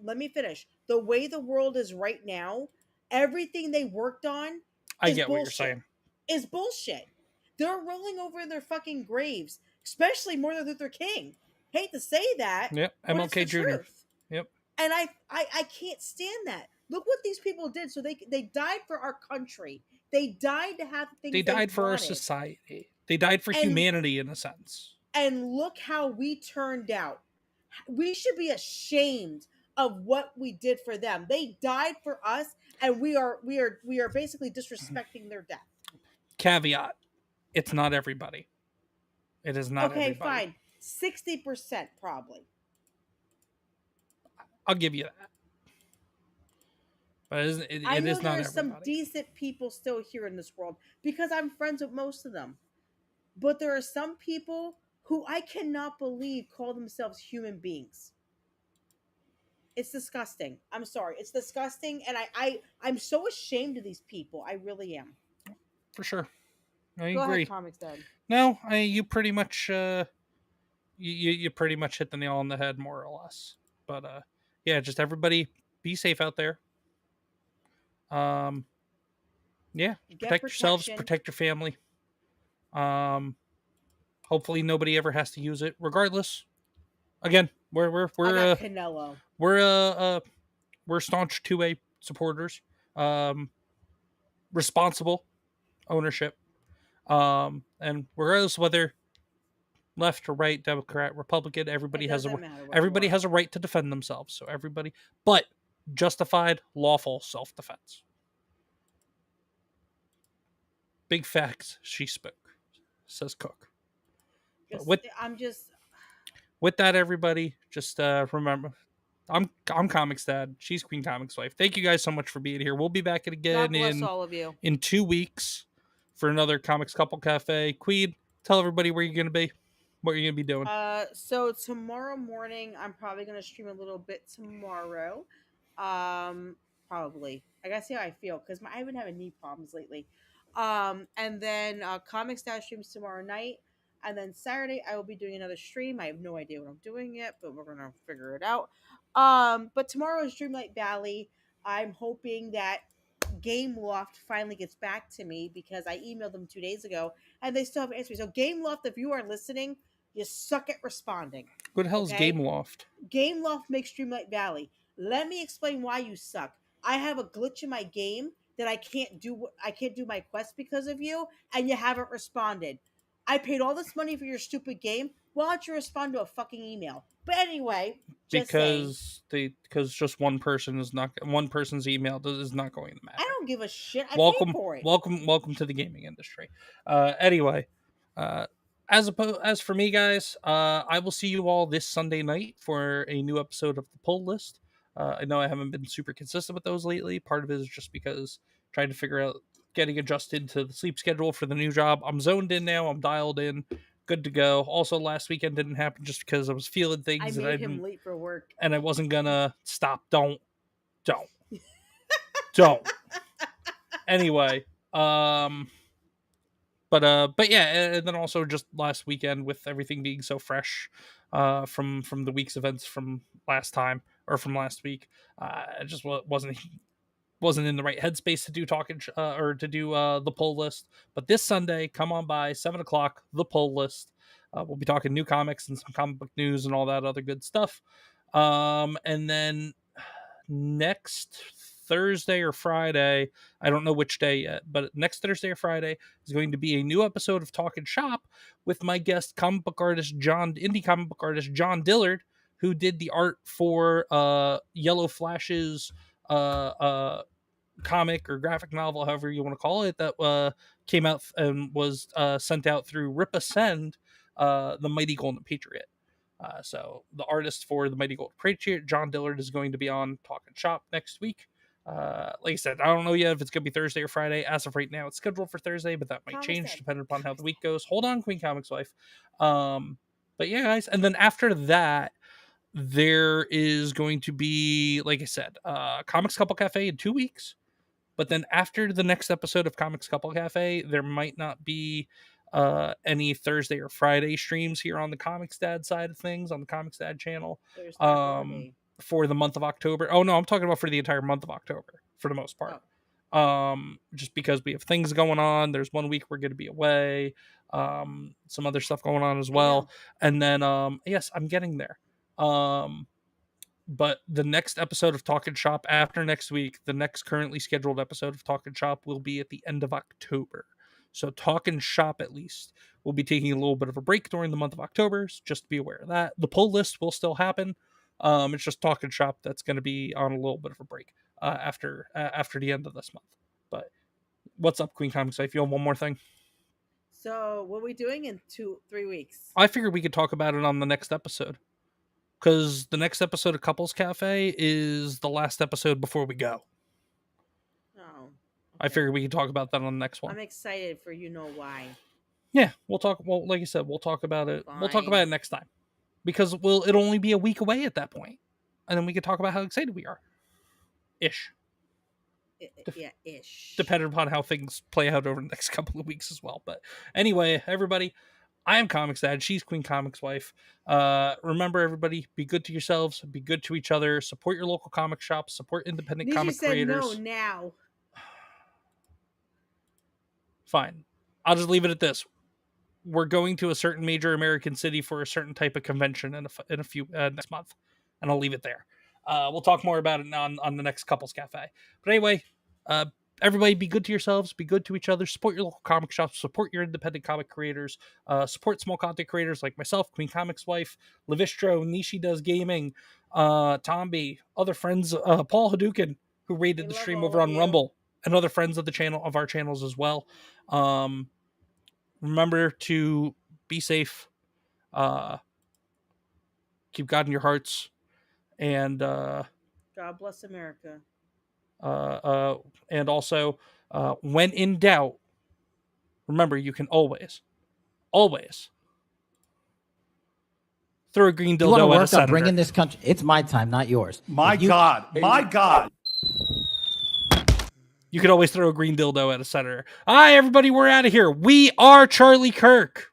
let me finish. The way the world is right now, everything they worked on I is get bullshit. what you're saying. Is bullshit. They're rolling over in their fucking graves, especially Martin Luther King. Hate to say that. Yep, MLK Jr. Truth. Yep. And I can't stand that. Look what these people did. So they died for our country. They died to have the things They died for our wanted. society. They died for humanity in a sense. And look how we turned out. We should be ashamed of what we did for them. They died for us, and we are basically disrespecting their death. Caveat: it's not everybody. It is not okay, everybody. fine. 60% probably. I'll give you that. But I it know is not there are some everybody. decent people still here in this world because I'm friends with most of them. But there are some people who I cannot believe call themselves human beings. It's disgusting. I'm sorry. It's disgusting, and I'm so ashamed of these people. I really am. For sure. I Go agree. ahead, ComixDad. No, you pretty much you pretty much hit the nail on the head, more or less. But yeah, just everybody be safe out there. Yeah, protect yourselves, protect your family. Hopefully nobody ever has to use it. Regardless, again, we're Canelo. We're staunch 2A supporters. Responsible ownership. And regardless whether left or right, Democrat, Republican, everybody has a right to defend themselves. So everybody, but justified, lawful self-defense. Big facts. She spoke, says Cook. With that, everybody, just remember, I'm ComixDad. She's QueenComixWife. Thank you guys so much for being here. We'll be back again all of you. in 2 weeks for another Comics Couple Cafe. Queen, tell everybody where you're going to be, what you're going to be doing. So tomorrow morning, I'm probably going to stream a little bit tomorrow. Probably. I gotta see how I feel because I've been having knee problems lately. And then ComixDad streams tomorrow night. And then Saturday, I will be doing another stream. I have no idea what I'm doing yet, but we're going to figure it out. But tomorrow is Dreamlight Valley. I'm hoping that Gameloft finally gets back to me because I emailed them 2 days ago and they still haven't answered me. So Gameloft, if you are listening, you suck at responding. What the hell is Gameloft? Gameloft makes Dreamlight Valley. Let me explain why you suck. I have a glitch in my game that I can't do my quest because of you, and you haven't responded. I paid all this money for your stupid game. Why don't you respond to a fucking email? But anyway, because just one person's email is not going to matter. I don't give a shit. I welcome, paid for it. Welcome to the gaming industry. Anyway, as for me, guys, I will see you all this Sunday night for a new episode of the Pull List. I know I haven't been super consistent with those lately. Part of it is just because trying to figure out getting adjusted to the sleep schedule for the new job. I'm zoned in now. I'm dialed in. Good to go. Also, last weekend didn't happen just because I was feeling things. I made him late for work. And I wasn't gonna stop. Don't. Anyway, but yeah, and then also just last weekend with everything being so fresh from the week's events from last time or from last week, I just wasn't in the right headspace to do the Pull List. But this Sunday, come on by 7:00, the Pull List. We'll be talking new comics and some comic book news and all that other good stuff. And then next Thursday or Friday, I don't know which day yet, but next Thursday or Friday is going to be a new episode of Talkin' Shop with my guest, indie comic book artist John Dillard, who did the art for Yellow Flash's comic or graphic novel, however you want to call it, that came out and was sent out through Rip Ascend, the Mighty Golden Patriot. So the artist for the Mighty Golden Patriot, John Dillard, is going to be on Talkin' Shop next week. Like I said, I don't know yet if it's going to be Thursday or Friday. As of right now, it's scheduled for Thursday, but that might change depending upon how the week goes. Hold on, QueenComixWife. But yeah, guys. And then after that, there is going to be, like I said, Comics Couple Cafe in 2 weeks. But then after the next episode of Comics Couple Cafe, there might not be any Thursday or Friday streams here on the ComixDad side of things, on the ComixDad channel. For the month of October. Oh no, I'm talking about for the entire month of October for the most part. Just because we have things going on. There's 1 week we're going to be away. Some other stuff going on as well. And then yes, I'm getting there. But the next episode of Talkin' Shop after next week, the next currently scheduled episode of Talkin' Shop will be at the end of October. So Talkin' Shop, at least, will be taking a little bit of a break during the month of October. So just be aware of that. The pull list will still happen. It's just Talkin' Shop that's going to be on a little bit of a break after the end of this month. But what's up, Queen Comics Wife? You have one more thing? So what are we doing in 3 weeks? I figured we could talk about it on the next episode. Because the next episode of Couples Cafe is the last episode before we go. Oh. Okay. I figured we could talk about that on the next one. I'm excited for you know why. Yeah, we'll talk. Well, like you said, we'll talk about it. Fine. We'll talk about it next time. Because it'll only be a week away at that point. And then we can talk about how excited we are. Ish. Yeah, ish. Depending upon how things play out over the next couple of weeks as well. But anyway, everybody, I am ComixDad. She's QueenComixWife. Remember, everybody, be good to yourselves. Be good to each other. Support your local comic shops. Support independent comic creators. Said no now. Fine. I'll just leave it at this. We're going to a certain major American city for a certain type of convention in a few next month. And I'll leave it there. We'll talk more about it on the next Couples Cafe. But anyway, everybody be good to yourselves, be good to each other, support your local comic shops, support your independent comic creators, support small content creators like myself, QueenComixWife, Levistro, Nishi Does Gaming, Tomby, other friends, Paul Hadouken, who rated the stream over on Rumble, and other friends of the channel, of our channels as well. Remember to be safe, keep God in your hearts, and God bless America. And also, when in doubt, remember you can always throw a green dildo You want to at a work senator. on bringing this country? It's my time, not yours. My God. You could always throw a green dildo at a senator. Hi, everybody, we're out of here. We are Charlie Kirk.